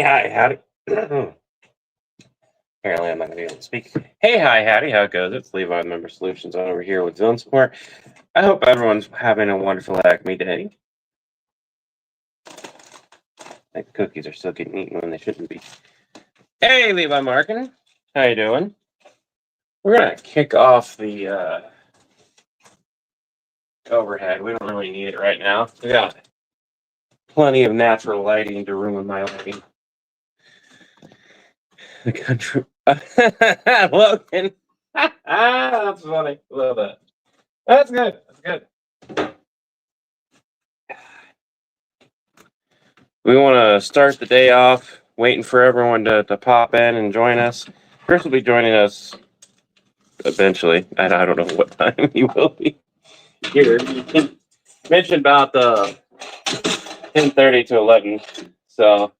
hi, howdy. Apparently, I'm not going to be able to speak. Hey, hi, howdy, how it goes? It's Levi, Member Solutions over here with Zone Support. I hope everyone's having a wonderful Acme day. Like the cookies are still getting eaten when they shouldn't be. Hey, Levi Markin, how you doing? We're going to kick off the overhead. We don't really need it right now. We got plenty of natural lighting to ruin my lighting. The country. Logan. That's funny. Love that. That's good. That's good. We want to start the day off waiting for everyone to pop in and join us. Chris will be joining us eventually. I don't know what time he will be here. You mentioned about the 10:30 to 11. So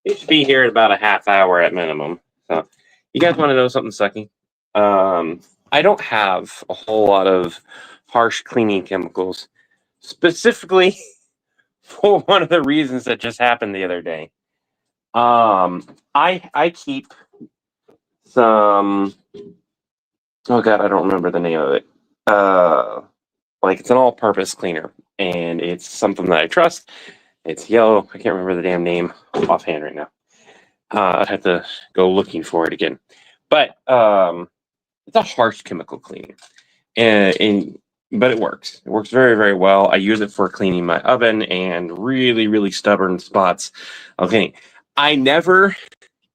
he should be here in about a half hour at minimum. So you guys want to know something sucky? I don't have a whole lot of harsh cleaning chemicals, specifically for one of the reasons that just happened the other day. I keep some. Oh God, I don't remember the name of it. Like it's an all-purpose cleaner, and it's something that I trust. It's yellow. I can't remember the damn name offhand right now. I'd have to go looking for it again. But it's a harsh chemical cleaner, but it works. It works very, very well. I use it for cleaning my oven and really, really stubborn spots of cleaning. I never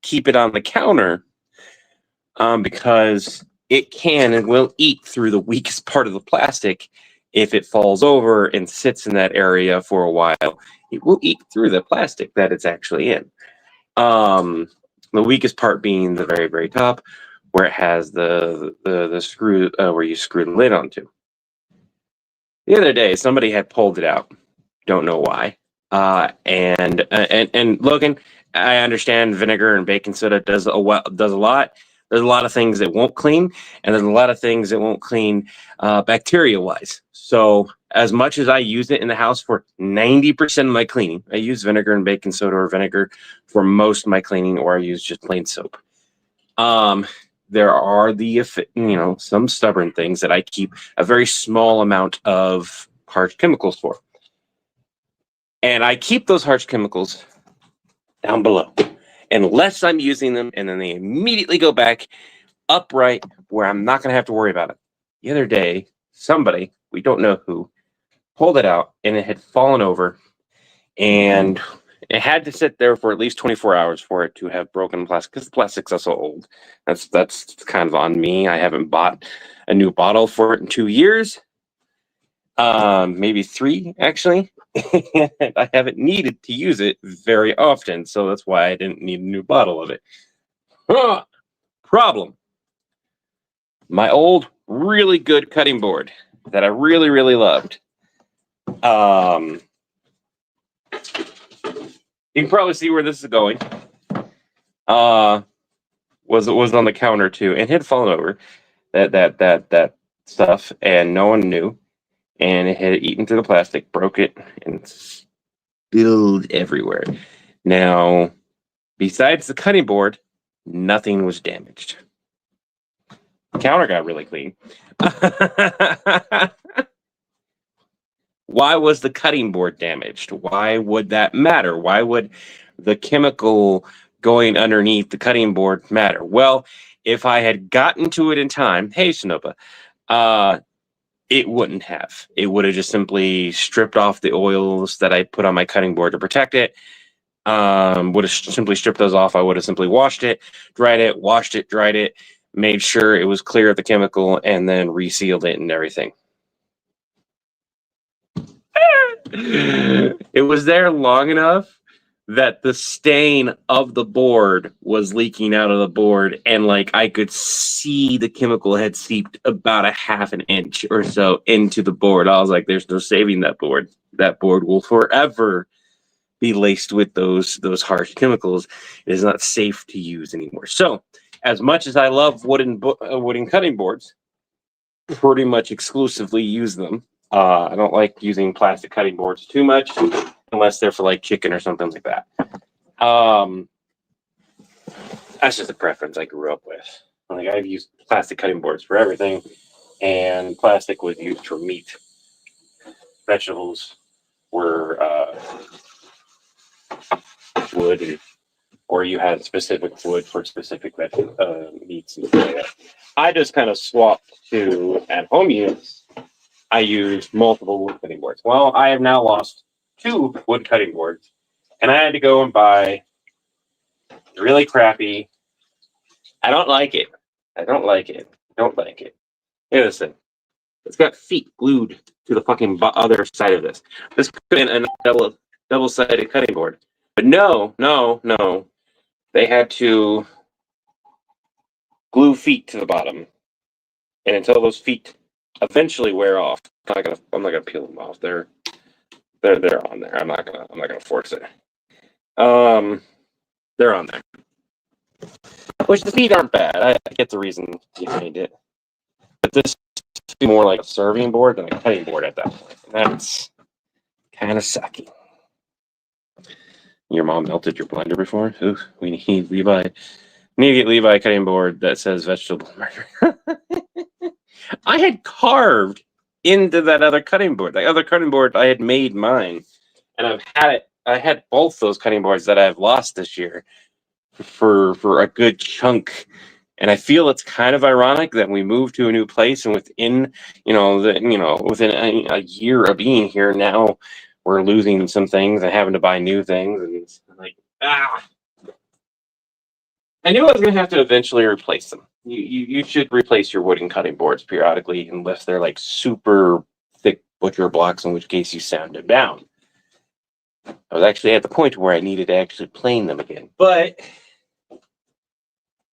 keep it on the counter because it can and will eat through the weakest part of the plastic. If it falls over and sits in that area for a while, it will eat through the plastic that it's actually in. The weakest part being the very, very top, where it has the screw where you screw the lid onto. The other day, somebody had pulled it out. Don't know why. And Logan, I understand vinegar and baking soda does a lot. There's a lot of things that won't clean, and there's a lot of things that won't clean bacteria-wise. So as much as I use it in the house for 90% of my cleaning, I use vinegar and baking soda or vinegar for most of my cleaning, or I use just plain soap. There are some stubborn things that I keep a very small amount of harsh chemicals for. And I keep those harsh chemicals down below unless I'm using them, and then they immediately go back upright where I'm not going to have to worry about it. The other day, somebody, we don't know who, pulled it out, and it had fallen over, and it had to sit there for at least 24 hours for it to have broken plastic, because the plastic's also old. That's kind of on me. I haven't bought a new bottle for it in 2 years. Maybe 3, actually. And I haven't needed to use it very often, so that's why I didn't need a new bottle of it. Problem. My old, really good cutting board that I really, really loved. You can probably see where this is going. Was on the counter too, and had fallen over that stuff, and no one knew, and it had eaten through the plastic, broke it, and spilled everywhere. Now, besides the cutting board, nothing was damaged. The counter got really clean. Why was the cutting board damaged? Why would that matter? Why would the chemical going underneath the cutting board matter? Well, if I had gotten to it in time, hey, Shinopa, it wouldn't have. It would have just simply stripped off the oils that I put on my cutting board to protect it. Would have simply stripped those off. I would have simply washed it, dried it, washed it, dried it, made sure it was clear of the chemical, and then resealed it and everything. It was there long enough that the stain of the board was leaking out of the board, and like I could see the chemical had seeped about a half an inch or so into the board. I was like, there's no saving that board. That board will forever be laced with those harsh chemicals. It is not safe to use anymore. So as much as I love wooden cutting boards, pretty much exclusively use them. I don't like using plastic cutting boards too much unless they're for like chicken or something like that. That's just a preference I grew up with. Like I've used plastic cutting boards for everything, and plastic was used for meat. Vegetables were wood, or you had specific wood for specific meats and stuff like that. I just kind of swapped to at home use. I use multiple wood cutting boards. Well, I have now lost 2 wood cutting boards, and I had to go and buy really crappy. I don't like it. I don't like it. Don't like it. Here's this thing. It's got feet glued to the fucking other side of this. This could have been a double-sided cutting board, but no, no, no. They had to glue feet to the bottom, and until those feet eventually wear off, I'm not gonna peel them off. They're on there. I'm not gonna force it. They're on there. Which the feet aren't bad. I get the reason behind it, but this is more like a serving board than a cutting board at that point. And that's kind of sucky. Your mom melted your blender before? Ooh, we need Levi. Need to get Levi a cutting board that says vegetable murder. I had carved into that other cutting board. That other cutting board, I had made mine, and I've had it. I had both those cutting boards that I've lost this year for a good chunk. And I feel it's kind of ironic that we moved to a new place, and within within a year of being here, now we're losing some things and having to buy new things, and it's like I knew I was going to have to eventually replace them. You should replace your wooden cutting boards periodically, unless they're like super thick butcher blocks, in which case you sand them down. I was actually at the point where I needed to actually plane them again, but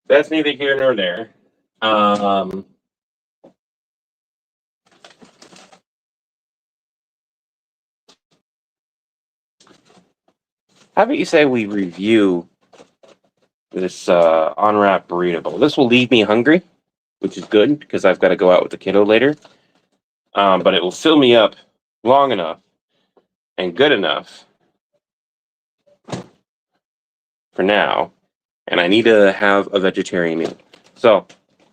that's neither here nor there. How about you say we review this unwrapped burrito bowl? This will leave me hungry, which is good because I've got to go out with the kiddo later. But it will fill me up long enough and good enough for now, and I need to have a vegetarian meal. So,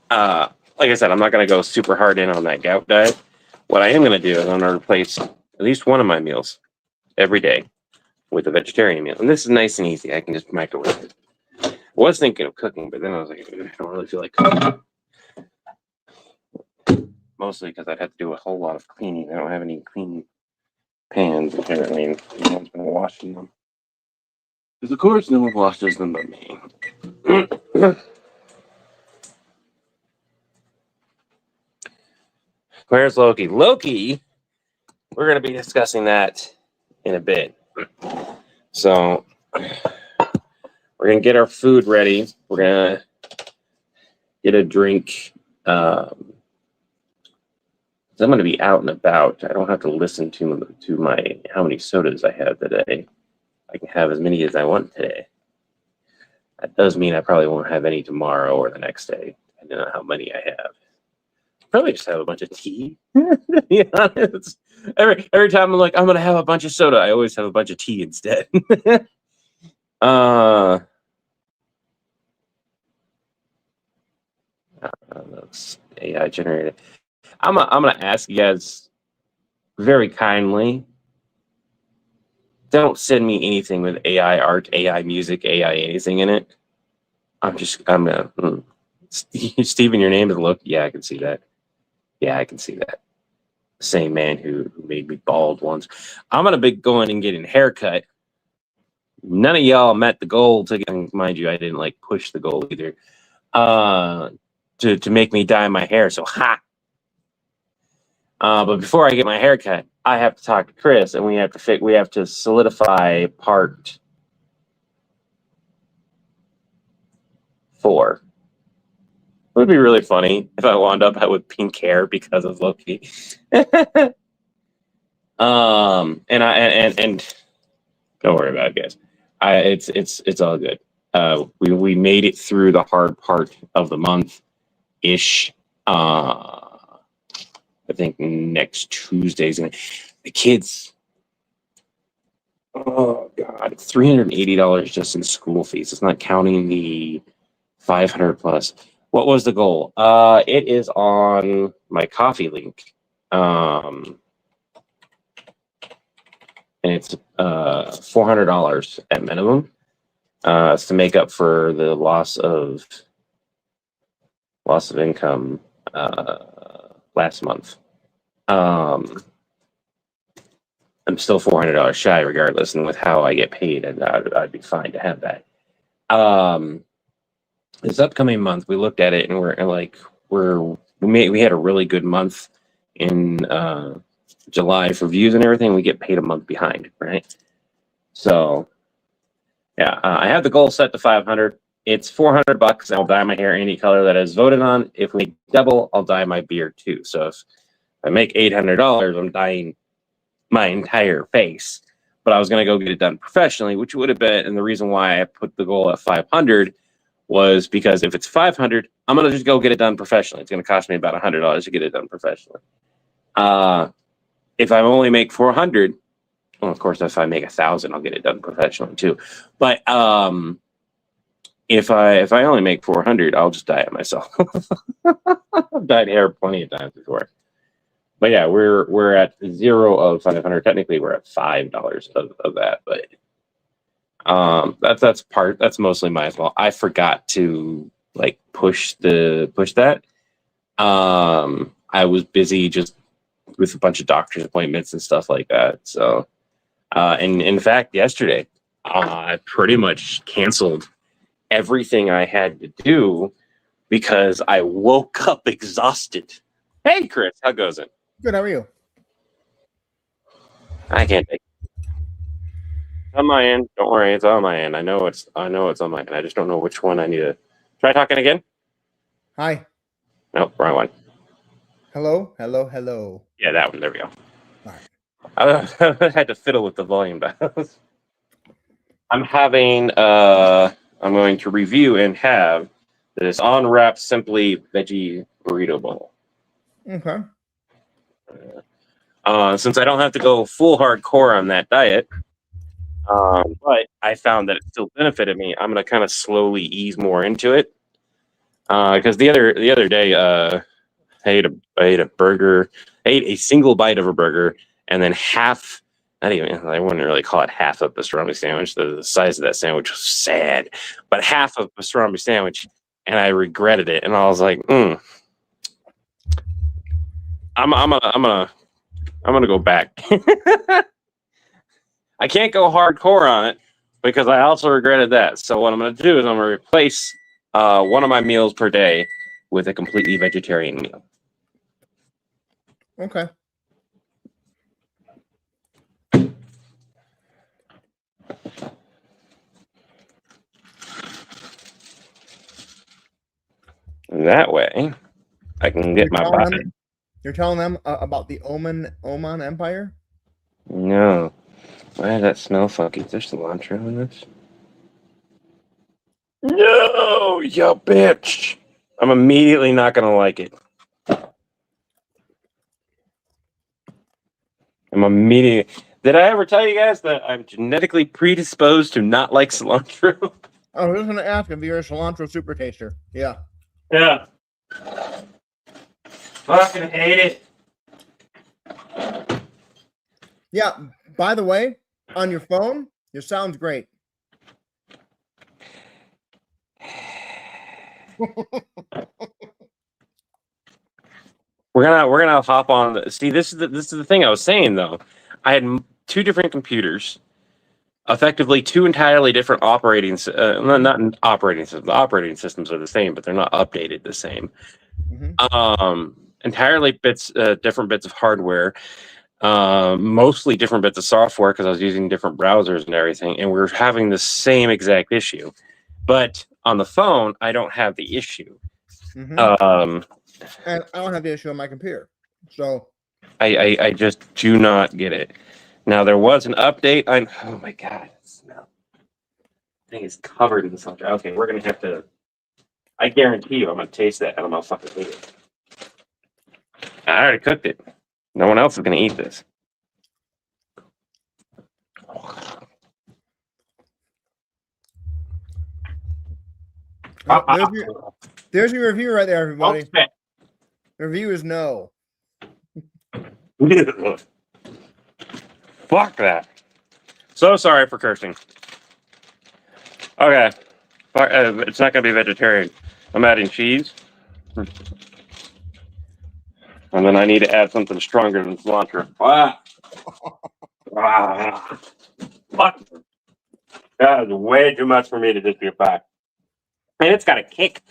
like I said, I'm not going to go super hard in on that gout diet. What I am going to do is I'm going to replace at least one of my meals every day with a vegetarian meal. And this is nice and easy. I can just microwave it. I was thinking of cooking, but then I was like, I don't really feel like cooking. Mostly because I'd have to do a whole lot of cleaning. I don't have any clean pans, apparently, and no one's been washing them. Because, of course, no one washes them but me. Where's Loki? Loki, we're going to be discussing that in a bit. So, we're going to get our food ready. We're going to get a drink. I'm going to be out and about. I don't have to listen to my how many sodas I have today. I can have as many as I want today. That does mean I probably won't have any tomorrow or the next day, depending on how many I have. Probably just have a bunch of tea. To be honest, every time I'm like, I'm gonna have a bunch of soda, I always have a bunch of tea instead. That's AI generated. I'm gonna ask you guys very kindly. Don't send me anything with AI art, AI music, AI anything in it. I'm gonna. Steven, your name is Loki. Yeah, I can see that. Yeah, I can see that. Same man who made me bald once. I'm gonna be going and getting a haircut. None of y'all met the goal to get, mind you, I didn't like push the goal either. To make me dye my hair. So but before I get my haircut, I have to talk to Chris, and we have to solidify part 4. It would be really funny if I wound up with pink hair because of Loki. And don't worry about it, guys. It's all good. We made it through the hard part of the month ish. I think next Tuesday's the kids. Oh God, it's $380 just in school fees. It's not counting the 500 plus. What was the goal? It is on my coffee link. And it's $400 at minimum. It's to make up for the loss of income last month. I'm still $400 shy, regardless, and with how I get paid, and I'd be fine to have that. This upcoming month, we looked at it, and we had a really good month in July for views and everything. We get paid a month behind, right? So, yeah, I have the goal set to 500. It's $400. I'll dye my hair any color that is voted on. If we double, I'll dye my beard too. So if I make $800, I'm dyeing my entire face. But I was going to go get it done professionally, which would have been, and the reason why I put the goal at 500 was because if it's 500, I'm going to just go get it done professionally. It's going to cost me about $100 to get it done professionally. If I only make 400, well, of course, if I make 1,000, I'll get it done professionally too. But if I only make 400, I'll just dye it myself. I've dyed hair plenty of times before. But yeah, we're at 0 of 500. Technically, we're at $5 of that, but that's mostly my fault. I forgot to push that. I was busy just with a bunch of doctor's appointments and stuff like that. So, and in fact, yesterday, I pretty much canceled everything I had to do because I woke up exhausted. Hey, Chris, how goes it? Good. How are you? I can't take it. It's on my end. Don't worry, it's on my end. I know it's on my end. I just don't know which one I need to try talking again. Hi. Nope, wrong one. Hello. Hello. Hello. Yeah, that one. There we go. All right. I had to fiddle with the volume dials. I'm going to review and have this on-wrap simply veggie burrito bowl. Okay. Since I don't have to go full hardcore on that diet, but I found that it still benefited me, I'm gonna kind of slowly ease more into it. Because the other day, I ate a burger. I ate a single bite of a burger, and then half. Not even. I wouldn't really call it half of pastrami sandwich. The size of that sandwich was sad, but half of pastrami sandwich, and I regretted it. And I was like, I'm gonna go back. I can't go hardcore on it because I also regretted that. So what I'm gonna do is I'm gonna replace one of my meals per day with a completely vegetarian meal. Okay. And that way, I can get my body. You're telling them about the Oman Empire? No. Why does that smell funky? Is there cilantro in this? No, you bitch. I'm immediately not going to like it. Did I ever tell you guys that I'm genetically predisposed to not like cilantro? I was just going to ask if you're a cilantro super taster. Yeah. Yeah. Fucking hate it. Yeah. By the way, on your phone, your sound's great. We're gonna hop on. See, this is the thing I was saying though. I had two different computers, effectively two entirely different operating. Not operating systems. The operating systems are the same, but they're not updated the same. Mm-hmm. Entirely different bits of hardware. Mostly different bits of software because I was using different browsers and everything, and we were having the same exact issue. But on the phone, I don't have the issue. Mm-hmm. And I don't have the issue on my computer, so I just do not get it. Now there was an update. Oh my god, it smells. The thing is covered in something. Okay, we're gonna have to. I guarantee you, I'm gonna taste that, and I'm gonna fucking eat it. I already cooked it. No one else is gonna eat this. Oh, there's your review right there, everybody. Oh, The review is no. fuck that. So sorry for cursing. Okay. It's not going to be vegetarian. I'm adding cheese. And then I need to add something stronger than cilantro. Fuck. That is way too much for me to just get by. And it's got a kick.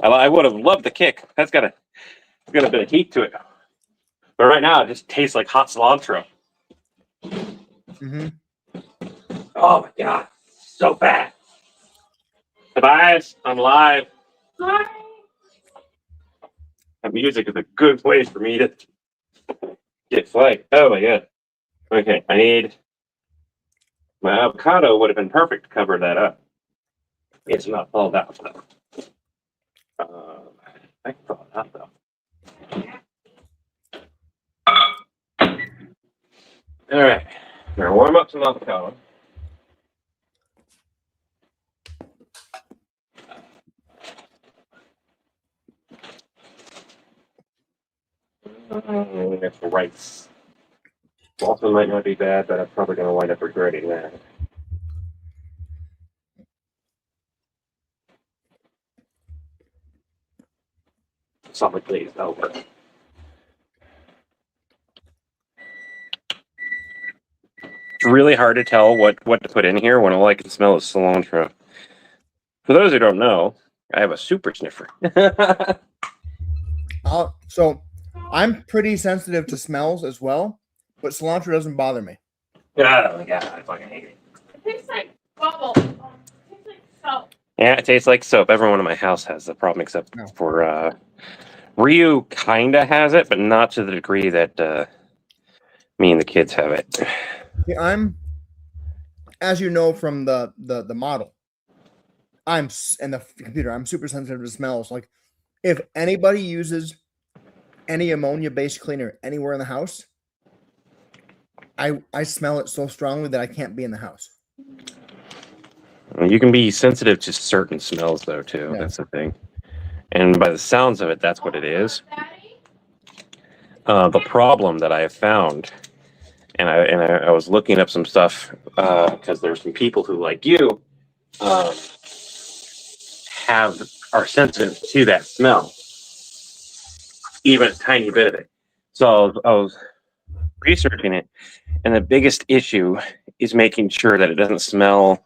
I would have loved the kick. That's got a bit of heat to it. But right now, it just tastes like hot cilantro. Mm-hmm. Oh my god, so bad. Tobias, I'm live. That music is a good place for me to get flagged. Oh my god. Okay, I need my avocado would have been perfect to cover that up. It's not fall out though. I can fall out though. All right, now warm up some avocado. That's rice. Also might not be bad, but I'm probably going to wind up regretting that. Solid glaze, that'll work. It's really hard to tell what to put in here when all I can smell is cilantro. For those who don't know, I have a super sniffer. So I'm pretty sensitive to smells as well, but cilantro doesn't bother me. Oh my god, I fucking hate it. It tastes like bubble. It tastes like soap. Yeah, it tastes like soap. Everyone in my house has the problem except No. for Ryu kinda has it, but not to the degree that me and the kids have it. Yeah, I'm, as you know from the model, and the computer, I'm super sensitive to smells. Like if anybody uses any ammonia-based cleaner anywhere in the house, I smell it so strongly that I can't be in the house. You can be sensitive to certain smells though too. Yeah. That's the thing. And by the sounds of it, that's what it is. The problem that I have found, and I was looking up some stuff because there's some people who, like you, are sensitive to that smell, even a tiny bit of it. So I was researching it, and the biggest issue is making sure that it doesn't smell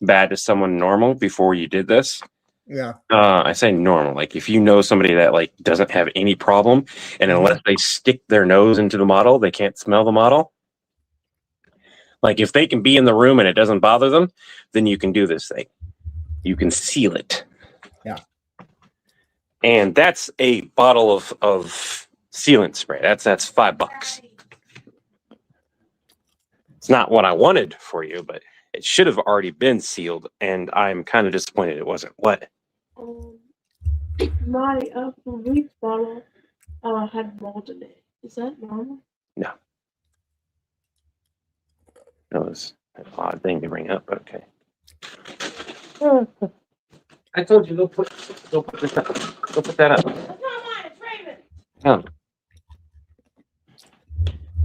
bad to someone normal before you did this. Yeah. I say normal, like if you know somebody that like doesn't have any problem, and unless they stick their nose into the model, they can't smell the model. Like if they can be in the room and it doesn't bother them, then you can do this thing. You can seal it. Yeah. And that's a bottle of sealant spray. That's $5. It's not what I wanted for you, but it should have already been sealed, and I'm kind of disappointed it wasn't. What? My police bottle had mold in it. Is that normal? No. That was an odd thing to bring up, but okay. I told you, go put this up. Go put that up. That's not mine. It's Raven. Oh.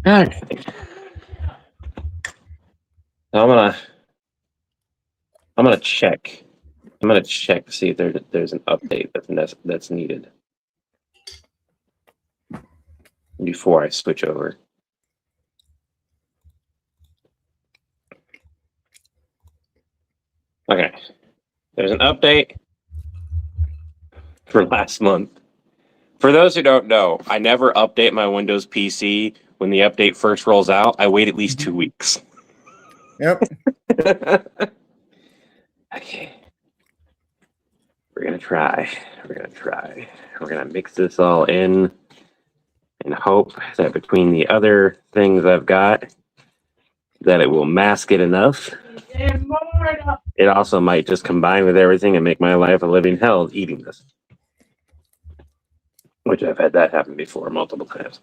All right. I'm gonna check. I'm gonna check to see if there's an update that's needed before I switch over. Okay, there's an update for last month. For those who don't know, I never update my Windows PC when the update first rolls out. I wait at least 2 weeks. Yep. Okay. We're gonna try. We're gonna mix this all in and hope that between the other things I've got, that it will mask it enough. It also might just combine with everything and make my life a living hell eating this. Which I've had that happen before multiple times.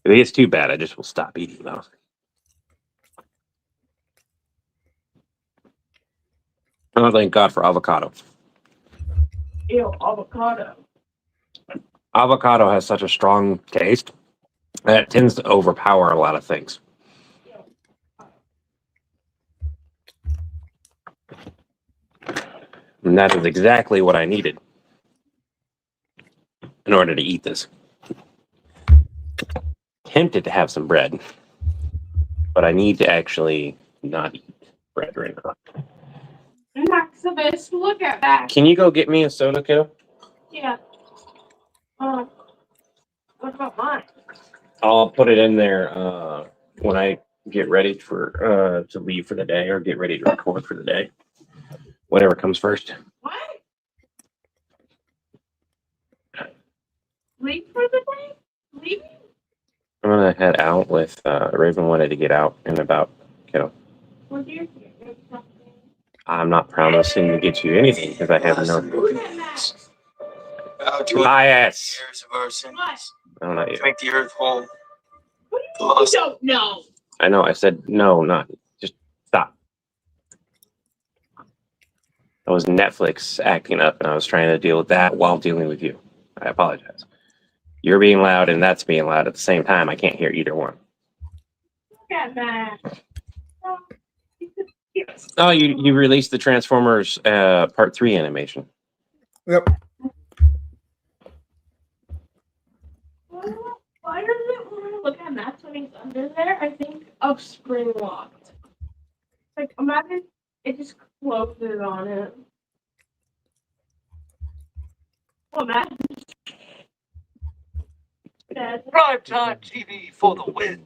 If it gets too bad, I just will stop eating those. Oh, thank God for avocado. Ew, avocado. Avocado has such a strong taste that it tends to overpower a lot of things. And that is exactly what I needed in order to eat this. Tempted to have some bread, but I need to actually not eat bread right now. Maximus, look at that. Can you go get me a soda, kiddo? Yeah. What about mine? I'll put it in there when I get ready for to leave for the day or get ready to record for the day. Whatever comes first. What? Leave for the day? Leaving? I'm gonna head out with Raven wanted to get out and about, kiddo. What do you think? I'm not promising to get you anything because I have no. Yes. No, not you. To make the earth whole. What do you don't know? I know. I said no, not just stop. I was Netflix acting up, and I was trying to deal with that while dealing with you. I apologize. You're being loud, and that's being loud at the same time. I can't hear either one. Look at that. Oh, you released the Transformers Part 3 animation. Yep. Why does it when I look at Matt's when he's under there? I think of spring locked. Like imagine it just closes on it. Well, Matt. Primetime TV for the win.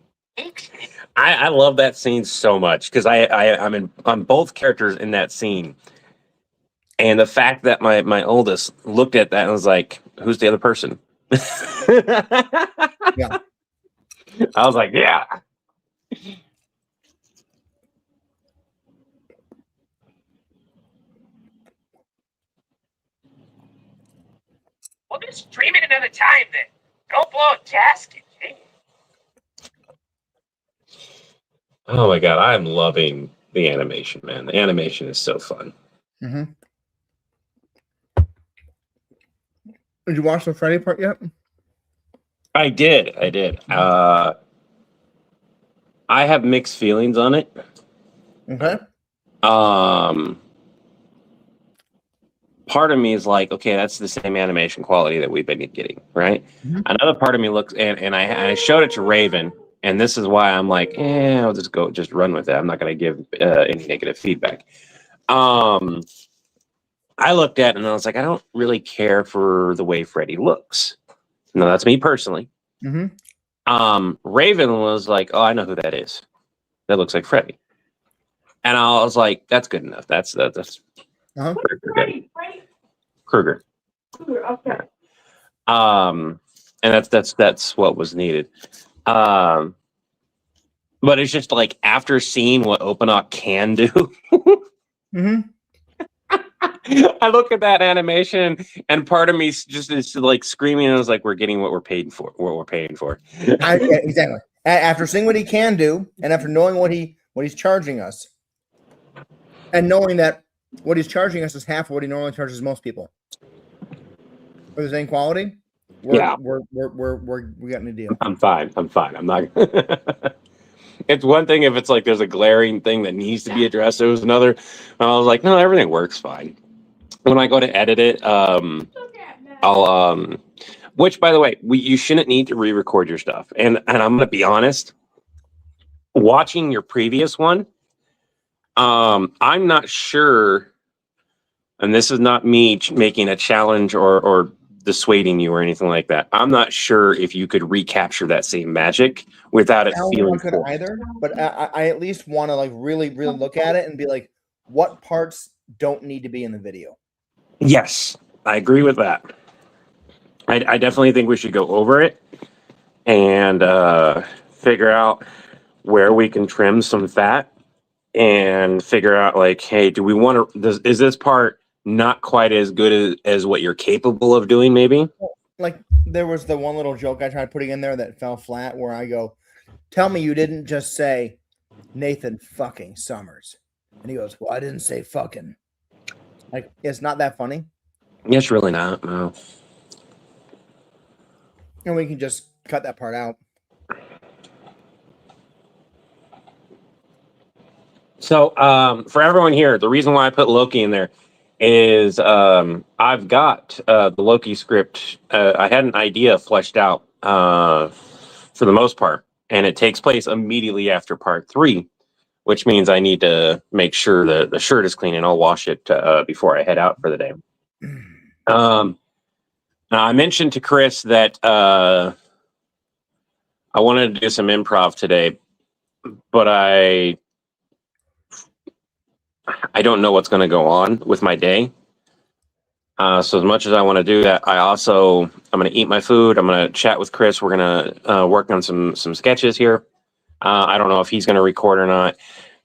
I love that scene so much because I'm both characters in that scene, and the fact that my oldest looked at that and was like, "Who's the other person?" Yeah. I was like, "Yeah." We'll just stream it another time then. Don't blow a gasket, Jake. Oh my god, I'm loving the animation, man. The animation is so fun. Mm-hmm. Did you watch the Freddy part yet? I did. I have mixed feelings on it. Okay. Part of me is like, okay, that's the same animation quality that we've been getting, right? Mhm. Another part of me looks, and I showed it to Raven, and this is why I'm like, I'll just run with it. I'm not going to give any negative feedback. I looked at it and I was like, I don't really care for the way Freddy looks. No, that's me personally. Mm-hmm. Raven was like, oh, I know who that is. That looks like Freddy. And I was like, that's good enough. That's Uh-huh. Right. Kruger. Okay. And that's what was needed. But it's just like after seeing what Openock can do, Mm-hmm. I look at that animation and part of me just is like screaming. And I was like, we're getting what we're paying for. What we're paying for. Yeah, exactly. After seeing what he can do, and after knowing what he's charging us, and knowing that what he's charging us is half of what he normally charges most people for the same quality, we got a deal. I'm fine. I'm not. It's one thing if it's like there's a glaring thing that needs to be addressed. It was another. I was like, no, everything works fine. When I go to edit it, I'll which by the way, you shouldn't need to re-record your stuff. And I'm gonna be honest, watching your previous one, I'm not sure, and this is not me making a challenge or dissuading you or anything like that. I'm not sure if you could recapture that same magic without it feeling could forced. either, but I at least want to like really look at it and be like, what parts don't need to be in the video. Yes, I agree with that. I definitely think we should go over it and figure out where we can trim some fat and figure out like, hey, do we want to? Is this part not quite as good as what you're capable of doing? Maybe. Like there was the one little joke I tried putting in there that fell flat, where I go, "Tell me you didn't just say Nathan fucking Summers," and he goes, "Well, I didn't say fucking." Like it's not that funny. It's really not. No. And we can just cut that part out. So, for everyone here, the reason why I put Loki in there is I've got the Loki script. I had an idea fleshed out for the most part, and it takes place immediately after part 3, which means I need to make sure that the shirt is clean, and I'll wash it before I head out for the day. I mentioned to Chris that I wanted to do some improv today, but I don't know what's going to go on with my day. So as much as I want to do that, I'm going to eat my food. I'm going to chat with Chris. We're going to work on some sketches here. I don't know if he's going to record or not.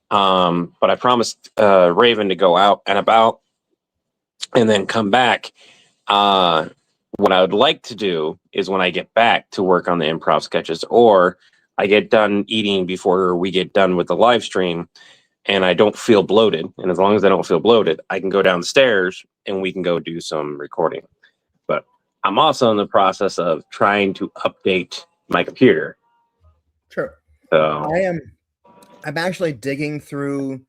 But I promised Raven to go out and about and then come back. What I would like to do is when I get back to work on the improv sketches, or I get done eating before we get done with the live stream, and I don't feel bloated. And as long as I don't feel bloated, I can go downstairs and we can go do some recording. But I'm also in the process of trying to update my computer. Sure. So I'm actually digging through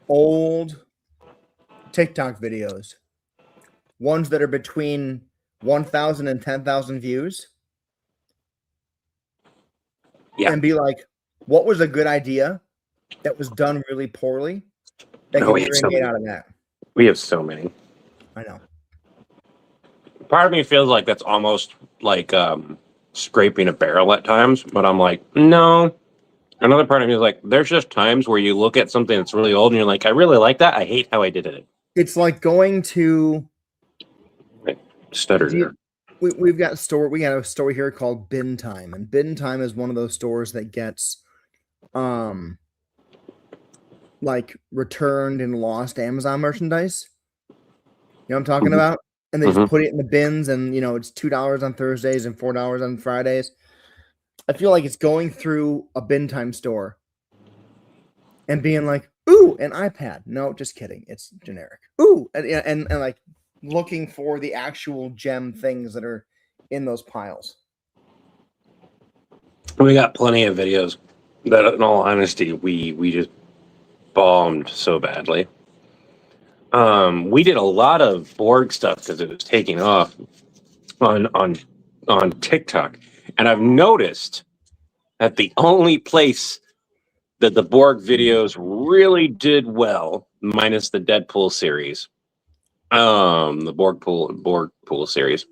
old TikTok videos, ones that are between 1,000 and 10,000 views. Yeah. And be like, what was a good idea that was done really poorly that can be remade out of that? We have so many. I know. Part of me feels like that's almost like scraping a barrel at times, but I'm like, no. Another part of me is like, there's just times where you look at something that's really old and you're like, I really like that. I hate how I did it. It's like going to Stuttered there. we got a store here called Bin Time, and Bin Time is one of those stores that gets like returned and lost Amazon merchandise. You know what I'm talking about? And they just put it in the bins, and it's $2 on Thursdays and $4 on Fridays. I feel like it's going through a Bin Time store and being like, ooh, an iPad. No, just kidding. It's generic. Ooh, and like looking for the actual gem things that are in those piles. We got plenty of videos that, in all honesty, we just bombed so badly. We did a lot of Borg stuff because it was taking off on TikTok, and I've noticed that the only place that the Borg videos really did well, minus the Deadpool series, the Borg pool series,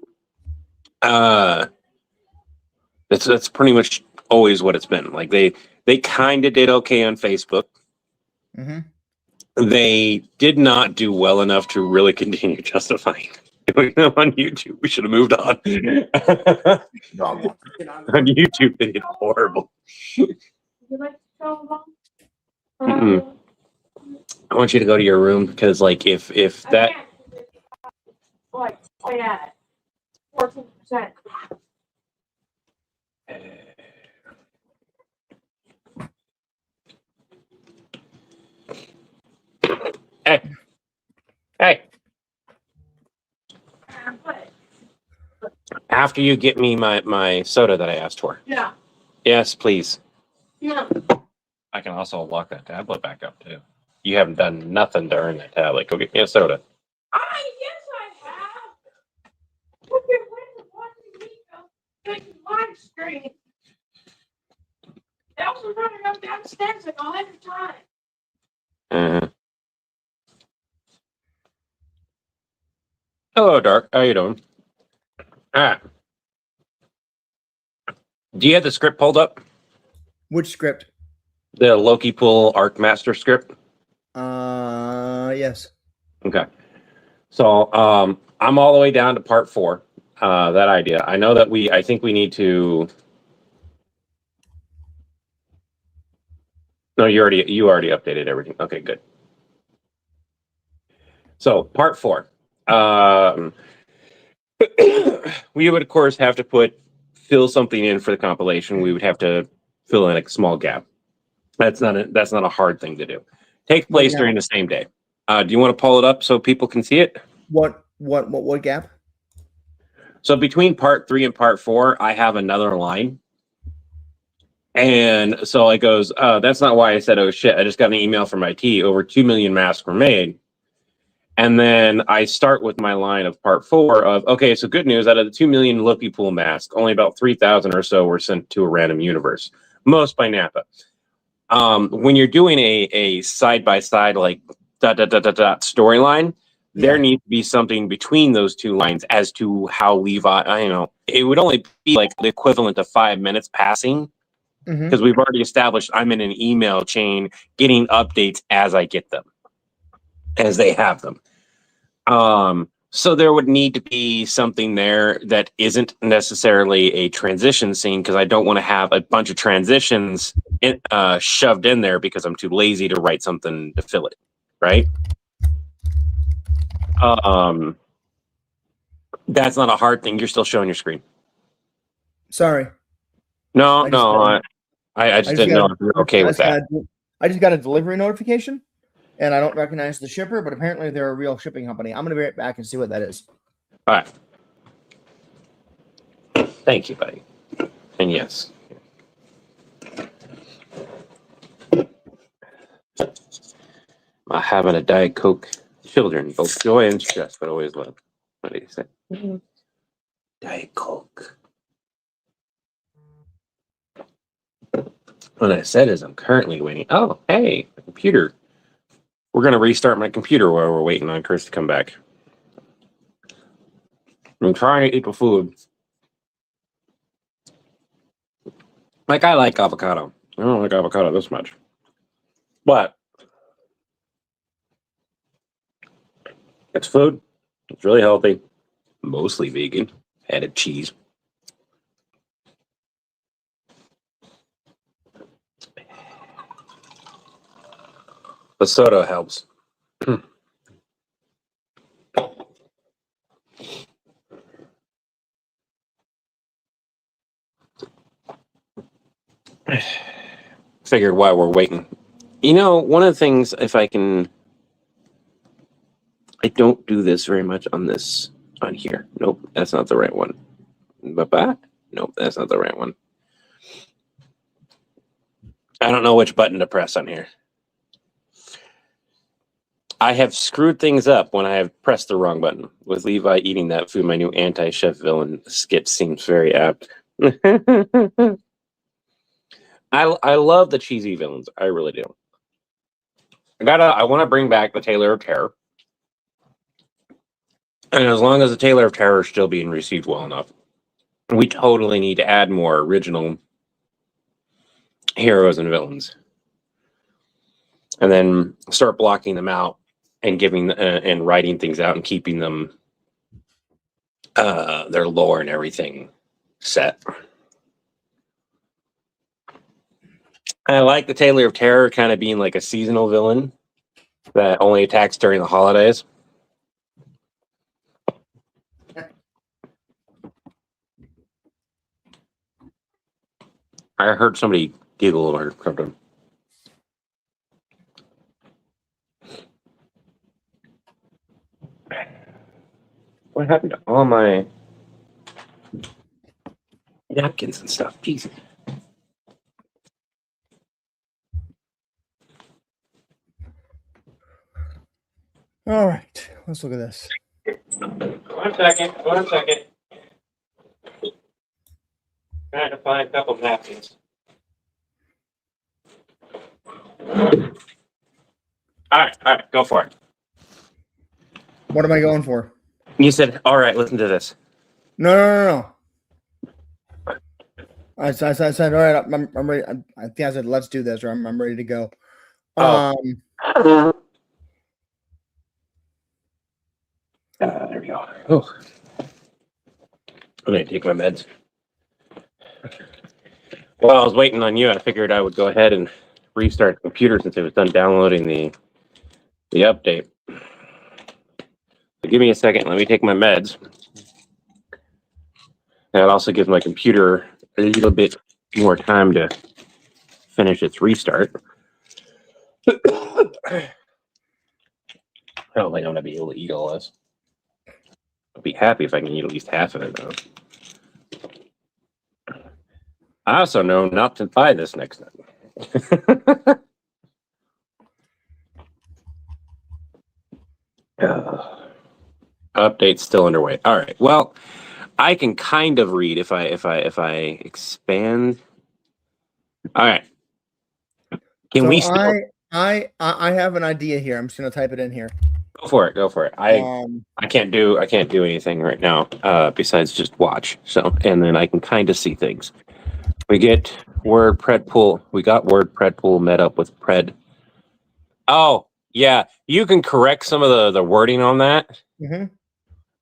that's pretty much always what it's been. Like they kind of did okay on Facebook. They did not do well enough to really continue justifying doing them on YouTube. We should have moved on. On YouTube, they did horrible. Would you like to show them? Mm-mm. I want you to go to your room because, like, if that. Like, oh yeah, 14%. Hey. After you get me my soda that I asked for. Yeah. Yes, please. Yeah. I can also lock that tablet back up too. You haven't done nothing to earn that tablet. Go get me a soda. Yes, I have. We've been waiting watching Nico live stream. They also running up downstairs like 100 times. Uh-huh. Hello, Dark. How you doing? Ah. Do you have the script pulled up? Which script? The Loki Pool Arc Master script? Yes. Okay. So I'm all the way down to part 4. That idea. I know that I think we need to. No, you already updated everything. Okay, good. So part 4. We would of course have to fill something in for the compilation. We would have to fill in a small gap. That's not a hard thing to do. Take place during the same day. Do you want to pull it up so people can see it? What What gap? So between part 3 and part 4, I have another line. And so it goes, that's not why I said, oh shit, I just got an email from IT. Over 2 million masks were made. And then I start with my line of part 4 of, okay, so good news, out of the 2 million Loki pool masks, only about 3,000 or so were sent to a random universe, most by Napa. When you're doing a side-by-side, like, storyline, there needs to be something between those two lines as to how Levi, I know, it would only be like the equivalent of 5 minutes passing, because we've already established I'm in an email chain getting updates as I get them, as they have them. So there would need to be something there that isn't necessarily a transition scene, because I don't want to have a bunch of transitions shoved in there because I'm too lazy to write something to fill it, right? That's not a hard thing. You're still showing your screen. Sorry. No, I just no, I just didn't know if you were okay with that. I just got a delivery notification, and I don't recognize the shipper, but apparently they're a real shipping company. I'm going to be right back and see what that is. All right. Thank you, buddy. And yes. Having a Diet Coke, children, both joy and stress, but always love. What do you say? Diet Coke. What I said is I'm currently waiting. Oh, hey, my computer. We're going to restart my computer while we're waiting on Chris to come back. I'm trying to eat the food. Like, I like avocado. I don't like avocado this much. But it's food. It's really healthy. Mostly vegan. Added cheese. But soda helps. Figured while we're waiting. You know, one of the things, if I can, I don't do this very much on here. Nope, that's not the right one. Bye-bye. Nope, that's not the right one. I don't know which button to press on here. I have screwed things up when I have pressed the wrong button. With Levi eating that food, my new anti-chef villain skit seems very apt. I love the cheesy villains. I really do. I want to bring back the Taylor of Terror. And as long as the Taylor of Terror is still being received well enough, we totally need to add more original heroes and villains. And then start blocking them out and giving and writing things out and keeping them their lore and everything set. I like the Taylor of Terror kind of being like a seasonal villain that only attacks during the holidays. I heard somebody giggle or something. What happened to all my napkins and stuff? Jeez. All right, let's look at this. 1 second. 1 second. Trying to find a couple of napkins. All right, go for it. What am I going for? You said, all right, listen to this. No. I said, all right, I'm ready. I think I said, let's do this, or I'm ready to go. There we go. Oh. I'm going to take my meds. While I was waiting on you, I figured I would go ahead and restart the computer since it was done downloading the update. So give me a second. Let me take my meds. That also gives my computer a little bit more time to finish its restart. Oh, I don't want to be able to eat all this. I'll be happy if I can eat at least half of it, though. I also know not to buy this next time. Update's still underway. All right. Well, I can kind of read if I expand. All right. Can So we still I have an idea here. I'm just gonna type it in here. go for it? Go for it. Um, I can't do anything right now besides just watch. So and then I can kind of see things. We get word pred pool. We got word pred pool met up with pred. Oh yeah, you can correct some of the wording on that. mhm.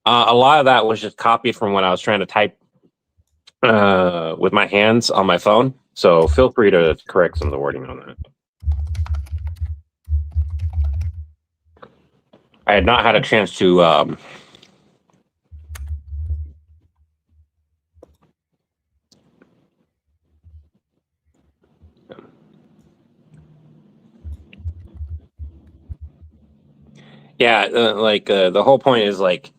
A lot of that was just copied from when I was trying to type with my hands on my phone. So feel free to correct some of the wording on that. I had not had a chance to yeah, the whole point is like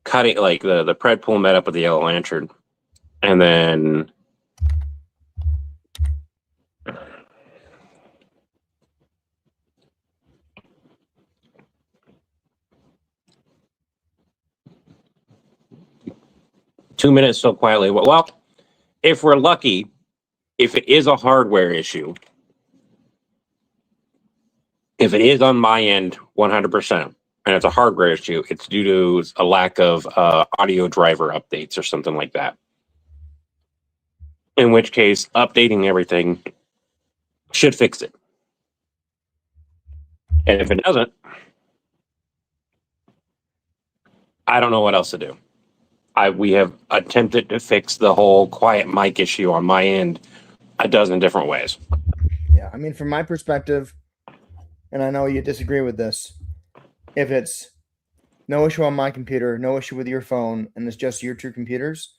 cutting like the pred pool met up with the yellow lantern, and then .2 minutes so quietly. Well, if we're lucky, if it is a hardware issue, if it is on my end 100%, and it's a hardware issue, it's due to a lack of audio driver updates or something like that. In which case, updating everything should fix it. And if it doesn't, I don't know what else to do. We have attempted to fix the whole quiet mic issue on my end a dozen different ways. Yeah, I mean, from my perspective, and I know you disagree with this. If it's no issue on my computer, no issue with your phone, and it's just your two computers,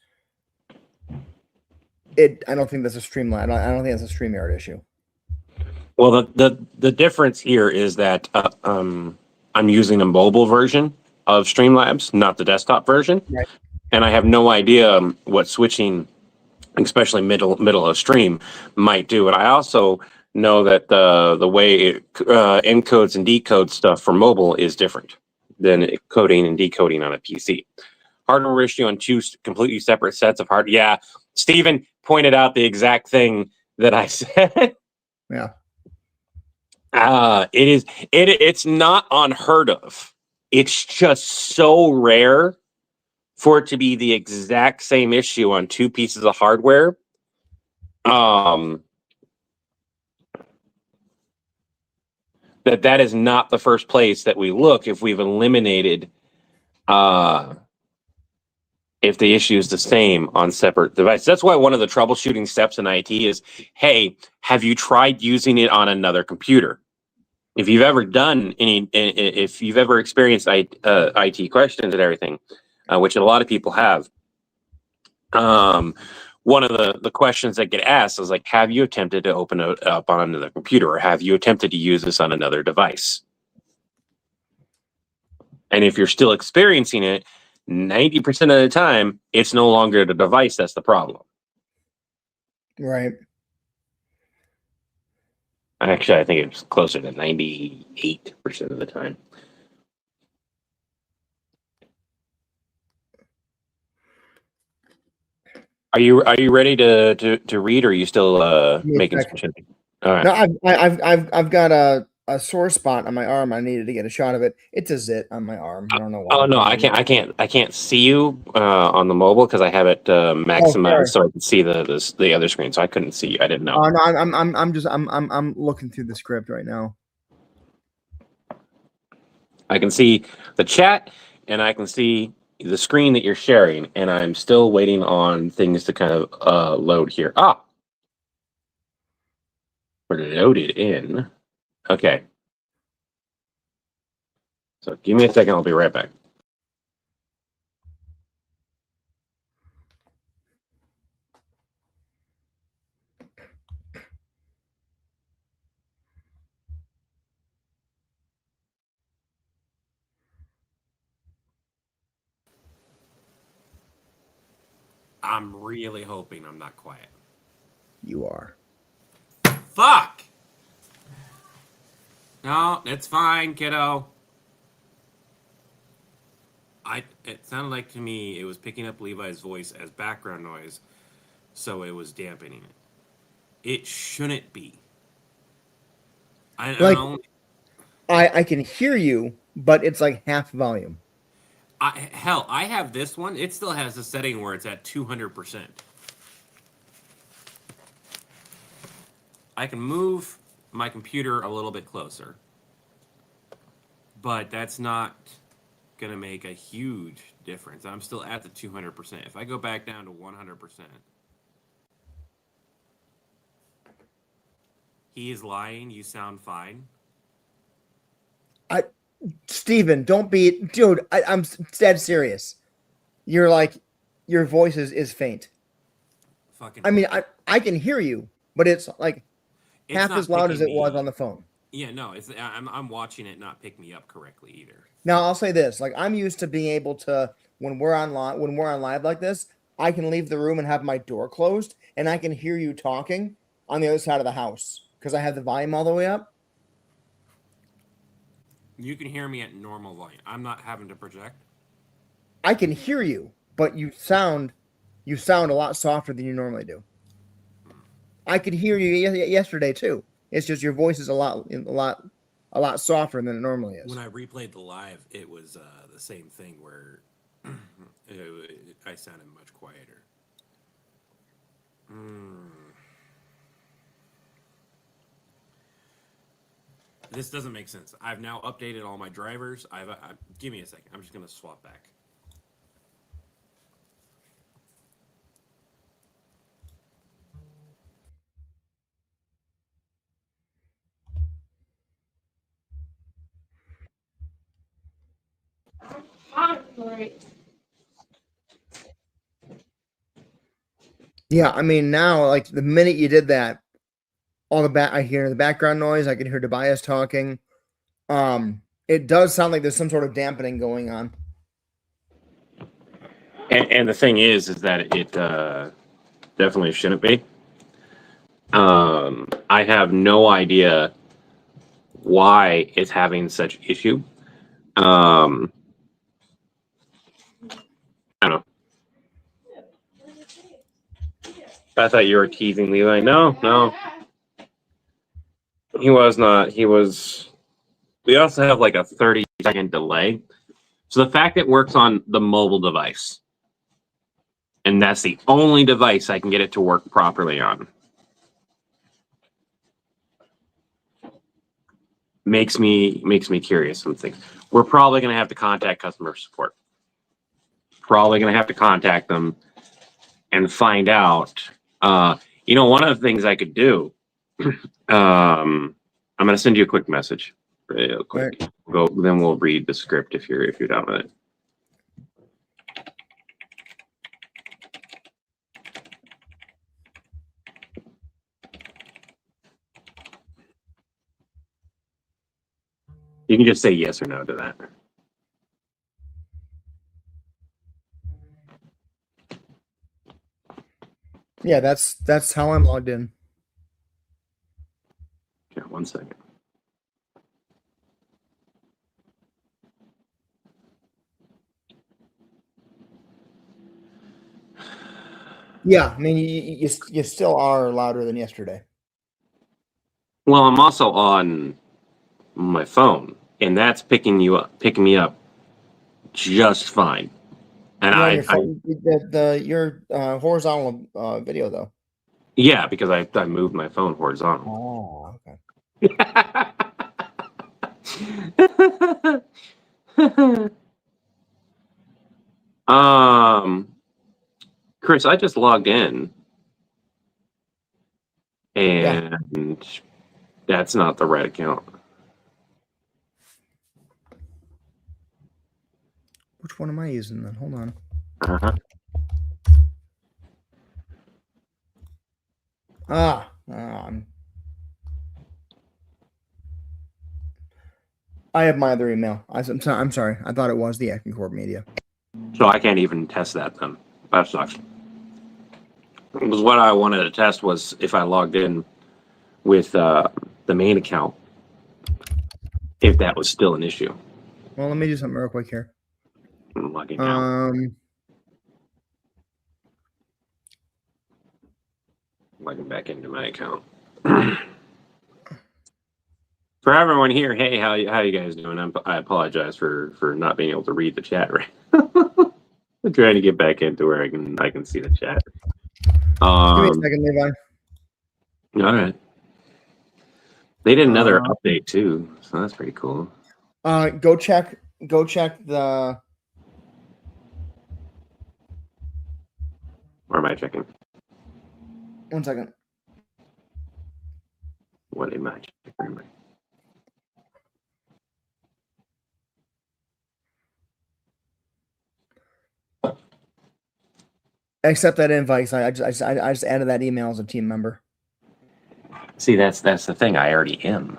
I don't think that's a Streamline. I don't think that's a StreamYard issue. Well, the difference here is that I'm using a mobile version of Streamlabs, not the desktop version, Right. and I have no idea what switching, especially middle of stream, might do. And I also know that the way it encodes and decodes stuff for mobile is different than coding and decoding on a PC. Hardware issue on two completely separate sets of hardware. Yeah, Stephen pointed out the exact thing that I said. Yeah. It's not unheard of. It's just so rare for it to be the exact same issue on two pieces of hardware. That is not the first place that we look if we've eliminated if the issue is the same on separate devices. That's why one of the troubleshooting steps in IT is, hey, have you tried using it on another computer? If you've ever done if you've ever experienced IT questions and everything, which a lot of people have, one of the questions that get asked is like, have you attempted to open it up on another computer, or have you attempted to use this on another device? And if you're still experiencing it, 90% of the time, it's no longer the device that's the problem. Right. Actually, I think it's closer to 98% of the time. Are you ready to read, or are you still making some shit? All right. No, I've got a sore spot on my arm. I needed to get a shot of it. It's a zit on my arm. I don't know why. Oh no, I can't see you on the mobile because I have it maximized so I can see the other screen. So I couldn't see you. I didn't know. Oh no, I'm looking through the script right now. I can see the chat and I can see the screen that you're sharing, and I'm still waiting on things to kind of load here. We're loaded in. Okay. So give me a second. I'll be right back. I'm really hoping I'm not quiet. You are. Fuck! No, it's fine, kiddo. It sounded like to me it was picking up Levi's voice as background noise, so it was dampening it. It shouldn't be. Like, I can hear you, but it's like half volume. Hell, I have this one. It still has a setting where it's at 200%. I can move my computer a little bit closer, but that's not going to make a huge difference. I'm still at the 200%. If I go back down to 100%, he is lying. You sound fine. Steven, don't be, dude. I'm dead serious. You're like, your voice is faint. Fucking. I mean, I can hear you, but it's like It's half not as loud as picking it was me- on the phone. Yeah, no, I'm watching it not pick me up correctly either. Now I'll say this: like, I'm used to being able to, when we're on live like this, I can leave the room and have my door closed, and I can hear you talking on the other side of the house because I have the volume all the way up. You can hear me at normal volume. I'm not having to project. I can hear you, but you sound a lot softer than you normally do. I could hear you yesterday too. It's just your voice is a lot softer than it normally is. When I replayed the live, it was the same thing where I sounded much quieter. This doesn't make sense. I've now updated all my drivers. Give me a second. I'm just going to swap back. Hungry. Yeah, I mean now, like the minute you did that, I hear the background noise. I can hear Tobias talking. It does sound like there's some sort of dampening going on. And the thing is that it definitely shouldn't be. I have no idea why it's having such issue. I don't know. I thought you were teasing Levi. No, he was not. He was. We also have like a 30-second delay. So the fact it works on the mobile device, and that's the only device I can get it to work properly on, makes me curious. Something we're probably going to have to contact customer support. Probably going to have to contact them and find out. One of the things I could do. I'm going to send you a quick message, real quick. Right. Then we'll read the script if you're down with it. You can just say yes or no to that. Yeah, that's how I'm logged in. Yeah, 1 second. Yeah, I mean you still are louder than yesterday. Well, I'm also on my phone, and that's picking me up just fine. And You're on your phone, your horizontal video though. Yeah, because I moved my phone horizontal. Oh, okay. Chris, I just logged in, and that's not the right account. Which one am I using then? Hold on. Uh-huh. I have my other email. I'm sorry. I thought it was the Acting Corp Media. So I can't even test that then. That sucks. was what I wanted to test was if I logged in with the main account, if that was still an issue. Well, let me do something real quick here. I'm logging out. Logging back into my account. For everyone here, hey, how you guys doing? I apologize for not being able to read the chat right. I'm trying to get back into where I can see the chat. Give me a second, Levi. All right. They did another update too, so that's pretty cool. Go check the. Or am I checking? 1 second. What am I checking? Accept that invite. I just added that email as a team member. See, that's the thing. I already am.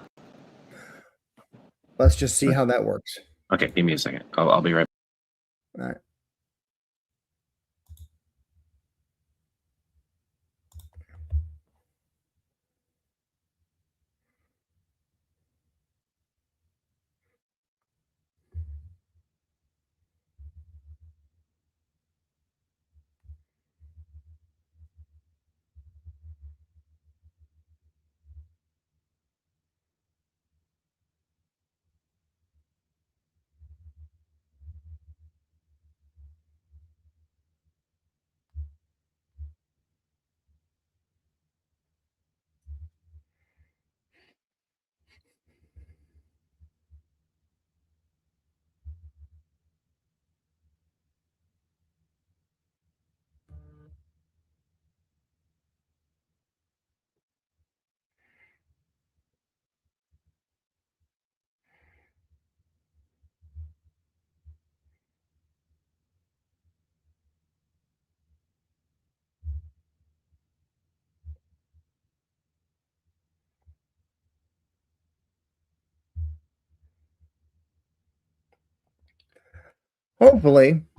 Let's just see how that works. Okay, give me a second. I'll be right. All right.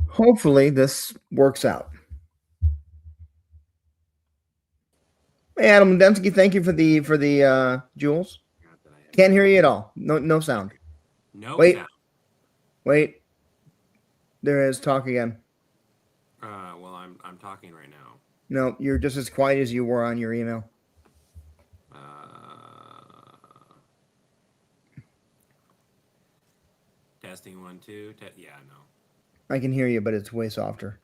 Hopefully this works out. Hey, Adam Dembski, thank you for the jewels. Can't hear you at all. No sound. No Wait. sound. Wait. There is talk again. Well, I'm talking right now. No, you're just as quiet as you were on your email. Testing 1 2. Yeah, no. I can hear you, but it's way softer.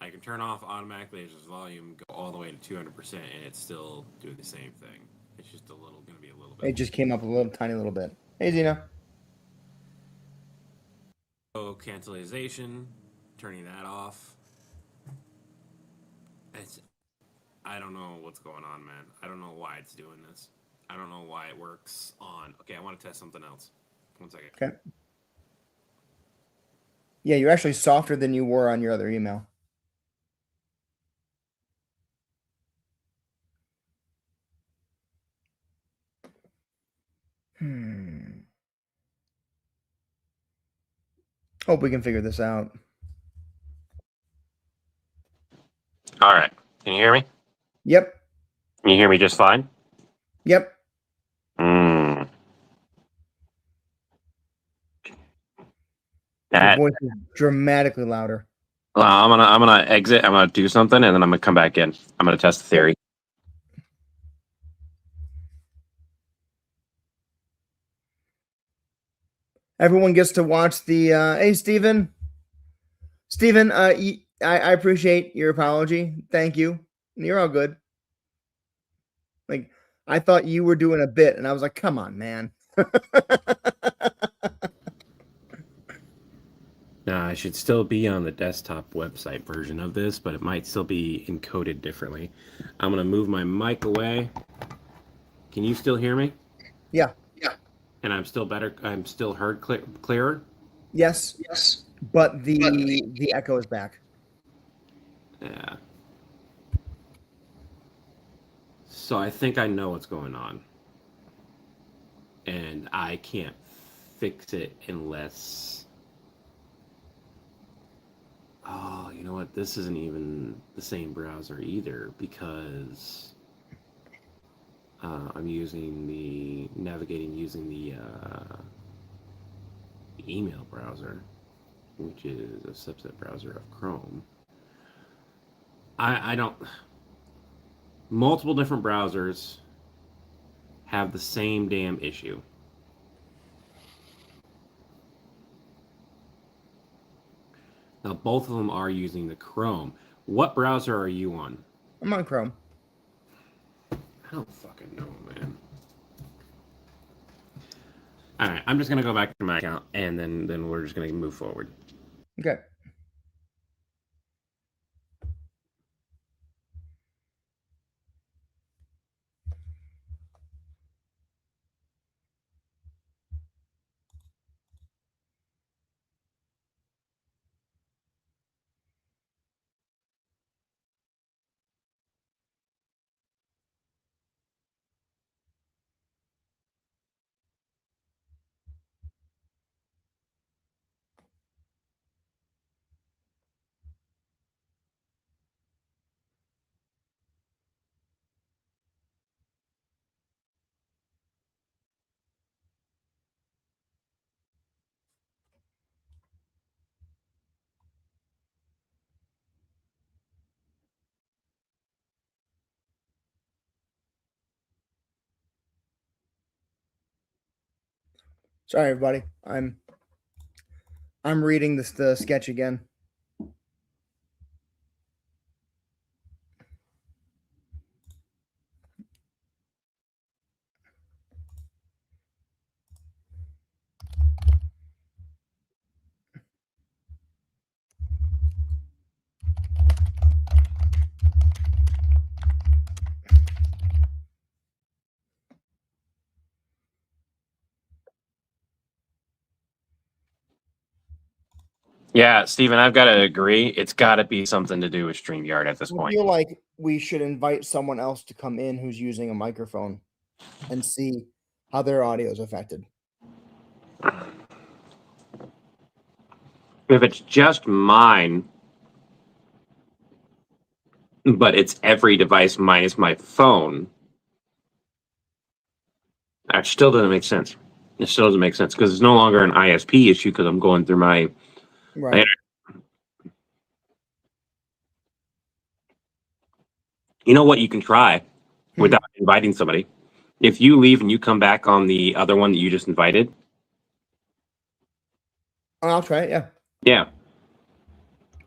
I can turn off automatically as volume, go all the way to 200%, and it's still doing the same thing. It's just going to be a little bit. It just came up a tiny little bit. Hey, Zena. So cancellation, turning that off. I don't know what's going on, man. I don't know why it's doing this. I don't know why it works on. Okay, I want to test something else. 1 second. Okay. Yeah, you're actually softer than you were on your other email. Hope we can figure this out. All right. Can you hear me? Yep. Can you hear me just fine? Yep. That Your voice is dramatically louder. I'm gonna exit. I'm gonna do something, and then I'm gonna come back in. I'm gonna test the theory. Everyone gets to watch the. Hey, Steven. Steven, I appreciate your apology. Thank you. You're all good. Like, I thought you were doing a bit, and I was like, come on, man. Now, I should still be on the desktop website version of this, but it might still be encoded differently. I'm going to move my mic away. Can you still hear me? Yeah. And I'm still heard clearer? Yes. But the echo is back. Yeah. So I think I know what's going on. And I can't fix it unless... Oh, you know what? This isn't even the same browser either because I'm navigating using the email browser, which is a subset browser of Chrome. I don't. Multiple different browsers have the same damn issue. Now, both of them are using the Chrome. What browser are you on? I'm on Chrome. I don't fucking know, man. All right, I'm just gonna go back to my account, and then we're just gonna move forward. Okay. Sorry, everybody. I'm reading the sketch again. Yeah, Steven, I've got to agree. It's got to be something to do with StreamYard at this I point. feel like we should invite someone else to come in who's using a microphone and see how their audio is affected. If it's just mine, but it's every device minus my phone, that still doesn't make sense. It still doesn't make sense because it's no longer an ISP issue because I'm going through my. Right. You know what you can try without inviting somebody? If you leave and you come back on the other one that you just invited. I'll try it. Yeah. Yeah.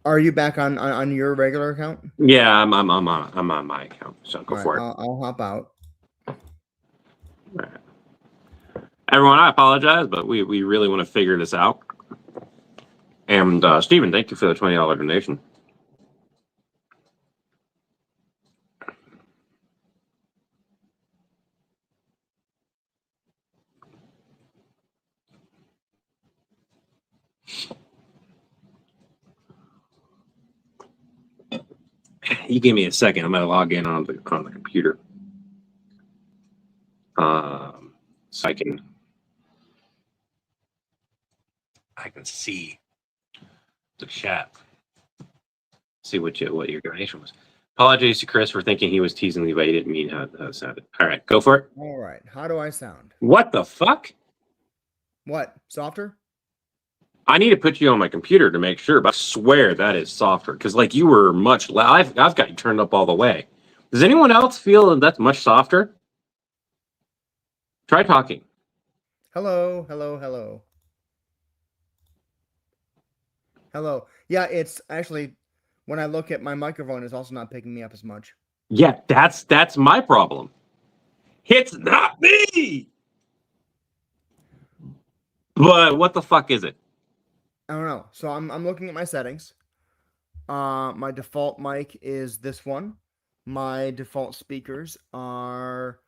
Are you back on your regular account? Yeah, I'm on my account, so go All right, for it. I'll hop out. Right. Everyone, I apologize, but we really want to figure this out. And Steven, thank you for the $20 donation. You give me a second. I'm gonna log in on the computer, so I can see the chat. See what your donation was. Apologies to Chris for thinking he was teasing Levi. He didn't mean how it sounded. All right, go for it. All right. How do I sound? What the fuck? What? Softer? I need to put you on my computer to make sure, but I swear that is softer because like you were much loud. I've got you turned up all the way. Does anyone else feel that that's much softer? Try talking. Hello, hello, hello. Hello. Yeah, it's actually when I look at my microphone, it's also not picking me up as much. Yeah, that's my problem. It's not me. But what the fuck is it? I don't know. So I'm looking at my settings. My default mic is this one. My default speakers are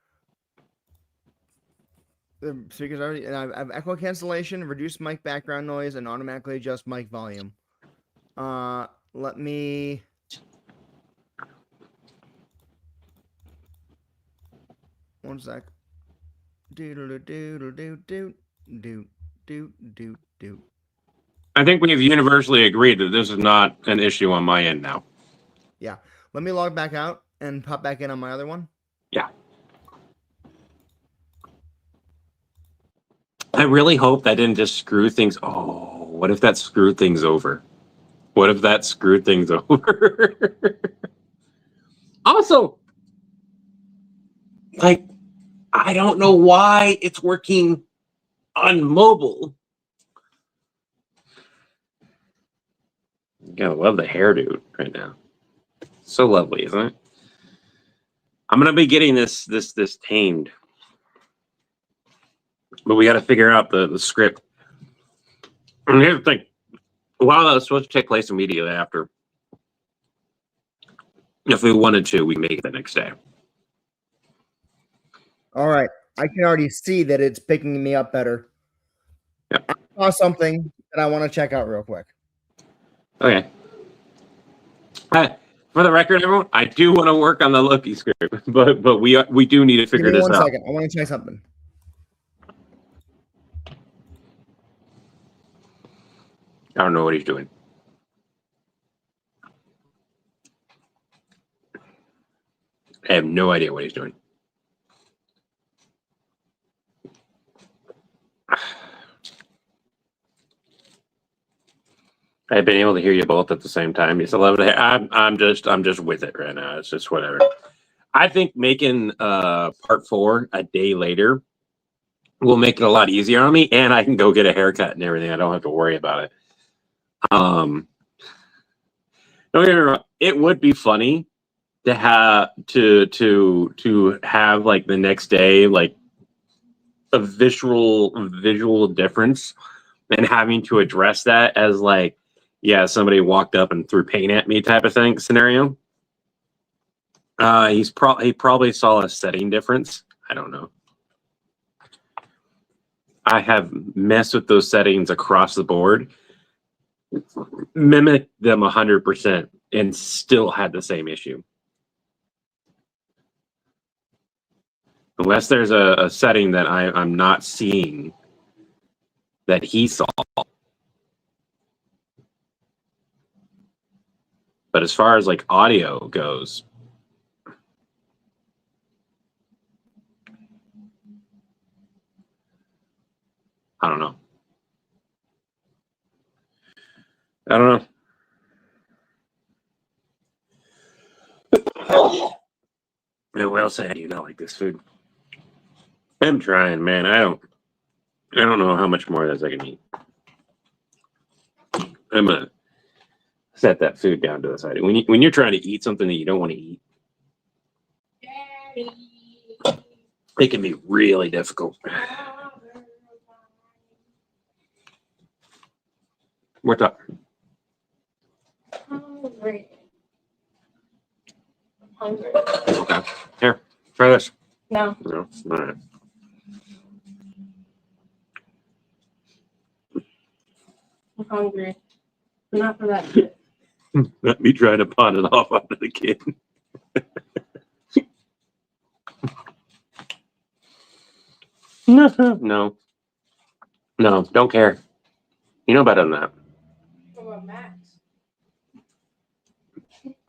the speakers already, and I have echo cancellation, reduce mic background noise, and automatically adjust mic volume. Let me. One sec. Do do do do do do do do do do. I think we have universally agreed that this is not an issue on my end now. Yeah. Let me log back out and pop back in on my other one. Yeah. I really hope that didn't just screw things. Oh, what if that screwed things over? What if that screwed things over? Also, like, I don't know why it's working on mobile. You gotta love the hairdo right now. So lovely, isn't it? I'm gonna be getting this tamed, but we got to figure out the script. And here's the thing: while that was supposed to take place immediately after, if we wanted to, we make it the next day. All right. I can already see that it's picking me up better. Yep. I saw something that I want to check out real quick. Okay. For the record, everyone, I do want to work on the Loki script, but we do need to Give figure me this 1 out. second. I want to check something. I don't know what he's doing. I have no idea what he's doing. I've been able to hear you both at the same time. It's 11. I'm just with it right now. It's just whatever. I think making part 4 a day later will make it a lot easier on me, and I can go get a haircut and everything. I don't have to worry about it. Don't get me wrong. It would be funny to have to have like the next day like a visual difference, and having to address that as like, yeah, somebody walked up and threw paint at me type of thing scenario. He probably saw a setting difference. I don't know. I have messed with those settings across the board, mimicked them 100%, and still had the same issue. Unless there's a setting that I'm not seeing that he saw. But as far as like audio goes, I don't know. I don't know. Yeah, well said. You not like this food. I'm trying, man. I don't know how much more of this I can eat. I'm gonna set that food down to the side. When you're trying to eat something that you don't want to eat, it can be really difficult. What's up? Hungry. Hungry. Okay. Here, try this. No. No, all right. I'm hungry. Not for that shit. Let me try to pawn it off onto the kid. No, don't care. You know better than that. What about Max?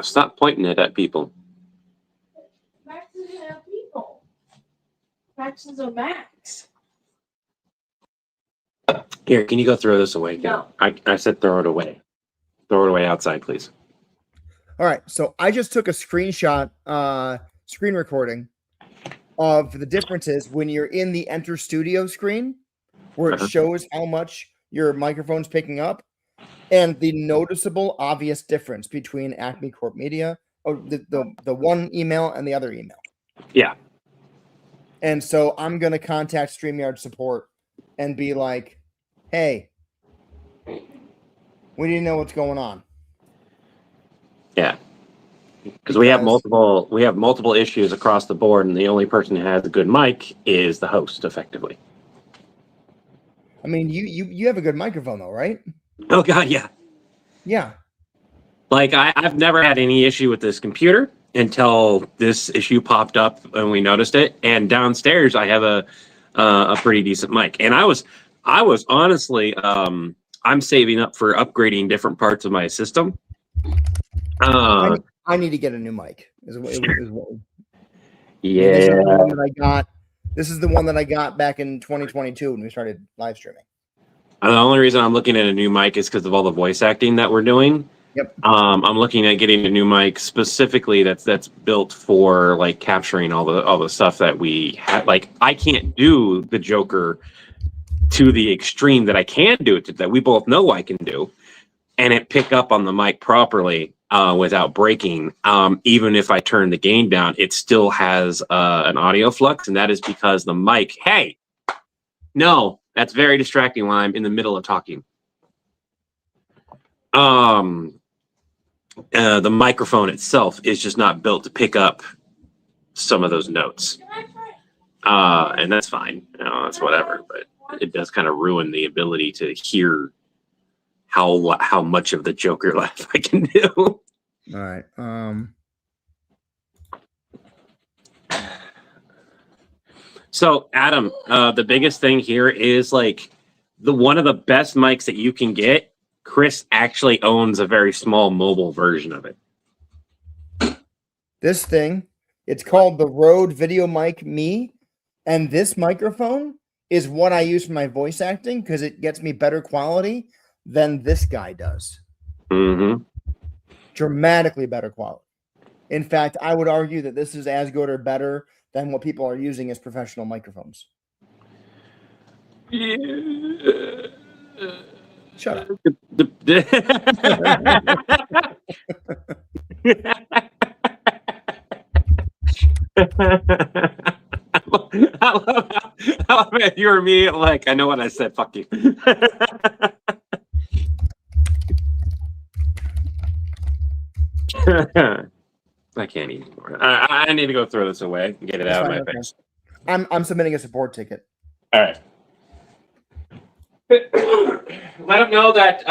Stop pointing it at people. Max isn't a people. Max is a Max. Here, can you go throw this away? No. I said throw it away. Throw it away outside, please. All right. So I just took a screenshot, screen recording of the differences when you're in the Enter Studio screen, where it shows how much your microphone's picking up, and the noticeable, obvious difference between Acme Corp Media, or the one email and the other email. Yeah. And so I'm gonna contact StreamYard support and be like, "Hey, we need to know what's going on." Yeah. Because we have multiple issues across the board, and the only person who has a good mic is the host, effectively. I mean, you have a good microphone though, right? Oh God, yeah. Yeah. Like I've never had any issue with this computer until this issue popped up and we noticed it. And downstairs, I have a pretty decent mic, and I was honestly I'm saving up for upgrading different parts of my system. I need to get a new mic. Yeah. This is the one that I got. This is the one that I got back in 2022 when we started live streaming. The only reason I'm looking at a new mic is because of all the voice acting that we're doing. Yep. I'm looking at getting a new mic specifically that's built for like capturing all the stuff that we have. Like I can't do the Joker to the extreme that I can do it that we both know I can do, and it pick up on the mic properly without breaking. Even if I turn the gain down, it still has an audio flux, and that is because the mic. Hey, no, that's very distracting when I'm in the middle of talking. The microphone itself is just not built to pick up some of those notes, and that's fine. That's whatever, but it does kind of ruin the ability to hear how much of the Joker laugh I can do. All right. So Adam, the biggest thing here is like one of the best mics that you can get. Chris actually owns a very small mobile version of it. This thing, it's called the Rode Video Mic Me, and this microphone is what I use for my voice acting because it gets me better quality than this guy does. Mm-hmm. Dramatically better quality. In fact, I would argue that this is as good or better than what people are using as professional microphones. Shut up. I love it. You or me, like, I know what I said. Fuck you. I can't eat anymore. I need to go throw this away and get it out of my face. I'm submitting a support ticket. All right. Let them know that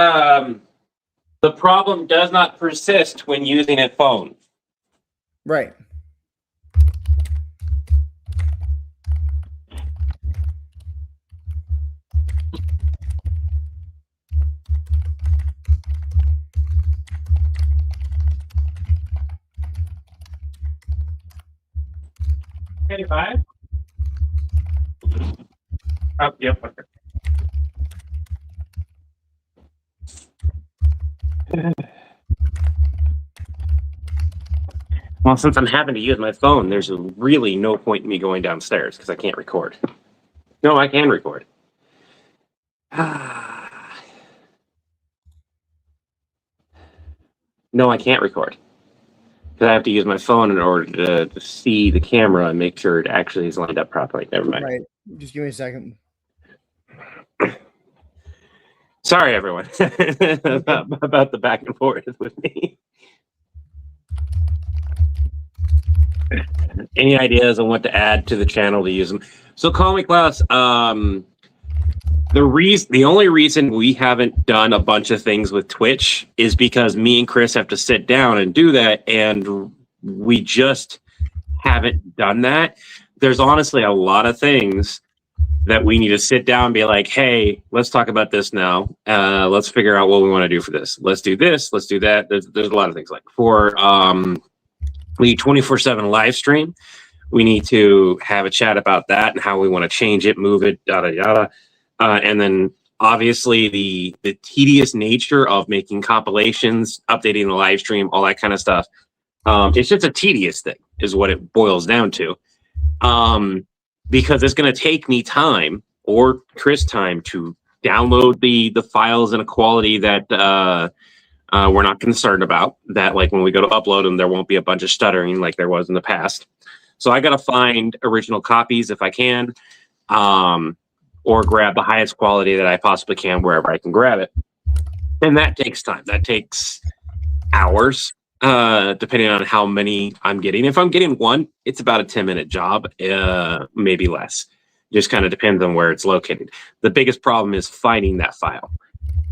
the problem does not persist when using a phone. Right. $85? Oh, yep. Okay. Well, since I'm having to use my phone, there's really no point in me going downstairs because I can't record. No, I can record. No, I can't record. Because I have to use my phone in order to see the camera and make sure it actually is lined up properly. Never mind. Right. Just give me a second. Sorry, everyone, about the back and forth with me. Any ideas on what to add to the channel to use them? So, Call Me Klaus. The only reason we haven't done a bunch of things with Twitch is because me and Chris have to sit down and do that, and we just haven't done that. There's honestly a lot of things that we need to sit down and be like, hey, let's talk about this now. Let's figure out what we want to do for this. Let's do this. Let's do that. There's a lot of things like for the 24/7 live stream. We need to have a chat about that and how we want to change it, move it, yada, yada. And then obviously the tedious nature of making compilations, updating the live stream, all that kind of stuff. It's just a tedious thing is what it boils down to. Because it's going to take me time or Chris time to download the files in a quality that we're not concerned about. That like when we go to upload them, there won't be a bunch of stuttering like there was in the past. So I got to find original copies if I can, or grab the highest quality that I possibly can wherever I can grab it. And that takes time. That takes hours, depending on how many I'm getting. If I'm getting one, it's about a 10-minute job, maybe less. Just kind of depends on where it's located. The biggest problem is finding that file.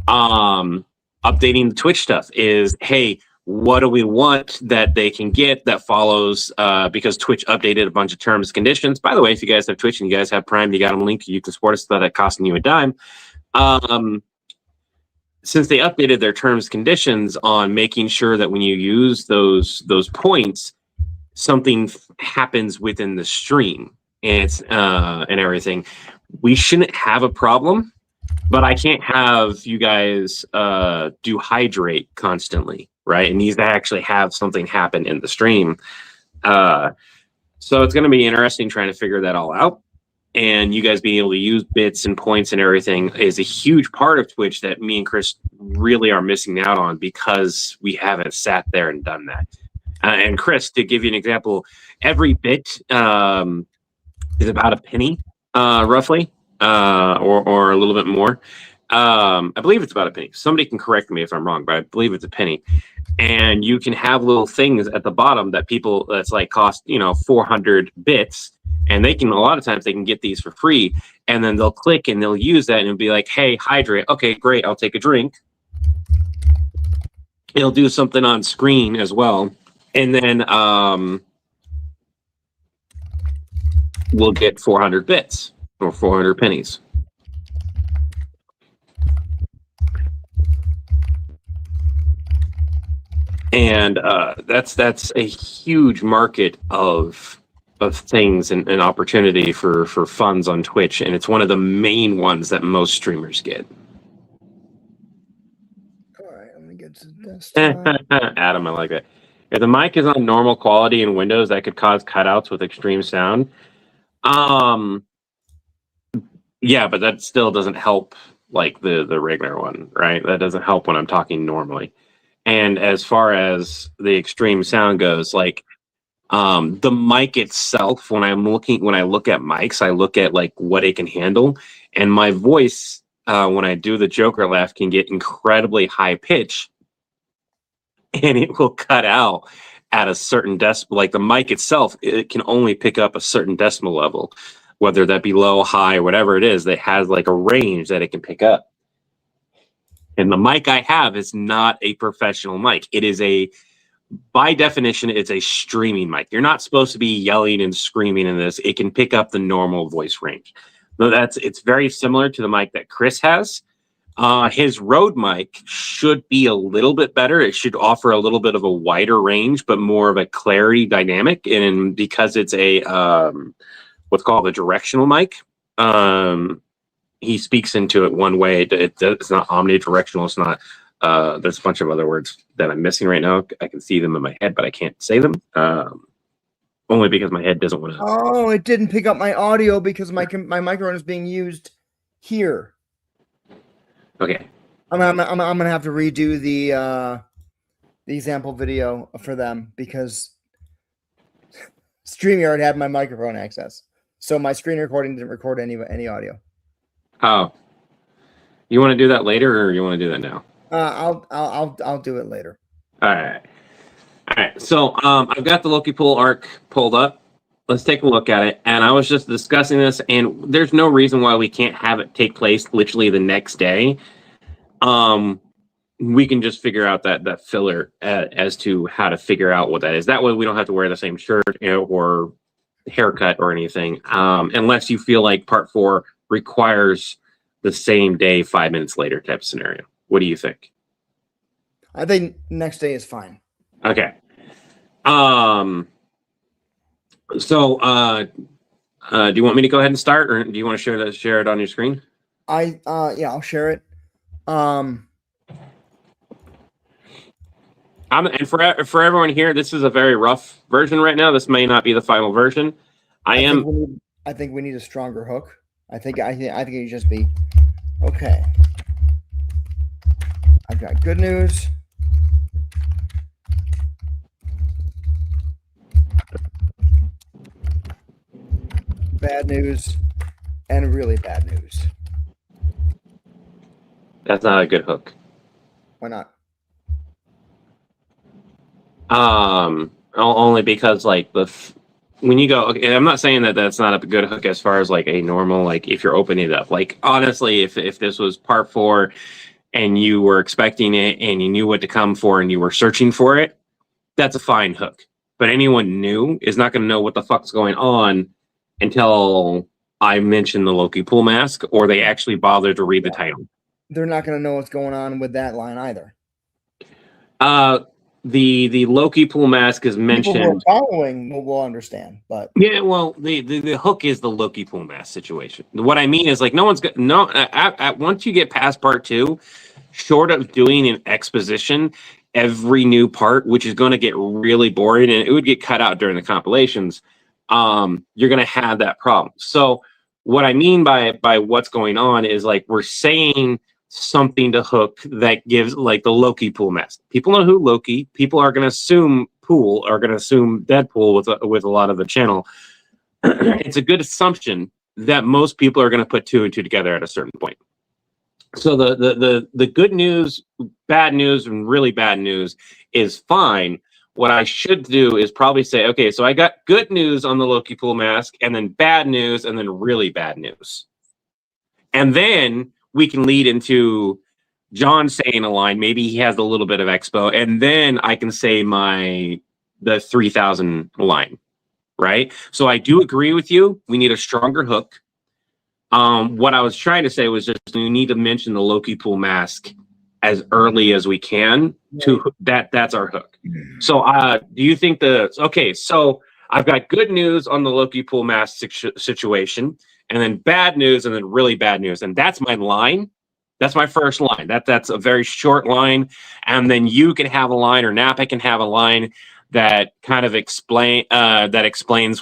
Updating the Twitch stuff is, hey, what do we want that they can get that follows, because Twitch updated a bunch of terms and conditions. By the way, if you guys have Twitch and you guys have Prime, you got them linked, you can support us without it costing you a dime. since they updated their terms conditions on making sure that when you use those points, something happens within the stream and it's and everything, we shouldn't have a problem. But I can't have you guys do hydrate constantly, right? It needs to actually have something happen in the stream. So it's going to be interesting trying to figure that all out. And you guys being able to use bits and points and everything is a huge part of Twitch that me and Chris really are missing out on because we haven't sat there and done that. And Chris, to give you an example, every bit is about a penny, roughly, or a little bit more. I believe it's about a penny. Somebody can correct me if I'm wrong, but I believe it's a penny. And you can have little things at the bottom that people that's like cost 400 bits, and they can a lot of times they can get these for free, and then they'll click and they'll use that and it'll be like, hey, hydrate. Okay, great. I'll take a drink. It'll do something on screen as well, and then we'll get 400 bits or 400 pennies. And that's a huge market of things and opportunity for funds on Twitch, and it's one of the main ones that most streamers get. All right, I'm gonna get to desktop. Adam, I like that. If the mic is on normal quality in Windows, that could cause cutouts with extreme sound. Yeah, but that still doesn't help like the regular one, right? That doesn't help when I'm talking normally. And as far as the extreme sound goes, like the mic itself, when I look at mics, I look at like what it can handle. And my voice, when I do the Joker laugh, can get incredibly high pitch, and it will cut out at a certain decibel. Like the mic itself, it can only pick up a certain decimal level, whether that be low, high, whatever it is. That has like a range that it can pick up. And the mic I have is not a professional mic. It is by definition, it's a streaming mic. You're not supposed to be yelling and screaming in this. It can pick up the normal voice range. So it's very similar to the mic that Chris has. His Rode mic should be a little bit better. It should offer a little bit of a wider range, but more of a clarity dynamic. And because it's a what's called a directional mic, he speaks into it one way. It's not omnidirectional. It's not. There's a bunch of other words that I'm missing right now. I can see them in my head, but I can't say them. Only because my head doesn't want to. Oh, it didn't pick up my audio because my microphone is being used here. Okay. I'm gonna have to redo the example video for them because StreamYard had my microphone access, so my screen recording didn't record any audio. Oh, you want to do that later, or you want to do that now? I'll do it later. All right. So I've got the Loki pool arc pulled up. Let's take a look at it. And I was just discussing this, and there's no reason why we can't have it take place literally the next day. We can just figure out that filler as to how to figure out what that is. That way we don't have to wear the same shirt or haircut or anything, unless you feel like part 4 requires the same day, 5 minutes later type of scenario. What do you think? I think next day is fine. Okay. So do you want me to go ahead and start, or do you want to share it on your screen? Yeah, I'll share it. And for everyone here, this is a very rough version right now. This may not be the final version. I think we need a stronger hook. I think it should just be okay. I've got good news. Bad news, and really bad news. That's not a good hook. Why not? Only because like when you go, okay, I'm not saying that that's not a good hook as far as like a normal, like if you're opening it up. Like honestly, if this was part 4 and you were expecting it and you knew what to come for and you were searching for it, that's a fine hook. But anyone new is not going to know what the fuck's going on until I mention the Loki pool mask or they actually bother to read the title. they're not going to know what's going on with that line either. The Loki pool mask is People who are mentioned. following will understand, but Yeah, well, the hook is the Loki pool mask situation. What I mean is, like, no one's got no. Once you get past part 2, short of doing an exposition every new part, which is going to get really boring and it would get cut out during the compilations, you're going to have that problem. So what I mean by what's going on is, like, we're saying something to hook that gives, like, the Loki pool mask. People know who Loki. People are going to assume Pool, are going to assume Deadpool with a lot of the channel. It's a good assumption that most people are going to put 2 and 2 together at a certain point. So the good news, bad news, and really bad news is fine. What I should do is probably say, okay, so I got good news on the Loki pool mask, and then bad news, and then really bad news. And then we can lead into John saying a line. Maybe he has a little bit of expo, and then I can say the 3000 line, right? So I do agree with you. We need a stronger hook. What I was trying to say was just we need to mention the Loki pool mask as early as we can. To that's our hook. So do you think okay, so I've got good news on the Loki pool mask situation, and then bad news, and then really bad news, and that's my line. That's my first line. That's a very short line, and then you can have a line, or Napa can have a line that kind of explains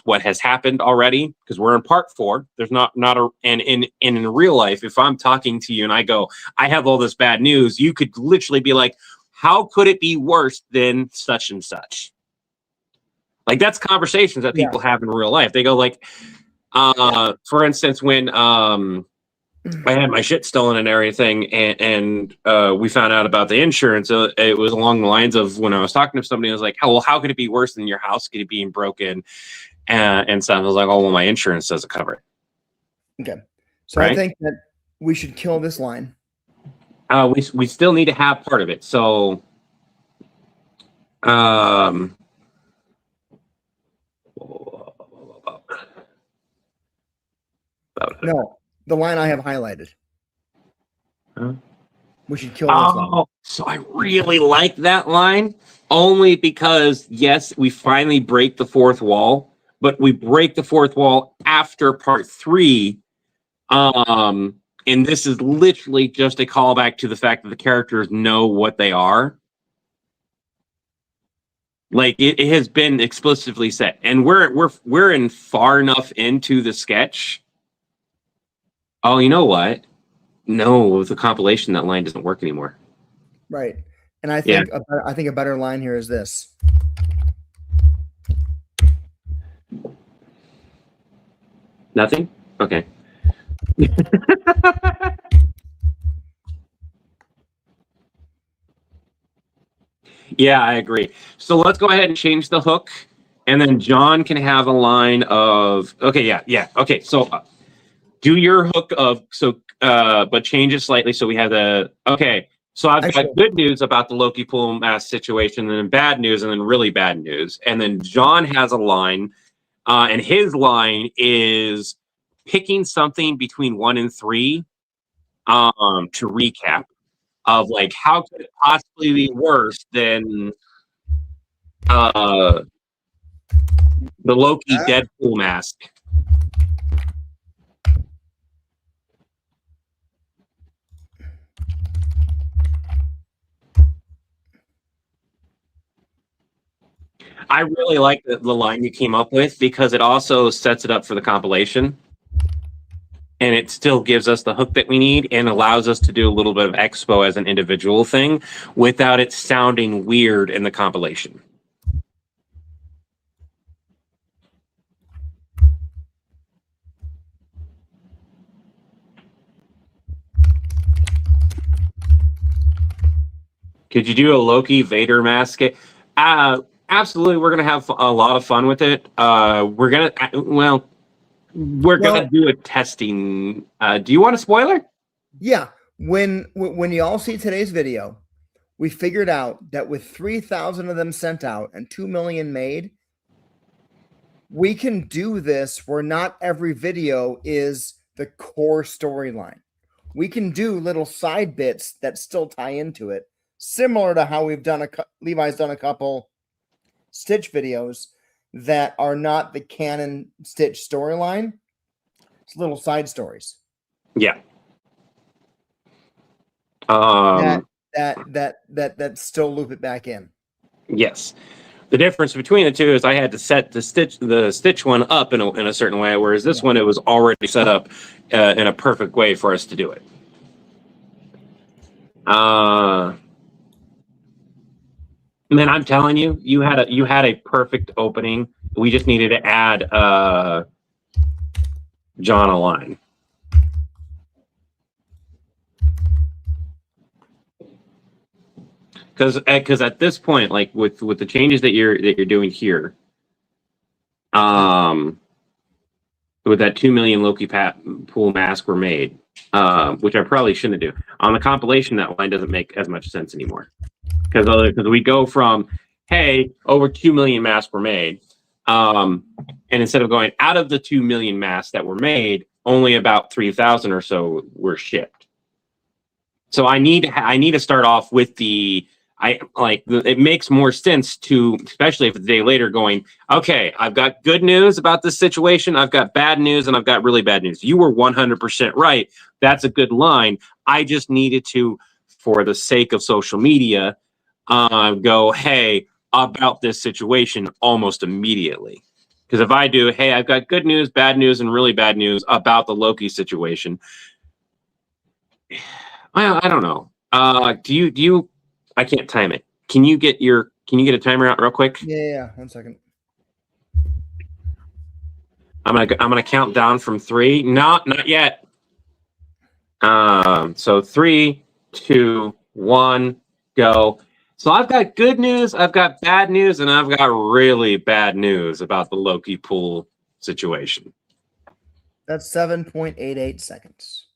what has happened already, because we're in part 4. There's not a, and in real life, if I'm talking to you and I go, I have all this bad news, you could literally be like, how could it be worse than such and such? Like, that's conversations that people have in real life. They go like, for instance, when I had my shit stolen and everything, and we found out about the insurance. It was along the lines of, when I was talking to somebody, I was like, oh, well, how could it be worse than your house being broken and stuff? I was like, oh, well, my insurance doesn't cover it. Okay. So right? I think that we should kill this line. We still need to have part of it. So No, the line I have highlighted. Huh? We should kill this line. So I really like that line, only because, yes, we finally break the 4th wall, but we break the 4th wall after part 3. And this is literally just a callback to the fact that the characters know what they are. Like, it has been explicitly said, and we're in far enough into the sketch. Oh, you know what? No, with the compilation, that line doesn't work anymore. Right. And I think a better line here is this. Nothing? Okay. Yeah, I agree. So let's go ahead and change the hook, and then John can have a line of, okay, yeah. Okay, so do your hook of, but change it slightly so we have okay. So I've got good news about the Loki pool mask situation, and then bad news, and then really bad news. And then John has a line, and his line is picking something between 1 and 3 to recap of, like, how could it possibly be worse than the Loki Deadpool mask. I really like the line you came up with, because it also sets it up for the compilation. And it still gives us the hook that we need and allows us to do a little bit of expo as an individual thing without it sounding weird in the compilation. Could you do a Loki Vader mask? Absolutely. We're going to have a lot of fun with it. We're going to do a testing. Do you want a spoiler? Yeah. When you all see today's video, we figured out that with 3,000 of them sent out and 2 million made, we can do this where not every video is the core storyline. we can do little side bits that still tie into it, similar to how we've done Levi's done a couple Stitch videos that are not the canon Stitch storyline. It's little side stories. Yeah. That still loop it back in. Yes. The difference between the two is I had to set the Stitch one up in a certain way, whereas this one, it was already set up in a perfect way for us to do it. Man, I'm telling you, you had a perfect opening. We just needed to add John a line. Because at this point, like with the changes that you're doing here, with that 2 million Loki pool mask were made, which I probably shouldn't do. On the compilation, that line doesn't make as much sense anymore. Because we go from, hey, over 2 million masks were made, and instead of going out of the 2 million masks that were made, only about 3,000 or so were shipped. So I need to start off with it makes more sense to, especially if it's a day later, going, okay, I've got good news about this situation, I've got bad news, and I've got really bad news. You were 100% right. That's a good line. I just needed to, for the sake of social media, go, hey, about this situation almost immediately. Because if I do, hey, I've got good news, bad news, and really bad news about the Loki situation, I don't know. Do you? I can't time it. Can you get a timer out real quick? Yeah. 1 second. I'm gonna count down from 3. Not yet. So 3, 2, 1, go. So I've got good news, I've got bad news, and I've got really bad news about the Loki pool situation. That's 7.88 seconds.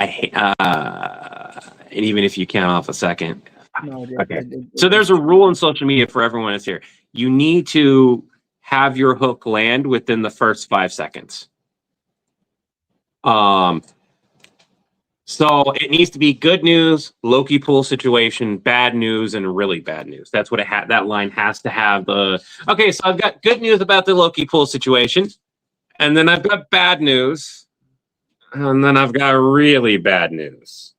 I hate, and even if you count off a second. No, Okay. So there's a rule in social media for everyone that's here. You need to have your hook land within the first 5 seconds. So it needs to be good news, Loki pool situation, bad news, and really bad news. That's what that line has to have. Okay, so I've got good news about the Loki pool situation, and then I've got bad news, and then I've got really bad news.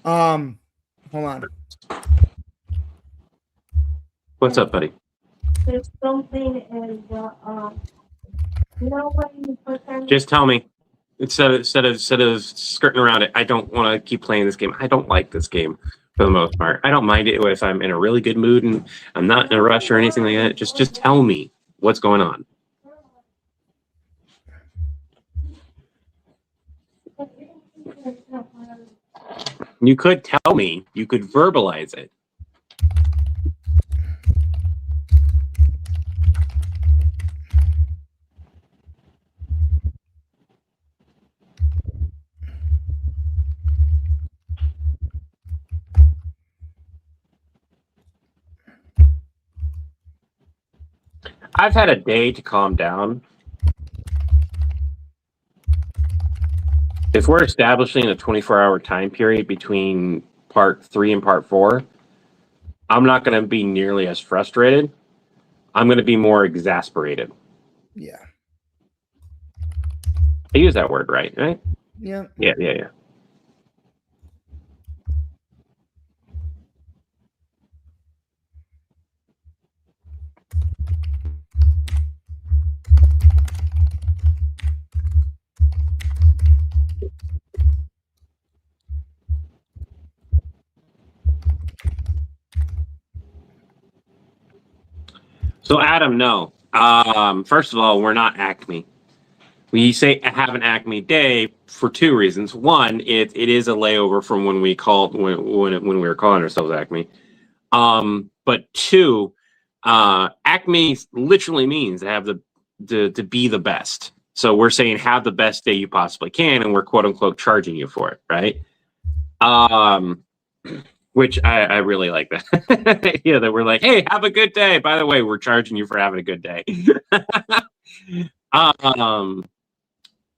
Hold on. What's up, buddy? There's something in the you know when you put them. Just tell me. Instead of skirting around it, I don't want to keep playing this game. I don't like this game for the most part. I don't mind it if I'm in a really good mood and I'm not in a rush or anything like that. Just tell me what's going on. You could tell me. You could verbalize it. I've had a day to calm down. If we're establishing a 24-hour time period between part 3 and part 4, I'm not going to be nearly as frustrated. I'm going to be more exasperated. Yeah. I use that word right? Yeah. Yeah. So Adam, no. First of all, we're not Acme. We say have an Acme day for 2 reasons. One, it is a layover from when we were calling ourselves Acme. But 2, Acme literally means to have to be the best. So we're saying have the best day you possibly can, and we're quote unquote charging you for it, right? Which I really like that. Yeah, that we're like, hey, have a good day. By the way, we're charging you for having a good day.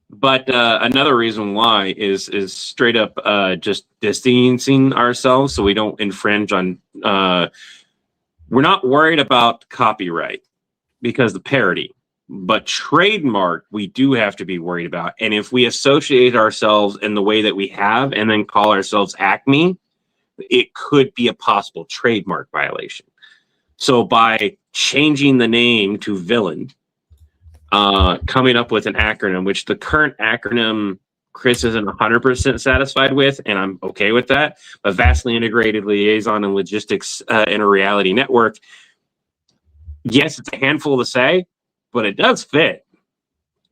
But another reason why is straight up just distancing ourselves so we don't infringe on. We're not worried about copyright because the parody, but trademark we do have to be worried about. And if we associate ourselves in the way that we have and then call ourselves Acme, it could be a possible trademark violation. So by changing the name to Villain, coming up with an acronym, which the current acronym Chris isn't 100% satisfied with, and I'm okay with that, but vastly integrated liaison and logistics in a reality network. Yes, it's a handful to say, but it does fit.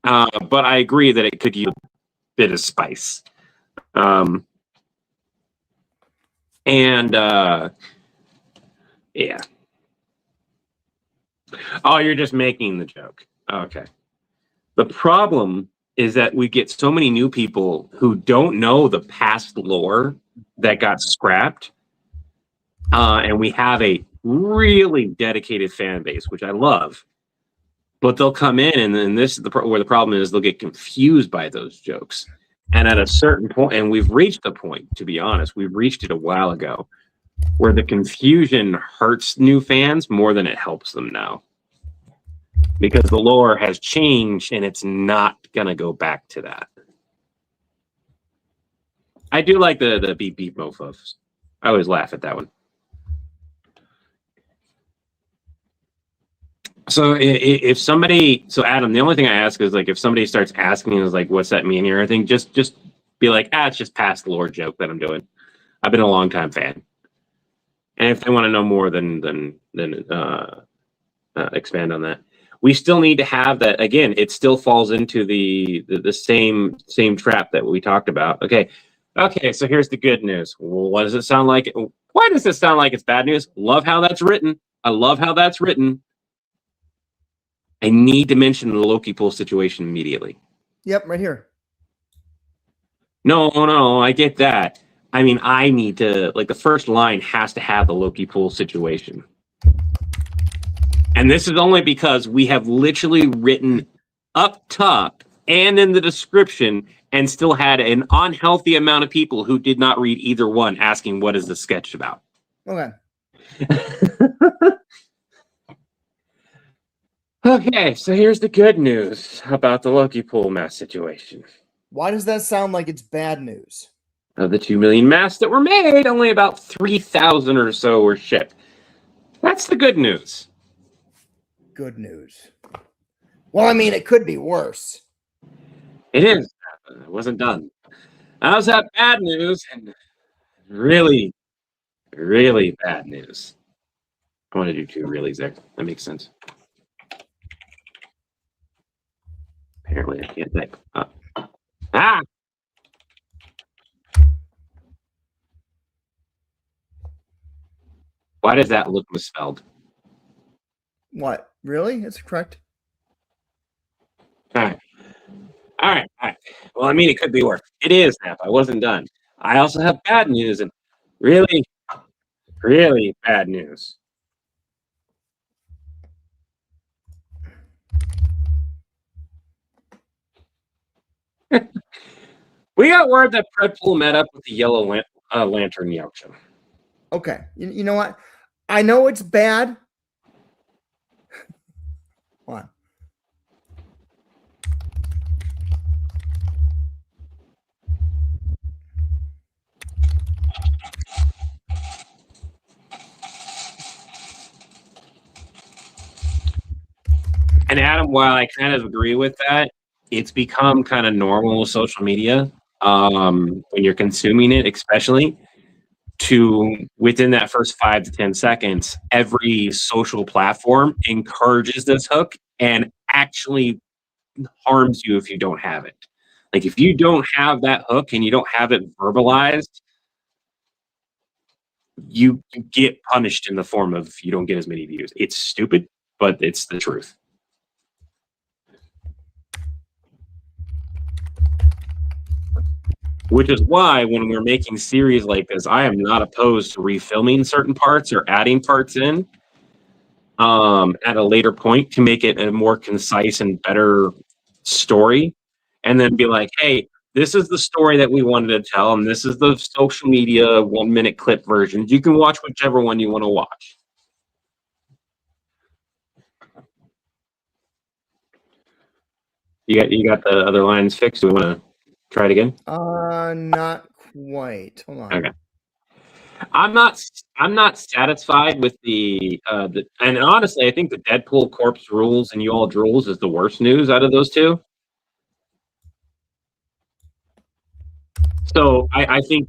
But I agree that it could use a bit of spice. Yeah. Oh, you're just making the joke. Okay. The problem is that we get so many new people who don't know the past lore that got scrapped. And we have a really dedicated fan base, which I love. But they'll come in, and then this is where the problem is, they'll get confused by those jokes. And at a certain point, and we've reached the point, to be honest, we've reached it a while ago, where the confusion hurts new fans more than it helps them now. Because the lore has changed and it's not going to go back to that. I do like the beep beep mofos. I always laugh at that one. So if somebody, so Adam, the only thing I ask is like, if somebody starts asking is like, what's that mean here? I think just be like, it's just past lore joke that I'm doing. I've been a long time fan. And if they want to know more, then expand on that. We still need to have that. Again, it still falls into the same trap that we talked about. Okay, so here's the good news. Well, what does it sound like? Why does it sound like it's bad news? Love how that's written. I love how that's written. I need to mention the Loki pool situation immediately. Yep, right here. No, I get that. I mean, I need to, like, the first line has to have the Loki pool situation. And this is only because we have literally written up top and in the description and still had an unhealthy amount of people who did not read either one asking, what is the sketch about? Okay. Okay, so here's the good news about the Loki pool mask situation. Why does that sound like it's bad news? Of the 2 million masks that were made, only about 3,000 or so were shipped. That's the good news. Good news. Well, I mean, it could be worse. It is. It wasn't done. I also have bad news and really, really bad news. I want to do 2 reallys there. That makes sense. Apparently, I can't type. Why does that look misspelled? What? Really? It's correct. All right. Well, I mean, it could be worse. It is, Nap. I wasn't done. I also have bad news and really, really bad news. We got word that Predpool met up with the Yellow Lantern Yaksha. Okay. You know what? I know it's bad. Hold on. And Adam, while I kind of agree with that, it's become kind of normal with social media when you're consuming it, especially to within that first 5 to 10 seconds, every social platform encourages this hook and actually harms you if you don't have it. Like if you don't have that hook and you don't have it verbalized, you get punished in the form of you don't get as many views. It's stupid, but it's the truth. Which is why when we're making series like this, I am not opposed to refilming certain parts or adding parts in at a later point to make it a more concise and better story, and then be like, hey, this is the story that we wanted to tell, and this is the social media 1-minute clip versions. You can watch whichever one you want to watch. You got the other lines fixed? Do we want to try it again? Not quite. Hold on. Okay. I'm not satisfied with the and honestly, I think the Deadpool corpse rules and you all drools is the worst news out of those two. So I think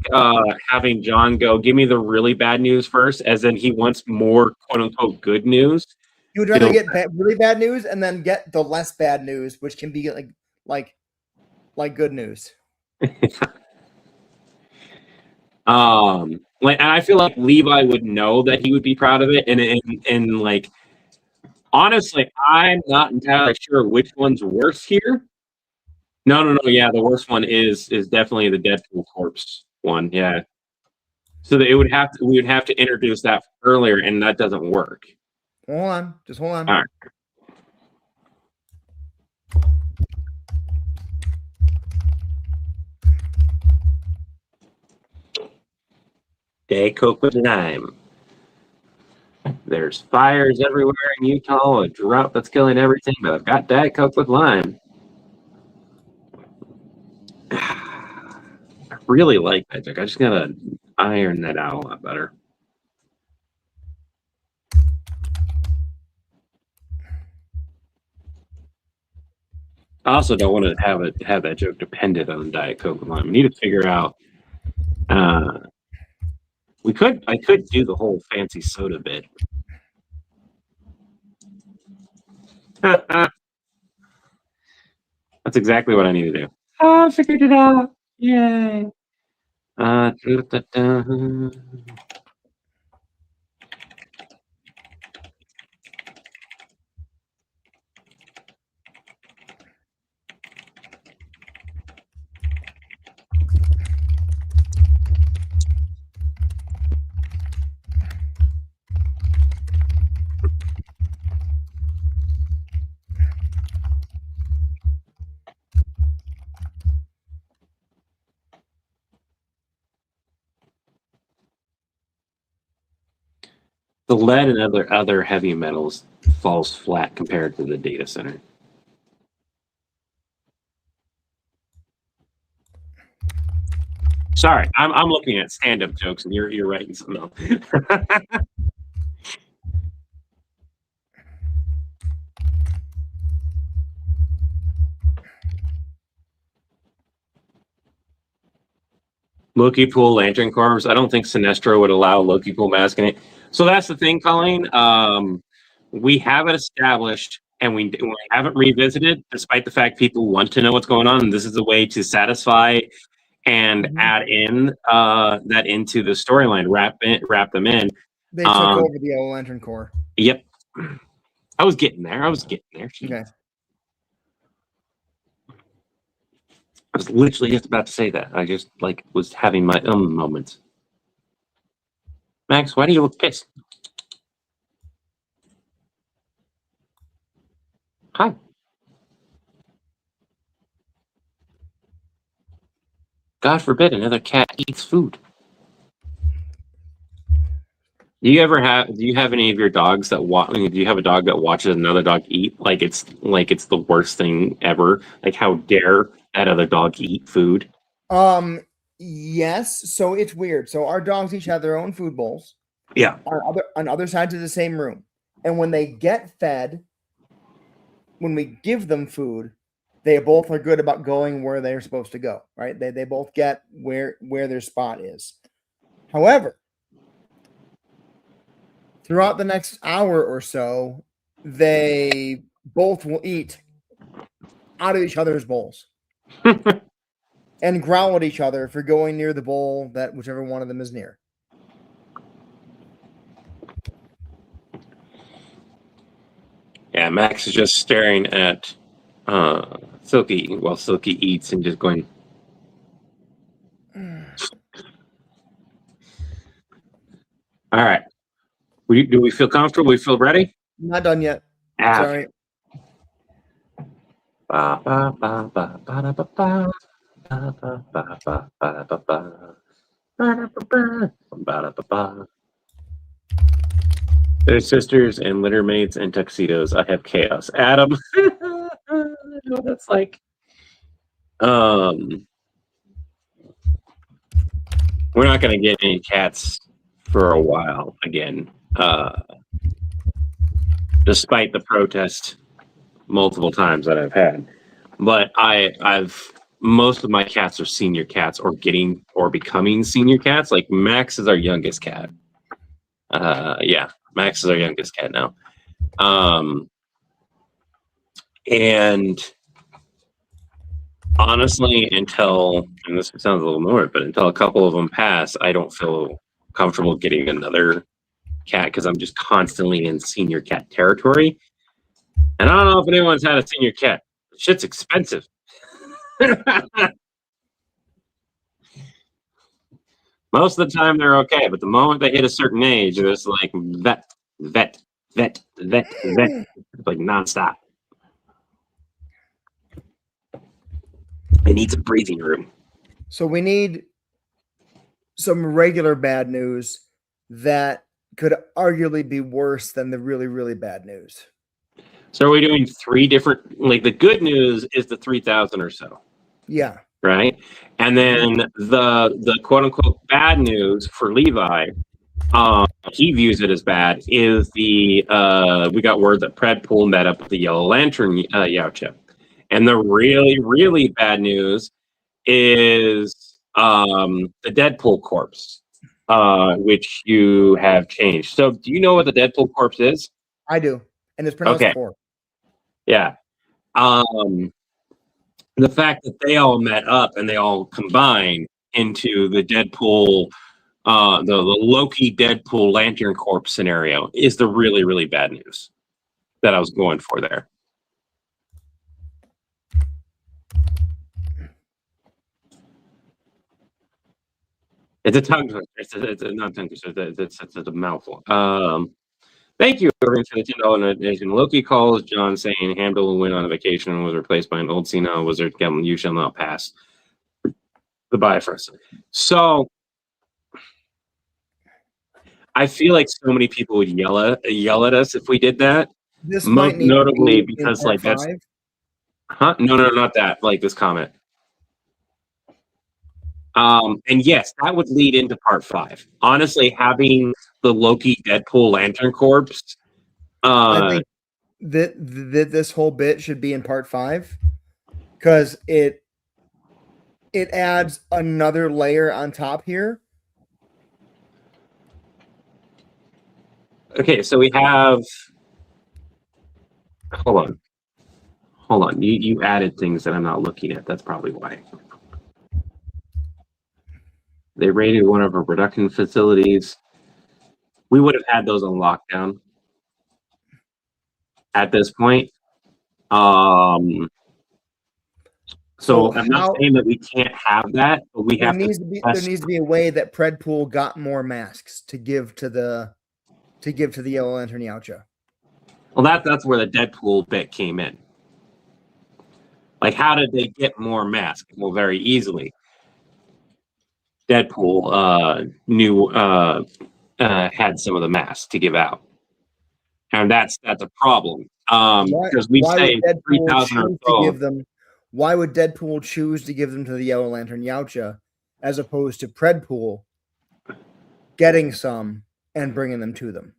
having John go, give me the really bad news first, as in he wants more quote unquote good news. You would rather get really bad news and then get the less bad news, which can be like good news. Like, and I feel like Levi would know that he would be proud of it, and like honestly, I'm not entirely sure which one's worse here. No. Yeah, the worst one is definitely the Deadpool corpse one. Yeah. So that we would have to introduce that earlier, and that doesn't work. Hold on. Just hold on. All right. Diet Coke with lime. There's fires everywhere in Utah, a drought that's killing everything, but I've got Diet Coke with lime. I really like that joke. I just gotta iron that out a lot better. I also don't want to have that joke dependent on Diet Coke with lime. We need to figure out. I could do the whole fancy soda bit. That's exactly what I need to do. I figured it out. Yay. The lead and other heavy metals falls flat compared to the data center. Sorry, I'm looking at stand-up jokes and you're writing something else. Loki Pool Lantern Corps. I don't think Sinestro would allow Loki Pool masking it. So that's the thing, Colleen. We have it established and we haven't revisited, despite the fact people want to know what's going on. And this is a way to satisfy and add in that into the storyline, wrap them in. They took over the Yellow Lantern Corps. Yep. I was getting there. Okay. I was literally just about to say that. I just was having my own moments. Max, why do you look pissed? Hi. God forbid another cat eats food. Do you have any of your dogs that do you have a dog that watches another dog eat like it's the worst thing ever? Like, how dare that other dog eat food? Yes. So it's weird. So our dogs each have their own food bowls. Yeah. On other sides of the same room. And when they get fed, when we give them food, they both are good about going where they're supposed to go, right? They both get where their spot is. However, throughout the next hour or so, they both will eat out of each other's bowls and growl at each other for going near the bowl that whichever one of them is near. Yeah, Max is just staring at Silky while Silky eats and just going. All right. Do we feel comfortable? We feel ready? Not done yet. Ah. Sorry. Ba, ba, ba, ba, ba, da, ba, ba. Ba, ba, ba, ba, ba, ba, ba. Ba, da, ba, ba. Ba, da, ba, ba. They're sisters and litter mates and tuxedos. I have chaos. Adam. No, that's like we're not gonna get any cats for a while again. Despite the protest multiple times that I've had. But I've most of my cats are senior cats or becoming senior cats. Like Max is our youngest cat. Yeah, Max is our youngest cat now. And honestly, and this sounds a little more, but until a couple of them pass, I don't feel comfortable getting another cat because I'm just constantly in senior cat territory. And I don't know if anyone's had a senior cat. Shit's expensive. Most of the time they're okay, but the moment they hit a certain age, it's like vet. It's like nonstop. It needs a breathing room. So we need some regular bad news that could arguably be worse than the really, really bad news. So are we doing three different? Like the good news is the 3,000 or so, Yeah. right? And then the quote unquote bad news for Levi, he views it as bad. Is the we got word that Predpool met up with the Yellow Lantern Yautja, and the really, really bad news is the Deadpool corpse, which you have changed. So, do you know what the Deadpool corpse is? I do. And it's pronounced Okay. 4. Yeah. The fact that they all met up and they all combined into the Deadpool, the Loki Deadpool Lantern Corps scenario is the really, really bad news that I was going for there. It's a tongue twister. It's a not tongue twister. It's a mouthful. Thank you everyone for the $10 donation. Loki calls John saying Hamdall went on a vacation and was replaced by an old senile wizard. You shall not pass. Goodbye for us. So I feel like so many people would yell at us if we did that. This Most might need notably to be because in like part that's 5. huh? No, not that. Like this comment. And yes, that would lead into part 5. Honestly, having the Loki Deadpool Lantern Corps. I think that this whole bit should be in part 5 because it adds another layer on top here. Okay, so we have. Hold on. You added things that I'm not looking at. That's probably why. They raided one of our production facilities. We would have had those on lockdown at this point. So I'm not saying that we can't have that, but we have to. There needs to be a way that Predpool got more masks to give to the Yellow Lantern Yautja. Well, that's where the Deadpool bit came in. Like, how did they get more masks? Well, very easily. Deadpool had some of the masks to give out, and that's a problem. Because we say 3,000 or so. Why would Deadpool choose to give them to the Yellow Lantern Yautja as opposed to Predpool getting some and bringing them to them?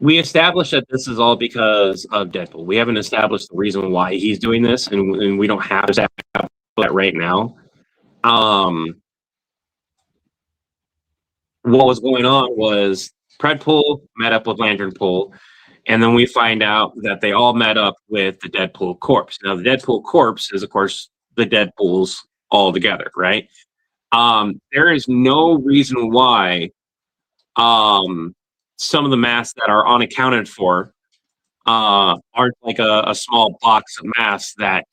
We established that this is all because of Deadpool. We haven't established the reason why he's doing this, and we don't have that right now. What was going on was Predpool met up with Lanternpool, and then we find out that they all met up with the Deadpool Corpse. Now, the Deadpool Corpse is, of course, the Deadpools all together, right? There is no reason why some of the masks that are unaccounted for aren't like a small box of masks that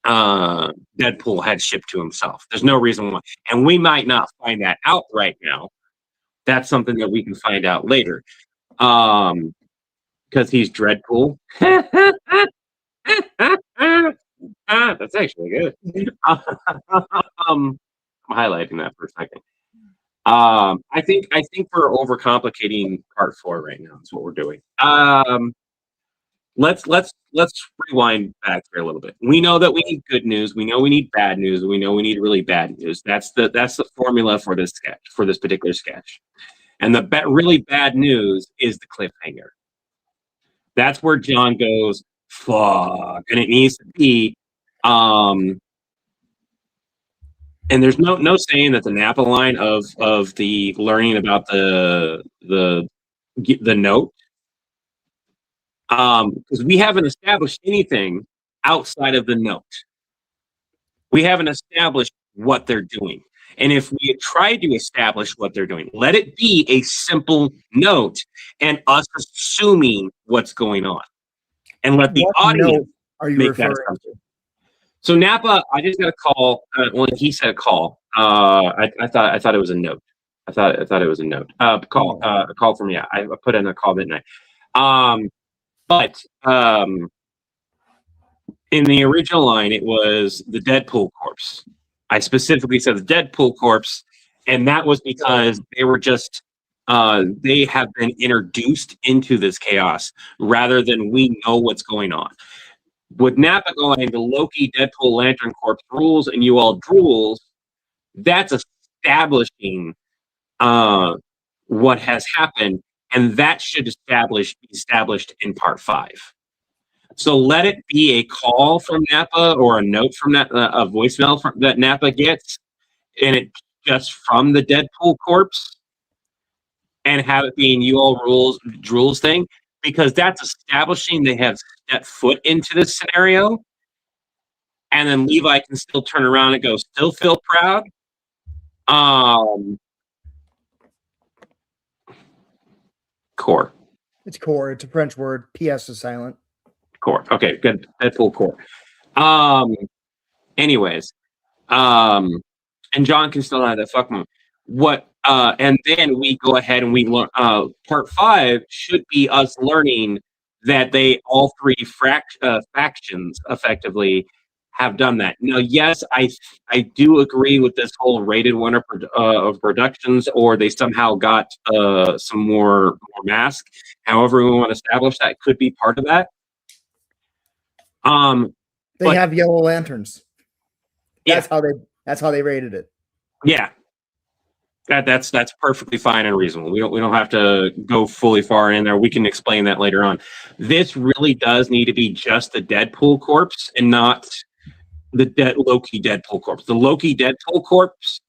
Deadpool had shipped to himself. There's no reason why. And we might not find that out right now. That's something that we can find out later. Because he's Dreadpool. That's actually good. I'm highlighting that for a second. I think we're overcomplicating part 4 right now. That's what we're doing. Let's rewind back here a little bit. We know that we need good news. We know we need bad news. We know we need really bad news. That's the formula for this sketch, for this particular sketch. And the really bad news is the cliffhanger. That's where John goes, fuck, and it needs to be. And there's no saying that the Napa line of the learning about the note, because we haven't established anything outside of the note. We haven't established what they're doing. And if we had tried to establish what they're doing, let it be a simple note and us assuming what's going on. And let the What audience note are you make that referring assumption. So Napa, I just got a call. When he said a call, I thought it was a note. I thought it was a note. A call from I put in a call midnight. But in the original line, it was the Deadpool corpse. I specifically said the Deadpool corpse, and that was because they were just they have been introduced into this chaos rather than we know what's going on. With Napa going the Loki, Deadpool, Lantern Corps rules, and you all drools, that's establishing what has happened, and that should be established in part 5. So let it be a call from Napa or a note from that, a voicemail that Napa gets, and it's just from the Deadpool corpse, and have it being you all drools thing, because that's establishing they have stepped foot into this scenario. And then Levi can still turn around and go, still feel proud. Core. It's core. It's a French word. PS is silent. Core. Okay, good. Deadpool core. Anyways, and John can still have that fuck moment. And then we go ahead and we learn. Part 5 should be us learning that they all 3 factions effectively have done that. Now, yes, I do agree with this whole rated winner of productions, or they somehow got some more mask. However, we want to establish that could be part of that. They have yellow lanterns. That's Yeah. That's how they rated it. Yeah. That's perfectly fine and reasonable. We don't have to go fully far in there. We can explain that later on. This really does need to be just the Deadpool corpse and not the Loki Deadpool corpse. The Loki Deadpool corpse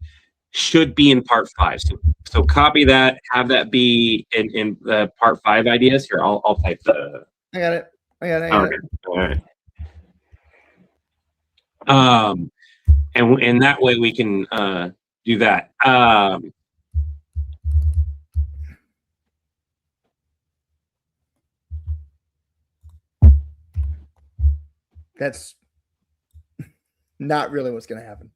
should be in part 5. So copy that. Have that be in part 5 ideas. Here, I'll type the. I got it. Okay. All right. And that way we can do that. That's not really what's going to happen.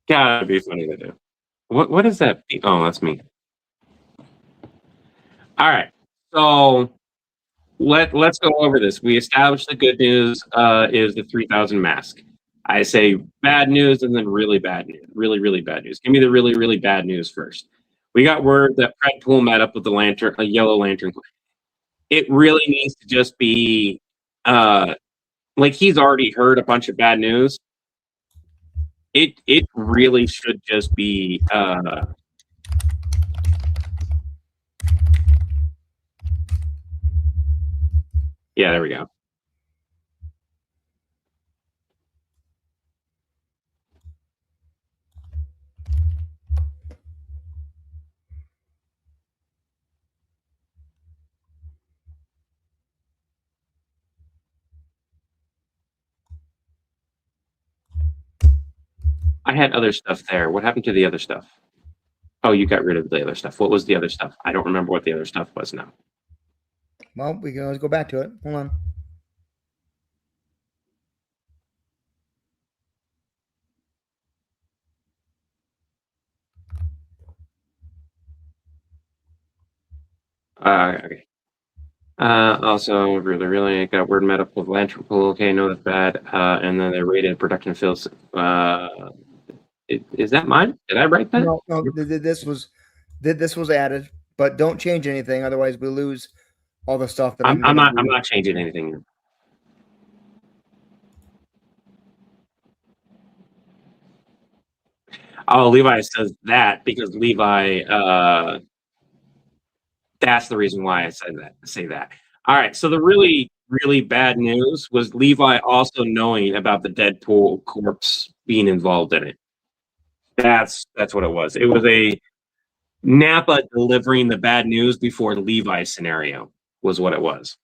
Gotta be funny to do. What is that? Oh, that's me. All right. So let's go over this. We established the good news is the 3,000 mask. I say bad news and then really bad news. Really, really bad news. Give me the really, really bad news first. We got word that Fred Poole met up with the lantern, a yellow lantern. It really needs to just be like he's already heard a bunch of bad news. It really should just be yeah, there we go. I had other stuff there. What happened to the other stuff? Oh, you got rid of the other stuff. What was the other stuff? I don't remember what the other stuff was now. Well, we can always go back to it. Hold on. Okay. Also, really got word medical lantern pool. Okay, no, that's bad. And then they rated production fields. Is that mine? Did I write that? No, this was added, but don't change anything, otherwise we lose all the stuff that I'm gonna not. do. I'm not changing anything. Oh, Levi says that because Levi. That's the reason why I said that. Say that. All right. So the really, really bad news was Levi also knowing about the Deadpool corpse being involved in it. That's what it was. It was a Nappa delivering the bad news before the Levi scenario was what it was.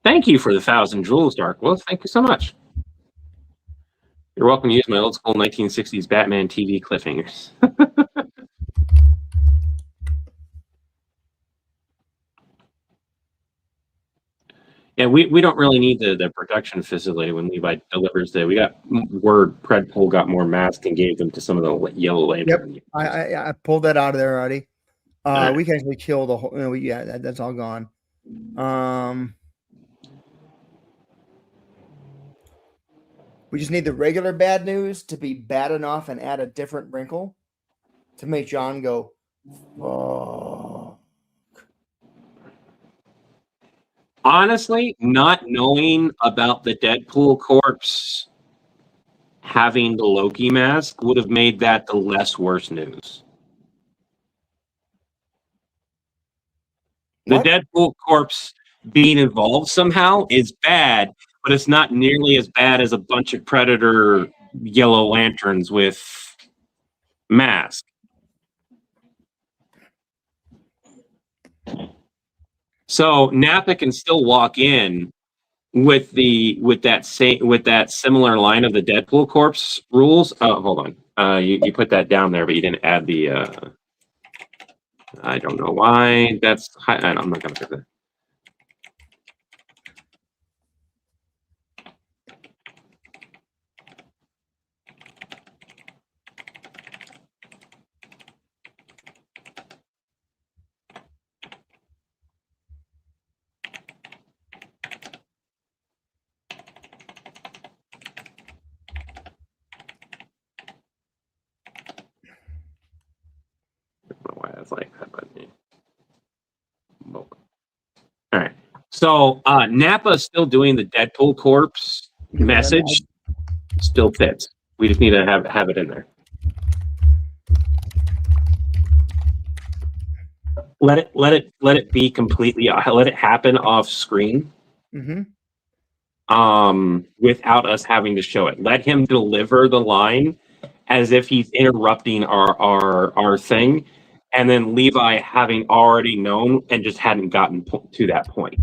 Thank you for the 1,000 jewels, Dark Wolf. Thank you so much. You're welcome to use my old school 1960s Batman TV cliffhangers. Yeah, we don't really need the production facility when Levi delivers that. We got word Predpol got more masks and gave them to some of the Yellow Lantern. Yep, I pulled that out of there already. Alright. We can actually kill the whole. Yeah, that's all gone. We just need the regular bad news to be bad enough and add a different wrinkle to make John go, "Oh." Honestly, not knowing about the Deadpool corpse having the Loki mask would have made that the less worse news. The What? Deadpool corpse being involved somehow is bad, but it's not nearly as bad as a bunch of Predator Yellow Lanterns with masks. So Nappa can still walk in with that similar line of the Deadpool corpse rules. Oh, hold on. You put that down there, but you didn't add the. I don't know why. I'm not gonna fix that. I don't know why that's like that, but all right. So Nappa's still doing the Deadpool corpse message. Still fits. We just need to have it in there. Let it be completely. Let it happen off screen. Mm-hmm. Without us having to show it. Let him deliver the line as if he's interrupting our thing, and then Levi having already known and just hadn't gotten to that point.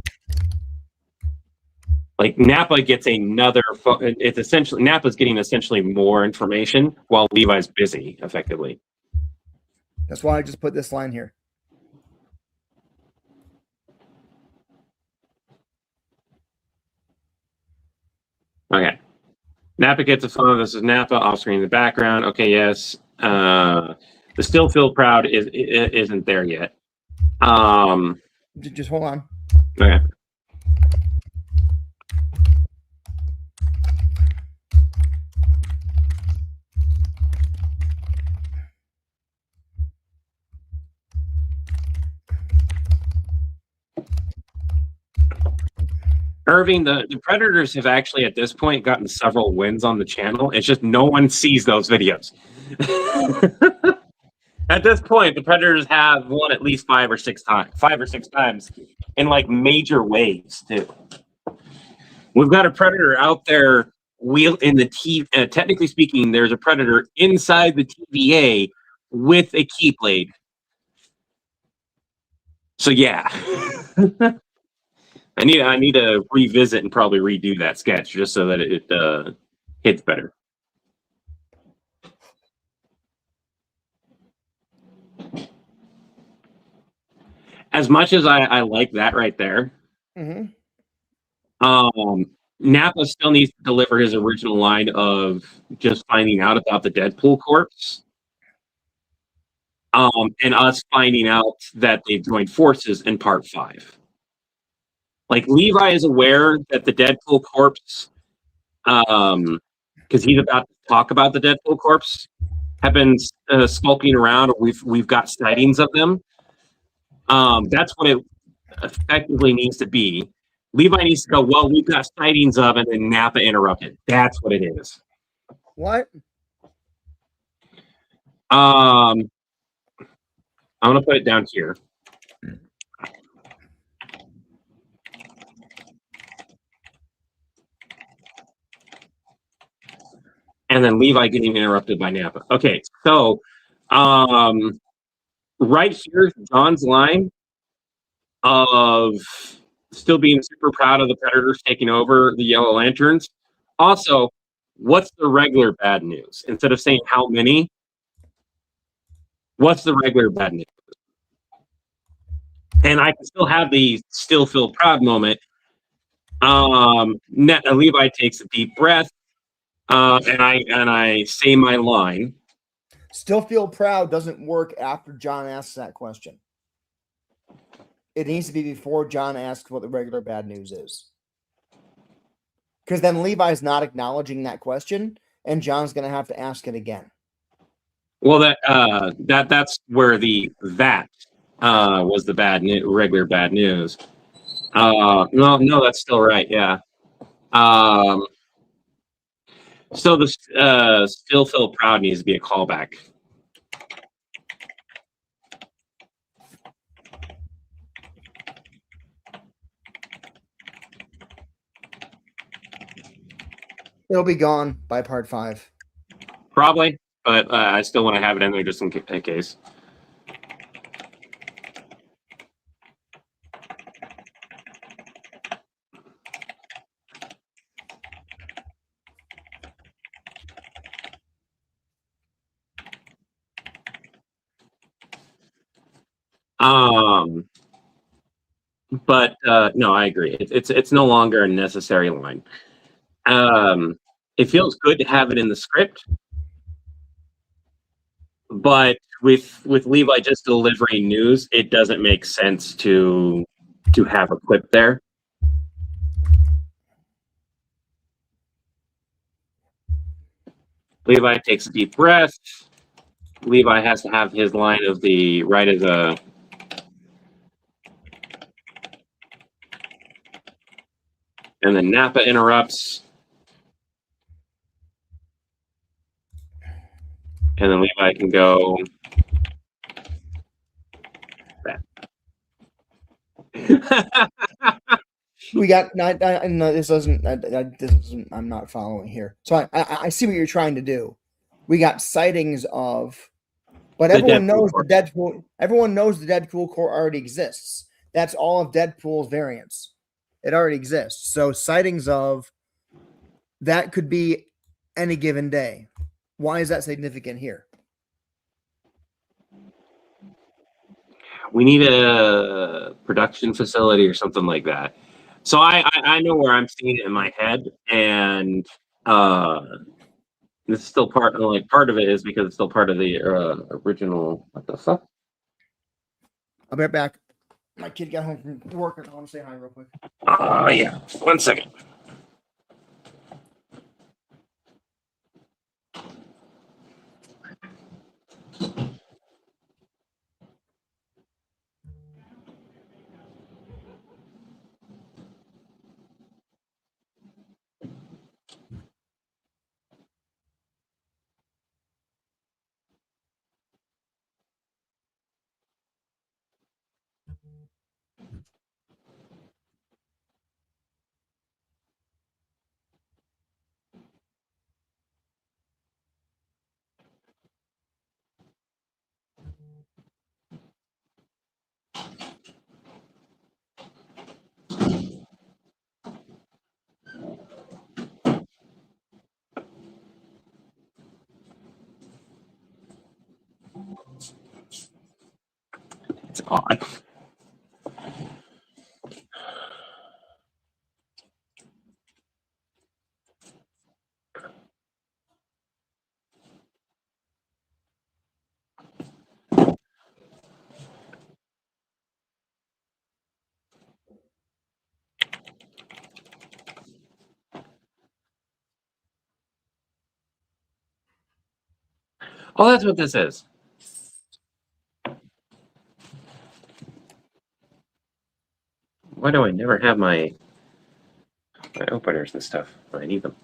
Like Nappa gets another. It's essentially Nappa's getting essentially more information while Levi's busy, effectively. That's why I just put this line here. Okay. Nappa gets a phone. This is Nappa off screen in the background. Okay, yes. The still feel proud isn't there yet. Just hold on. Okay. Irving, the Predators have actually at this point gotten several wins on the channel. It's just no one sees those videos. At this point, the Predators have won at least 5 or 6 times in like major ways too. We've got a Predator out there wheel in the technically speaking, there's a Predator inside the TVA with a keyblade. So yeah. I need to revisit and probably redo that sketch just so that it hits better. As much as I like that right there, Nappa still needs to deliver his original line of just finding out about the Deadpool corpse. and us finding out that they've joined forces in part 5. Like Levi is aware that the Deadpool corpse, because he's about to talk about the Deadpool corpse, have been skulking around. We've got sightings of them. That's what it effectively needs to be. Levi needs to go, well, we've got sightings of, and then Nappa interrupted. That's what it is. What? I'm gonna put it down here. And then Levi getting interrupted by Nappa. Okay, so right here, John's line of still being super proud of the Predators taking over the Yellow Lanterns. Also, what's the regular bad news? Instead of saying how many, what's the regular bad news? And I can still have the still feel proud moment. Levi takes a deep breath, and I say my line. Still feel proud doesn't work after John asks that question. It needs to be before John asks what the regular bad news is. Because then Levi's not acknowledging that question, and John's going to have to ask it again. Well, that's where that was the regular bad news. No, that's still right. Yeah. So the still feel proud needs to be a callback. It'll be gone by part 5. Probably, but I still want to have it in there just in case. But no, I agree. It's no longer a necessary line. It feels good to have it in the script, but with Levi just delivering news, it doesn't make sense to have a clip there. Levi takes a deep breath. Levi has to have his line of the right as a. And then Nappa interrupts. And then Levi can go. We got no. This doesn't. This isn't. I'm not following here. So I see what you're trying to do. We got sightings of, but everyone knows the Deadpool. Everyone knows the Deadpool core already exists. That's all of Deadpool's variants. It already exists. So sightings of that could be any given day. Why is that significant here? We need a production facility or something like that. So I know where I'm seeing it in my head, and this is still part of it is because it's still part of the original. What the fuck? I'll be right back. My kid got home from work, and I want to say hi real quick. Oh yeah, 1 second. It's odd. Oh, that's what this is. Why do I never have my openers and stuff? I need them.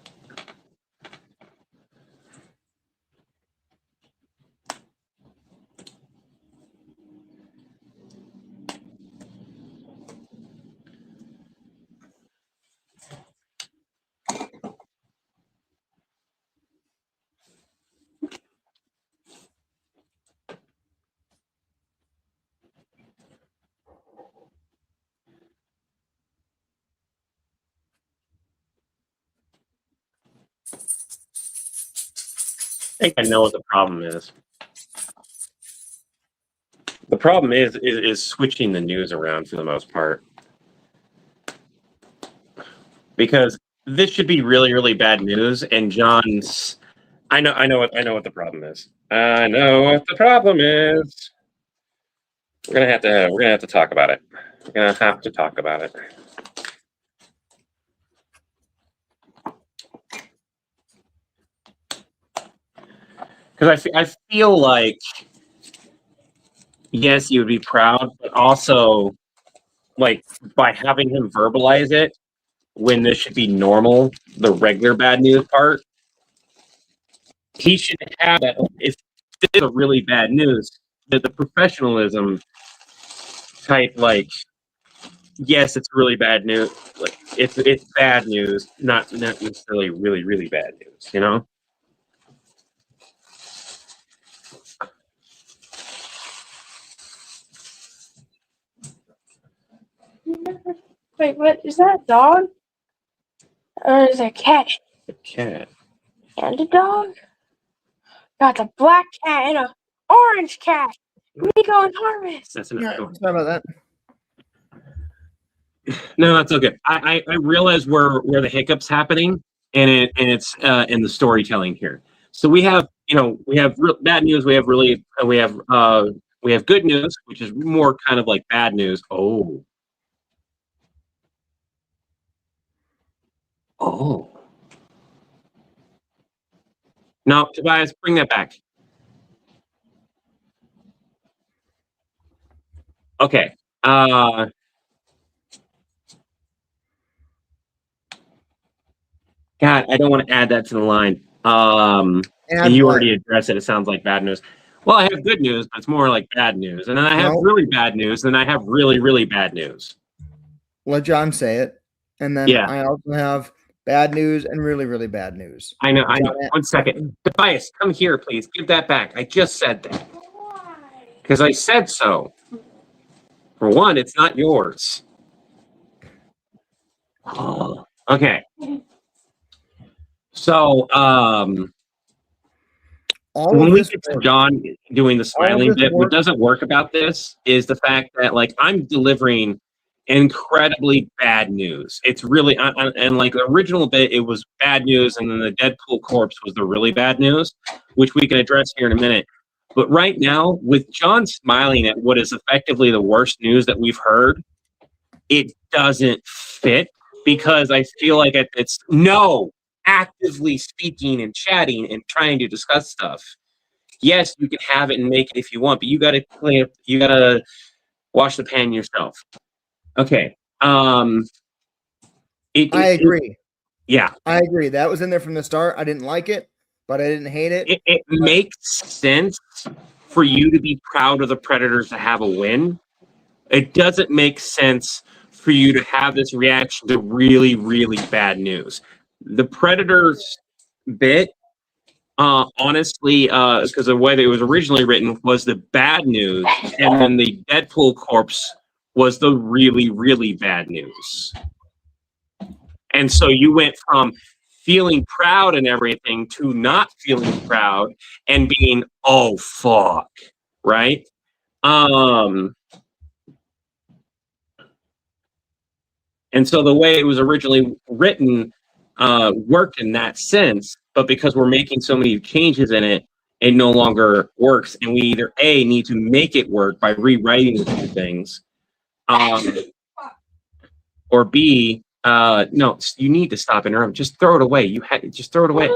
I think I know what the problem is. The problem is switching the news around for the most part. Because this should be really, really bad news, and John's I know what the problem is. I know what the problem is. We're gonna have to talk about it. We're gonna have to talk about it. Because I feel like yes, you would be proud, but also like by having him verbalize it when this should be normal, the regular bad news part, he should have that. If this is a really bad news, that the professionalism type, like, yes, it's really bad news. Like, it's bad news, not necessarily really, really bad news. You know? Wait, what is that? A dog? Or is it a cat? The cat. And a dog? Got a black cat and a orange cat. Nico and Harvest. That's Yeah, enough. sorry about that. No, that's okay. I realize where the hiccups happening, and it's in the storytelling here. So we have bad news. We have good news, which is more kind of like bad news. Oh. No, Tobias, bring that back. Okay. God, I don't want to add that to the line. Add you what? already addressed it. It sounds like bad news. Well, I have good news, but it's more like bad news. And then I have No. really bad news, and I have really, really bad news. Let John say it, and then Yeah. I also have bad news and really, really bad news. I know. John, 1 second. Tobias, come here, please. Give that back. I just said that. Why? Because I said so. For one, it's not yours. Okay. So, all when of we this get to work, John doing the smiling this bit, what work- doesn't work about this is the fact that, like, I'm delivering incredibly bad news. It's really, and like the original bit, it was bad news, and then the Deadpool corpse was the really bad news, which we can address here in a minute. But right now, with John smiling at what is effectively the worst news that we've heard, it doesn't fit because I feel like it's no actively speaking and chatting and trying to discuss stuff. Yes, you can have it and make it if you want, but you gotta clean up, you gotta wash the pan yourself. Okay. I agree. Yeah. I agree. That was in there from the start. I didn't like it, but I didn't hate it. It makes sense for you to be proud of the Predators to have a win. It doesn't make sense for you to have this reaction to really, really bad news. The Predators bit, honestly, because the way that it was originally written was the bad news, and then the Deadpool corpse was the really, really bad news. And so you went from feeling proud and everything to not feeling proud and being, oh fuck, right? And so the way it was originally written worked in that sense, but because we're making so many changes in it, it no longer works. And we either A, need to make it work by rewriting a few things, or B, no, you need to stop interrupting. Just throw it away. Just throw it away.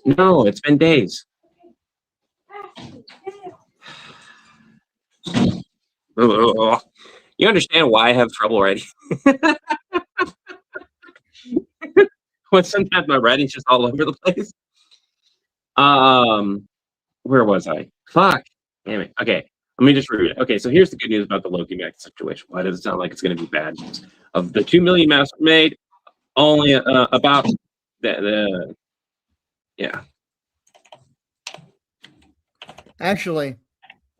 No, it's been days. You understand why I have trouble writing? When sometimes my writing's just all over the place. Where was I? Fuck. Damn it. Okay. Let me just read it. Okay, so here's the good news about the Loki Mac situation. Why does it sound like it's going to be bad news? Of the 2 million masks made, only about the yeah. Actually,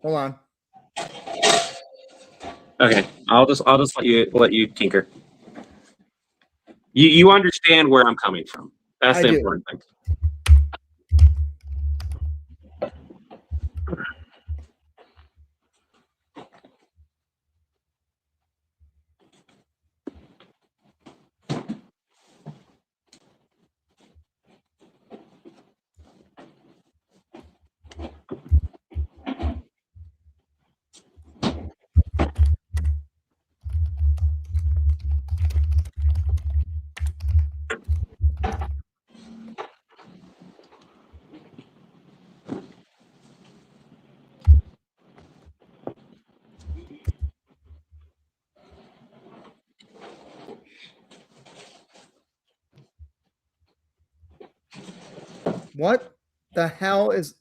hold on. Okay, I'll just let you tinker. You understand where I'm coming from. That's I the do. important thing. What the hell is?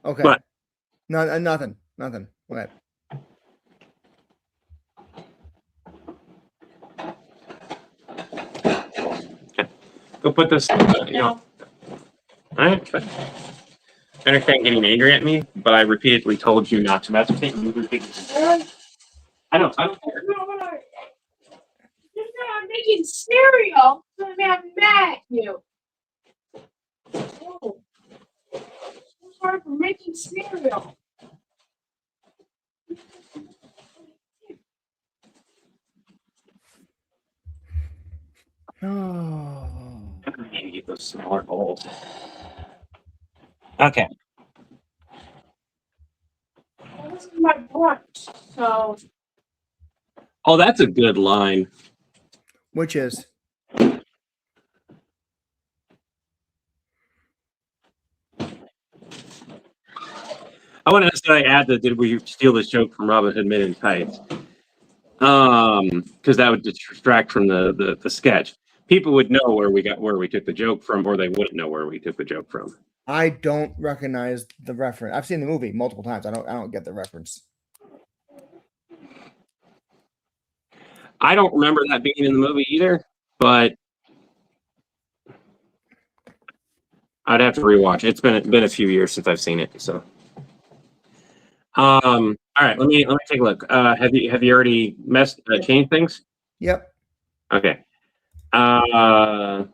Okay. But No, nothing. Nothing. Okay. go put this. All right. Fine. I understand getting angry at me, but I repeatedly told you not to mess with me. I don't care. I'm making cereal. So I'm mad at you. Oh, so sorry for making cereal. Oh. I need to get those smaller bowls. Okay. Well, this is my brunch, so Oh, that's a good line. Which is? I want to necessarily add that did we steal this joke from Robin Hood Men in Tights? Because that would distract from the sketch. People would know where we took the joke from, or they wouldn't know where we took the joke from. I don't recognize the reference. I've seen the movie multiple times. I don't get the reference. I don't remember that being in the movie either, but I'd have to rewatch. It's been a few years since I've seen it, so. All right, let me take a look. Have you already changed things? Yep. Okay. I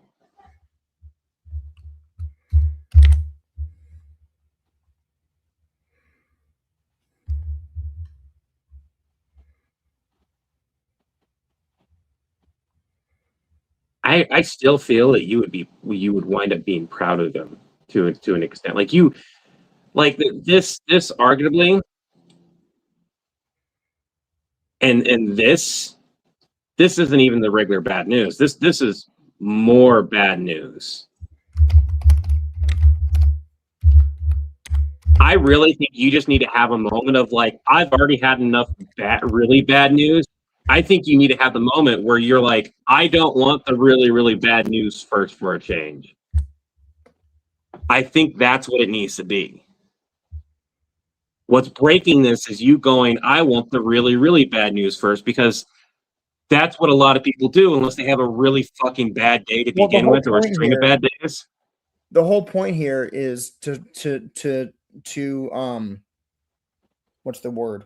still feel that you would wind up being proud of them to an extent. This arguably, and this isn't even the regular bad news. This is more bad news. I really think you just need to have a moment of like, I've already had enough really bad news. I think you need to have the moment where you're like, I don't want the really, really bad news first for a change. I think that's what it needs to be. What's breaking this is you going, I want the really, really bad news first, because that's what a lot of people do unless they have a really fucking bad day to begin with, or a string of bad days. The whole point here is to what's the word?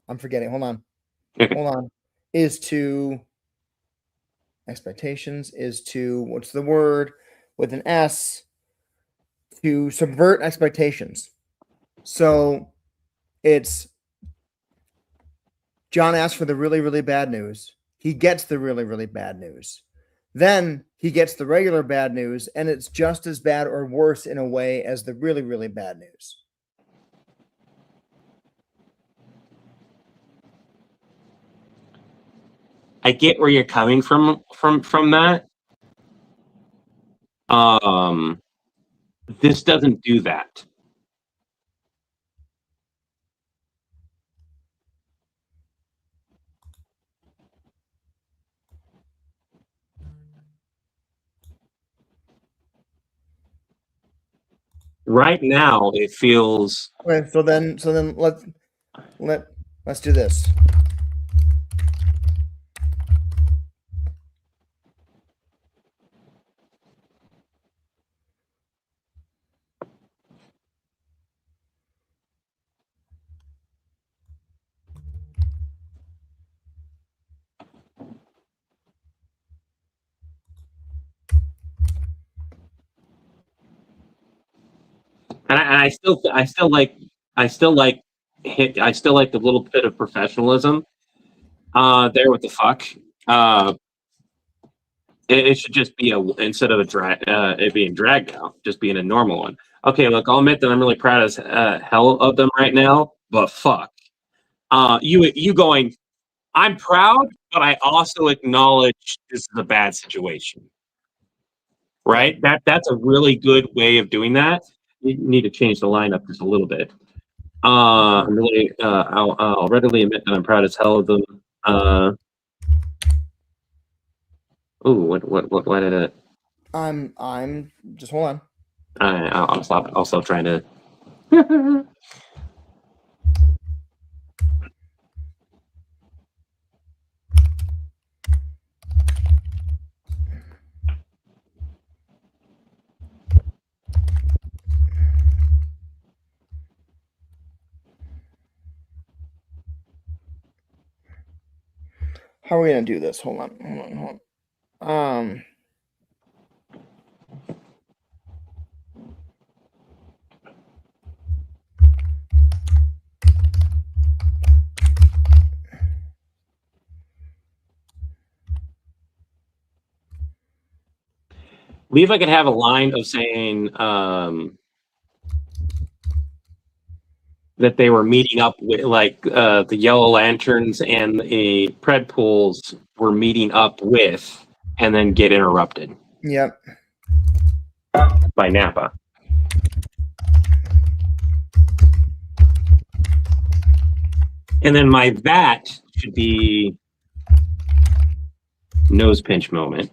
I'm forgetting. Hold on. Is to expectations, is to what's the word with an S, to subvert expectations. So it's John asks for the really, really bad news. He gets the really, really bad news. Then he gets the regular bad news, and it's just as bad or worse in a way as the really, really bad news. I get where you're coming from that. This doesn't do that. Right now, it feels Okay, so then let's do this. and I still like I still like the little bit of professionalism there with the fuck. Uh, it should just be a instead of a drag it being dragged now, just being a normal one. Okay, look, I'll admit that I'm really proud as hell of them right now, but fuck. You going, I'm proud, but I also acknowledge this is a bad situation. Right? That's a really good way of doing that. You need to change the lineup just a little bit. I'm really I'll readily admit that I'm proud as hell of them. Oh, what why did it I'm just hold on. I'll stop trying to. How are we gonna do this? Hold on. Levi could have a line of saying that they were meeting up with like the Yellow Lanterns and the Pred Pools were meeting up with, and then get interrupted Yep. by Nappa. And then my that should be nose pinch moment.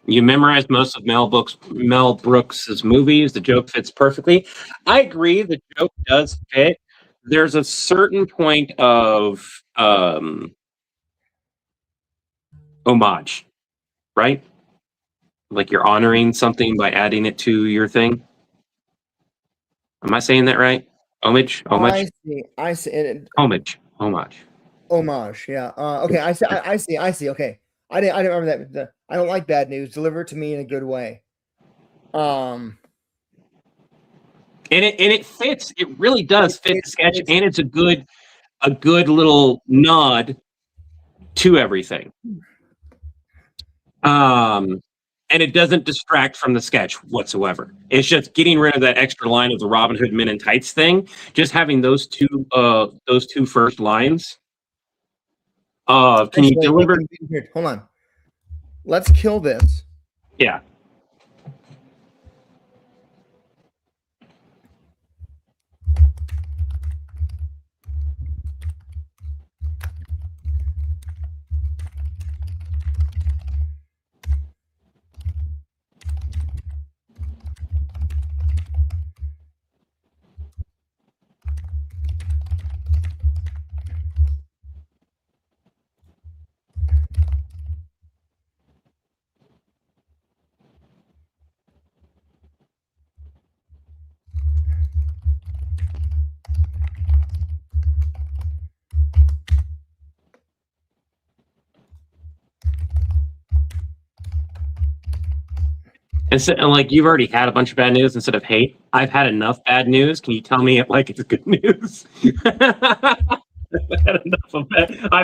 You memorized most of Mel Brooks's movies. The joke fits perfectly. I agree. The joke does fit. There's a certain point of homage, right? Like you're honoring something by adding it to your thing. Am I saying that right? Homage, homage, I see. homage, homage. Homage. Yeah. Okay. I see. Okay. I didn't remember that. I don't like bad news. Deliver it to me in a good way. And it fits. It really does fit the sketch, it's and it's a good little nod to everything. And it doesn't distract from the sketch whatsoever. It's just getting rid of that extra line of the Robin Hood Men in Tights thing. Just having those two first lines. Can you actually deliver? here. Hold on. Let's kill this. Yeah. And like you've already had a bunch of bad news instead of hate. I've had enough bad news. Can you tell me like it's good news? I've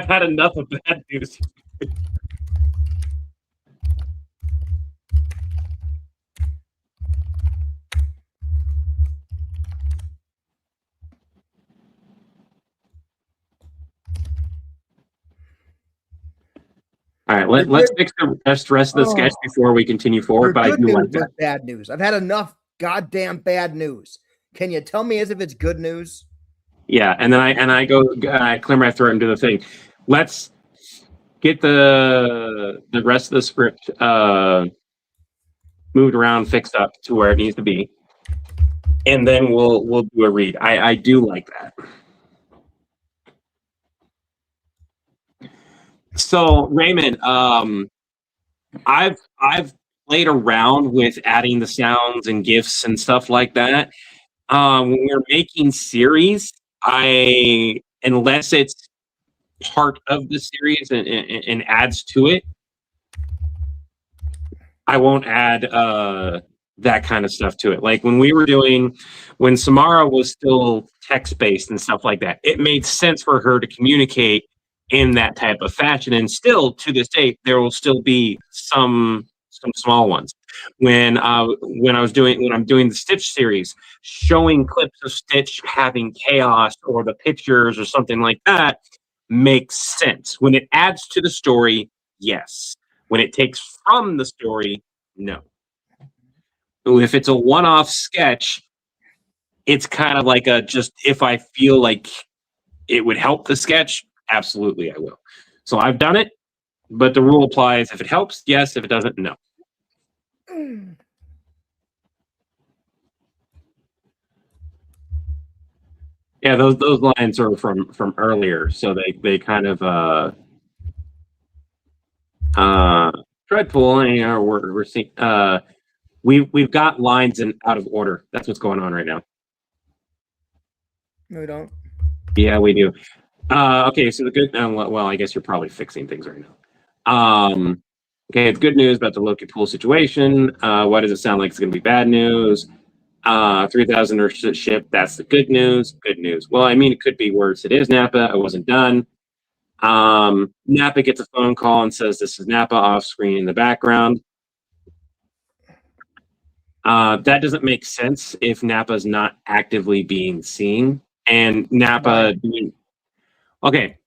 had enough of bad news. right, let's fix the rest of the sketch before we continue forward. Your But I good do news like that. was bad news. I've had enough goddamn bad news. Can you tell me as if it's good news? Yeah, and then I clear my throat and do the thing. Let's get the rest of the script moved around, fixed up to where it needs to be, and then we'll do a read. I do like that. So Raymond, I've played around with adding the sounds and gifs and stuff like that. When we're making series, unless it's part of the series and adds to it, I won't add that kind of stuff to it. Like when Samara was still text based and stuff like that, it made sense for her to communicate in that type of fashion. And still to this day, there will still be some small ones. When I'm doing the Stitch series, showing clips of Stitch having chaos or the pictures or something like that makes sense. When it adds to the story, yes. When it takes from the story, no. If it's a one-off sketch, it's kind of like just if I feel like it would help the sketch, absolutely I will. So I've done it, but the rule applies: if it helps, yes; if it doesn't, no. Yeah, those lines are from earlier, so they kind of dreadful. You know, we're seeing we've got lines in out of order. That's what's going on right now. No, we don't. Yeah, we do. Okay, so the good. Well, I guess you're probably fixing things right now. Okay, it's good news about the Loki pool situation. Why does it sound like it's going to be bad news? 3,000 or ship. That's the good news. Good news. Well, I mean, it could be worse. It is Nappa. I wasn't done. Nappa gets a phone call and says this is Nappa off screen in the background. That doesn't make sense if Nappa's not actively being seen. And Nappa doing. Okay.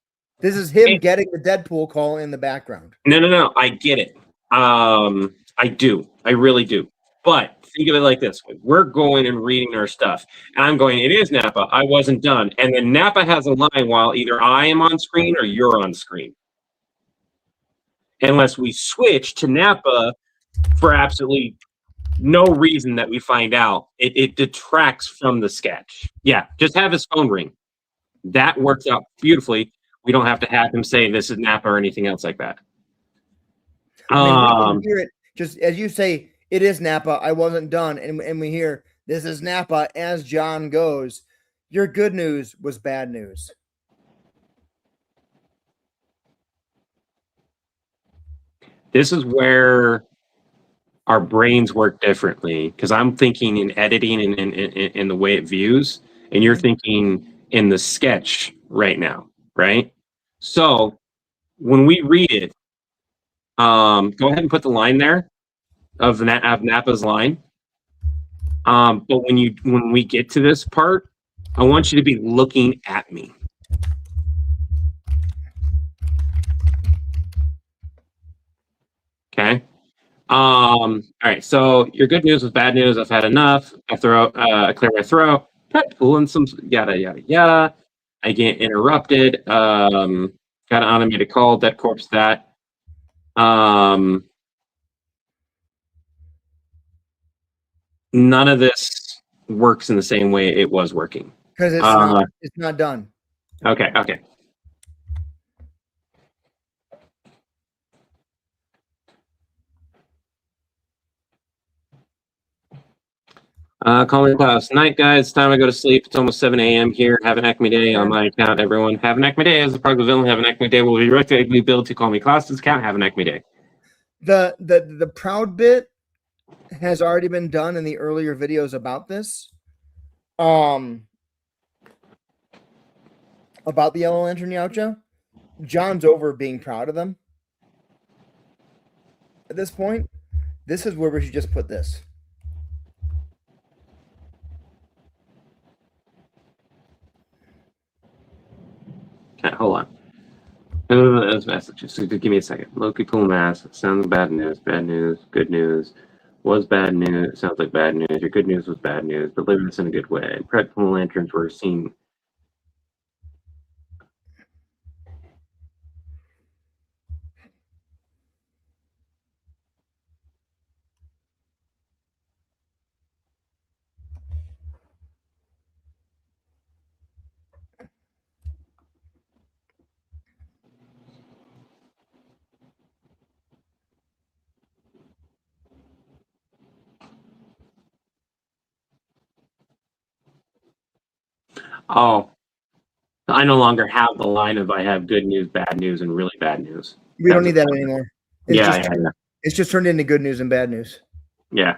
This is him getting the Deadpool call in the background. No. I get it. I do. I really do. But think of it like this: we're going and reading our stuff, and I'm going. It is Nappa. I wasn't done, and then Nappa has a line while either I am on screen or you're on screen. Unless we switch to Nappa for absolutely no reason that we find out, it detracts from the sketch. Yeah, just have his phone ring. That works out beautifully. We don't have to have him say this is Nappa or anything else like that. I mean, we can hear it just as you say, it is Nappa. I wasn't done. And we hear this is Nappa as John goes. Your good news was bad news. This is where our brains work differently because I'm thinking in editing and in the way it views, and you're thinking in the sketch right now, right? So when we read it, go ahead and put the line there of Nappa's line. But when we get to this part, I want you to be looking at me. Okay. All right. So your good news was bad news. I've had enough. I clear my throat. Pulling some yada yada yada. I get interrupted. Got an automated call. Dead corpse. That. None of this works in the same way it was working because it's not done. Okay. Calling Klaus. Night, guys. It's time to go to sleep. It's almost 7 a.m. here. Have an Acme day on my account, everyone. Have an Acme day. As a part of the villain, have an Acme day. We'll be directly billed to call me Klaus's account. Have an Acme day. The proud bit has already been done in the earlier videos about this. About the Yellow Lantern Yautja. John's over being proud of them. At this point, this is where we should just put this. Okay, hold on. That's messages. So give me a second. Loki pull mask. Sounds bad news. Bad news. Good news. Was bad news. Sounds like bad news. Your good news was bad news. But live this in a good way. Pred pull lanterns were seen. Oh, I no longer have the line of I have good news, bad news, and really bad news. We don't need that anymore. It's Yeah, just, yeah. It's just turned into good news and bad news. Yeah.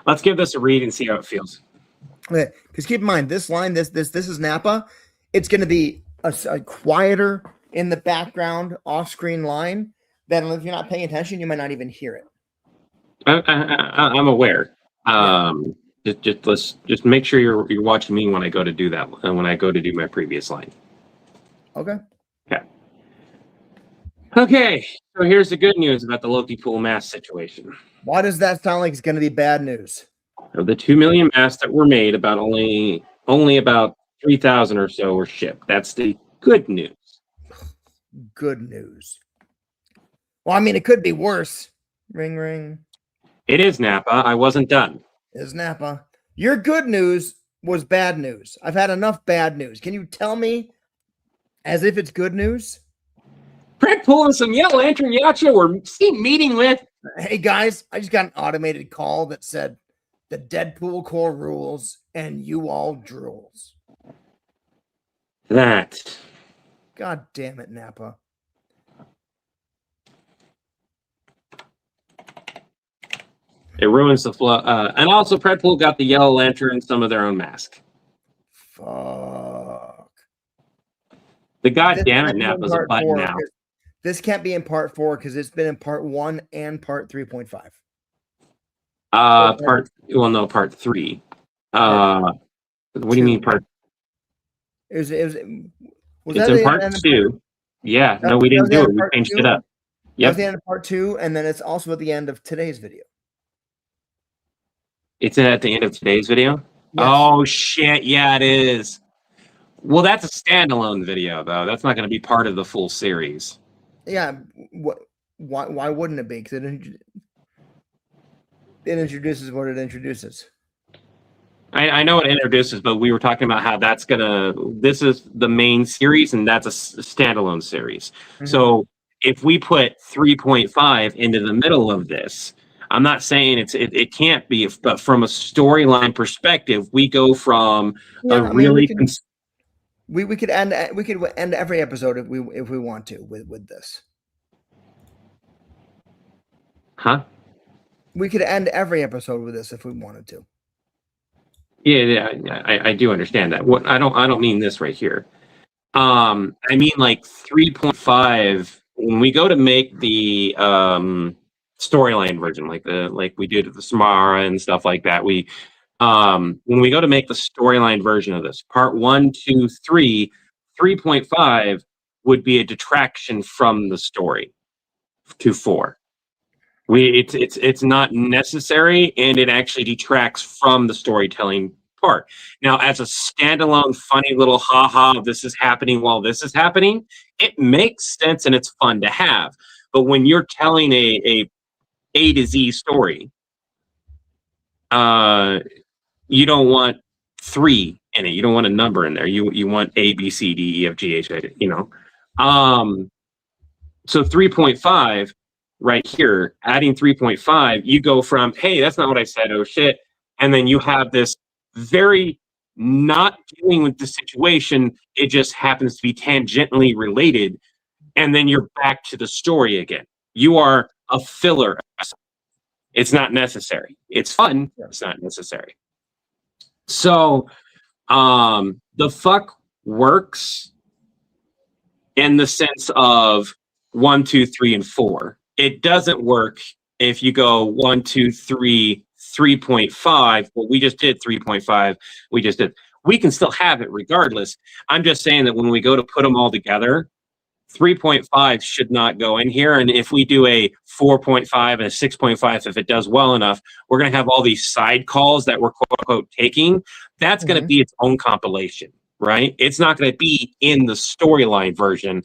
Let's give this a read and see how it feels. Okay, because keep in mind this line, this is Napa. It's going to be a quieter in the background off-screen line. That if you're not paying attention, you might not even hear it. I'm aware. Just make sure you're watching me when I go to do that. When I go to do my previous line. Okay. Okay. So here's the good news about the Loki pool mask situation. Why does that sound like it's going to be bad news? Of the 2 million masks that were made, about only about 3,000 or so were shipped. That's the good news. Good news. Well, I mean, it could be worse. Ring, ring. It is Napa. I wasn't done. Is Napa. Your good news was bad news. I've had enough bad news. Can you tell me as if it's good news? Pred pulling some Yellow Lantern Yacha we're meeting with. Hey, guys, I just got an automated call that said the Deadpool core rules and you all drools. That. God damn it, Napa. It ruins the flow. And also, Predpool got the Yellow Lantern some of their own mask. Fuck. The goddamn it, Napa's a button now. This can't be in part 4 because it's been in part 1 and part 3.5. Part 3. What do you mean part? Was it's that in part 2. Yeah, no, we didn't do it. We changed it up. Yep. That's the end of part 2, and then it's also at the end of today's video. It's at the end of today's video? Yes. Oh, shit. Yeah, it is. Well, that's a standalone video, though. That's not going to be part of the full series. Yeah. Why wouldn't it be? Because it introduces what it introduces. I know it introduces, but we were talking about how this is the main series, and that's a standalone series. Mm-hmm. So if we put 3.5 into the middle of this, I'm not saying it can't be, but from a storyline perspective, we go from we could end every episode if we want to with this. Huh? We could end every episode with this if we wanted to. Yeah, I do understand that. What I don't mean this right here. I mean like 3.5 when we go to make the storyline version, like we did with the Samara and stuff like that. We when we go to make the storyline version of this, part 1, 2, 3, 3.5 would be a detraction from the story to 4. It's not necessary, and it actually detracts from the storytelling part. Now, as a standalone, funny little ha-ha, this is happening while this is happening, it makes sense and it's fun to have. But when you're telling a to Z story, you don't want 3 in it. You don't want a number in there. You want A, B, C, D, E, F, G, H, I, you know. So 3.5 right here, adding 3.5, you go from, hey, that's not what I said, oh shit. And then you have this very not dealing with the situation. It just happens to be tangentially related. And then you're back to the story again. You are a filler. It's not necessary. It's fun. It's not necessary. So the fuck works in the sense of 1, 2, 3, and 4. It doesn't work if you go 1, 2, 3, 3.5. Well, we just did 3.5. We just did. We can still have it regardless. I'm just saying that when we go to put them all together, 3.5 should not go in here. And if we do a 4.5 and a 6.5, if it does well enough, we're going to have all these side calls that we're quote unquote taking. That's going to be its own compilation, right? It's not going to be in the storyline version.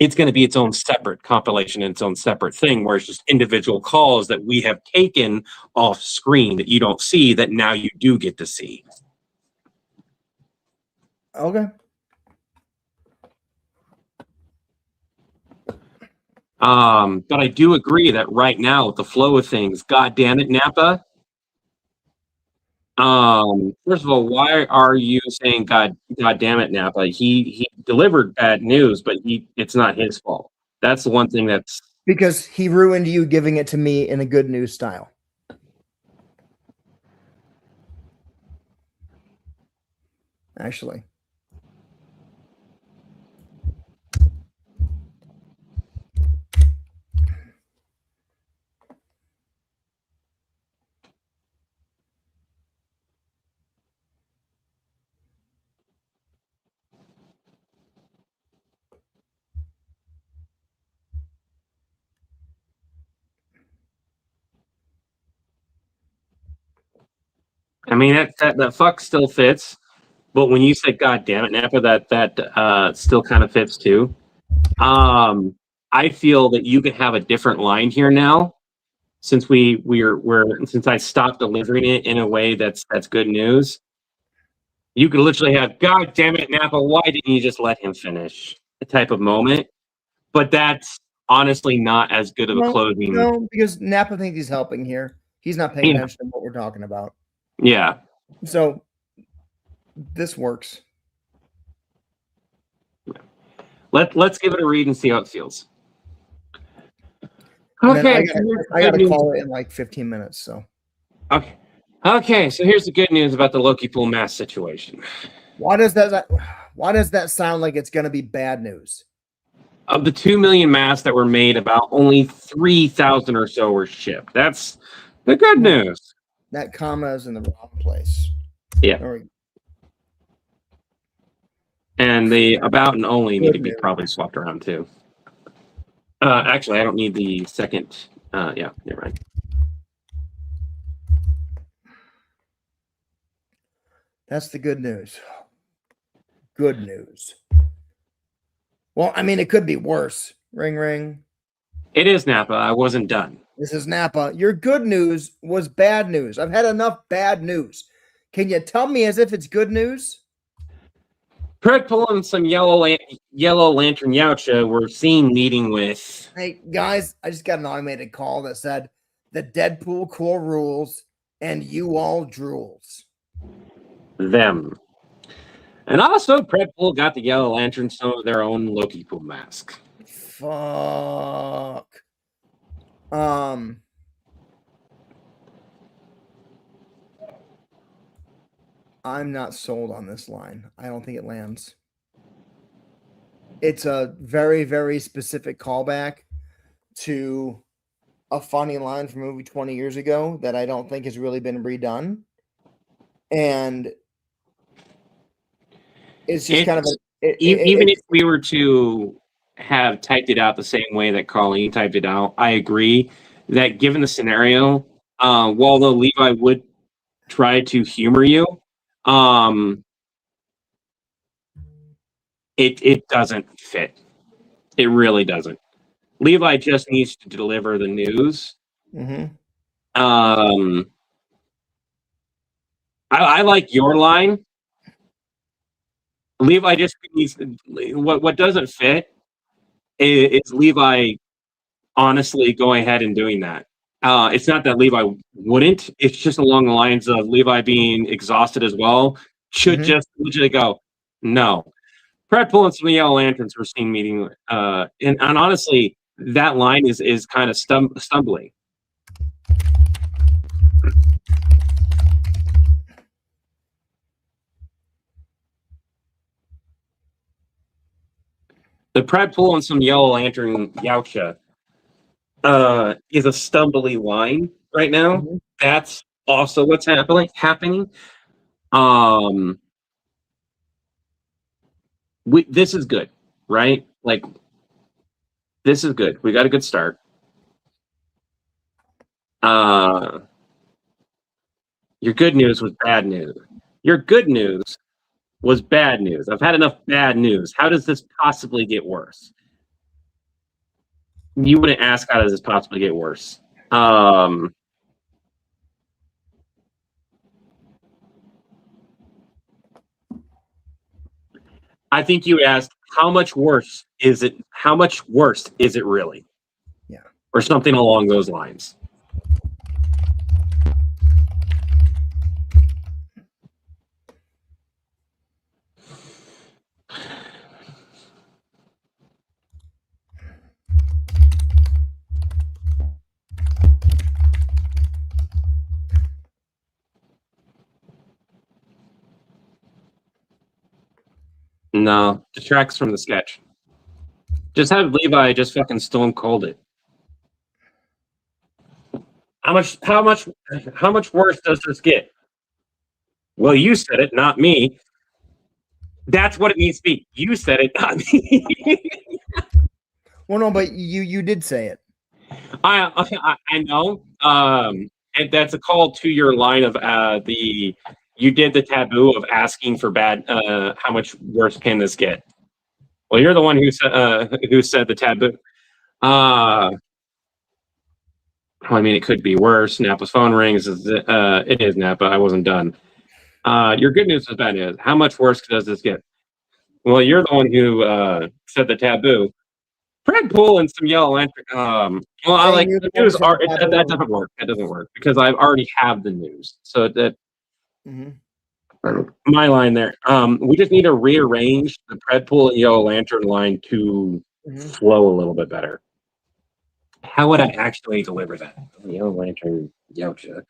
It's going to be its own separate compilation and its own separate thing where it's just individual calls that we have taken off screen that you don't see that now you do get to see. Okay. But I do agree that right now with the flow of things, God damn it, Napa. First of all, why are you saying God damn it, Napa? He delivered bad news, but it's not his fault. That's the one thing that's Because he ruined you giving it to me in a good news style. Actually. I mean that fuck still fits, but when you said God damn it, Napa, that still kind of fits too. I feel that you could have a different line here now, since since I stopped delivering it in a way that's good news. You could literally have God damn it, Napa, why didn't you just let him finish? The type of moment. But that's honestly not as good of a closing. No, because Napa thinks he's helping here. He's not paying attention to what we're talking about. Yeah. So this works. Let's give it a read and see how it feels. Okay, I gotta call it in like 15 minutes. So okay. So here's the good news about the Loki pool mass situation. Why does that sound like it's gonna be bad news? Of the 2 million masks that were made, about only 3,000 or so were shipped. That's the good news. That comma is in the wrong place. Yeah. And the about and only need to be probably swapped around too. Actually, I don't need the second. Yeah, you're right. That's the good news. Good news. Well, I mean, it could be worse. Ring, ring. It is Napa. I wasn't done. This is Napa. Your good news was bad news. I've had enough bad news. Can you tell me as if it's good news? Purple and some yellow lantern Yautja were seen meeting with. Hey, guys, I just got an automated call that said the Deadpool core rules and you all drools. Them. And also, Predpool got the Yellow Lantern some of their own Loki pool mask. Fuck. I'm not sold on this line. I don't think it lands. It's a very, very specific callback to a funny line from a movie 20 years ago that I don't think has really been redone. And it's just kind of even if we were to have typed it out the same way that Colleen typed it out, I agree that given the scenario, while the Levi would try to humor you, it doesn't fit. It really doesn't. Levi just needs to deliver the news. Mm-hmm. I like your line. Levi just needs what doesn't fit is Levi honestly going ahead and doing that. It's not that Levi wouldn't. It's just along the lines of Levi being exhausted as well. Should just literally go, no. Predpool and some Yellow Lanterns were seen meeting. And honestly, that line is kind of stumbling. The Predpool and some Yellow Lantern Yautja is a stumbly line. right now. Mhm. That's also what's happening. This is good, right? Like, this is good. We got a good start. Your good news was bad news. Your good news was bad news. I've had enough bad news. How does this possibly get worse? You wouldn't ask, how does this possibly get worse? I think you asked, how much worse is it? How much worse is it really? Yeah. Or something along those lines. No, detracts from the sketch. Just have Levi just fucking stone cold it. How much worse does this get? Well, you said it, not me. That's what it needs to be. You said it, not me. Well, no, but you did say it. I know. And that's a call to your line of you did the taboo of asking for bad. How much worse can this get? Well, you're the one who said the taboo. I mean, it could be worse. Napa's phone rings. It is Napa. I wasn't done. Your good news is bad news. How much worse does this get? Well, you're the one who said the taboo. Fred Pool and some Yellow Lantern. Well, I like the news. That doesn't work. That doesn't work because I already have the news. So that my line there. We just need to rearrange the Fred Pool and Yellow Lantern line to flow a little bit better. How would I actually deliver that? Yellow Lantern, Yautja,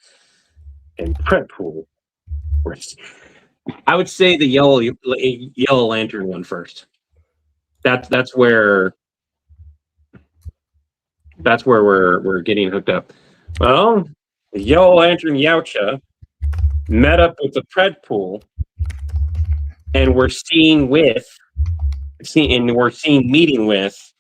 and Fred Pool. I would say the Yellow Lantern one first. That's where we're getting hooked up. Well, the Yellow Lantern Yautja met up with the Pred Pool, and we're seeing meeting with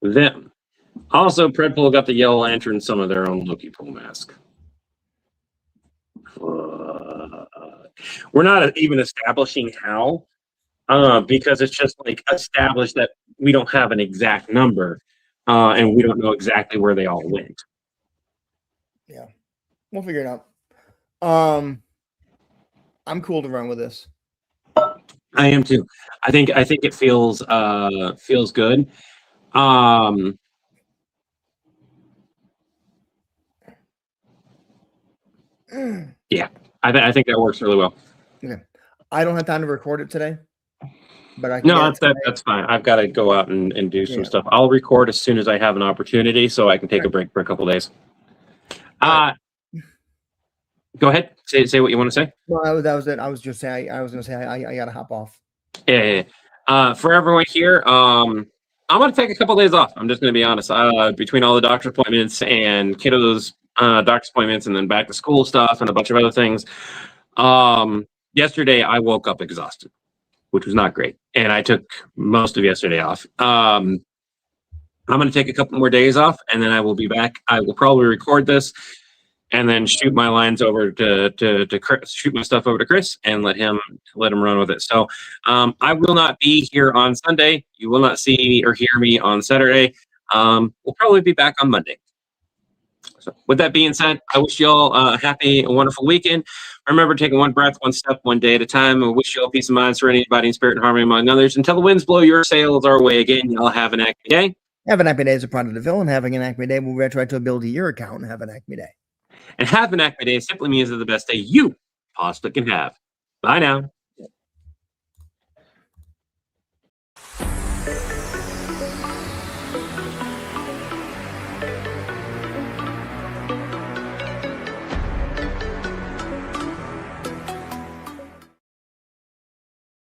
them. Also, Pred Pool got the Yellow Lantern some of their own Loki Pool mask. We're not even establishing how, because it's just like established that we don't have an exact number, and we don't know exactly where they all went. Yeah, we'll figure it out. I'm cool to run with this. I am too. I think it feels good. Yeah, I think that works really well. Okay, I don't have time to record it today, but I can No, that's fine. I've got to go out and do some stuff. I'll record as soon as I have an opportunity, so I can take a break for a couple days. Go ahead. Say what you want to say. No, that was it. I was just saying. I was going to say I got to hop off. Yeah. For everyone here, I'm going to take a couple days off. I'm just going to be honest. Between all the doctor's appointments and kiddos' doctor's appointments, and then back to school stuff and a bunch of other things. Yesterday, I woke up exhausted, which was not great, and I took most of yesterday off. I'm going to take a couple more days off, and then I will be back. I will probably record this, and then shoot my lines over to Chris, shoot my stuff over to Chris, and let him run with it. So I will not be here on Sunday. You will not see me or hear me on Saturday. We'll probably be back on Monday. So with that being said, I wish you all a happy and wonderful weekend. Remember, taking one breath, one step, one day at a time. I wish you all peace of mind, serenity, body, and spirit, and harmony among others. Until the winds blow your sails our way again, y'all have an acme day. Have an acme day as a product of villain. Having an acme day will retroactively your account and have an acme day. And have an acme day simply means it's the best day you possibly can have. Bye now. Bye.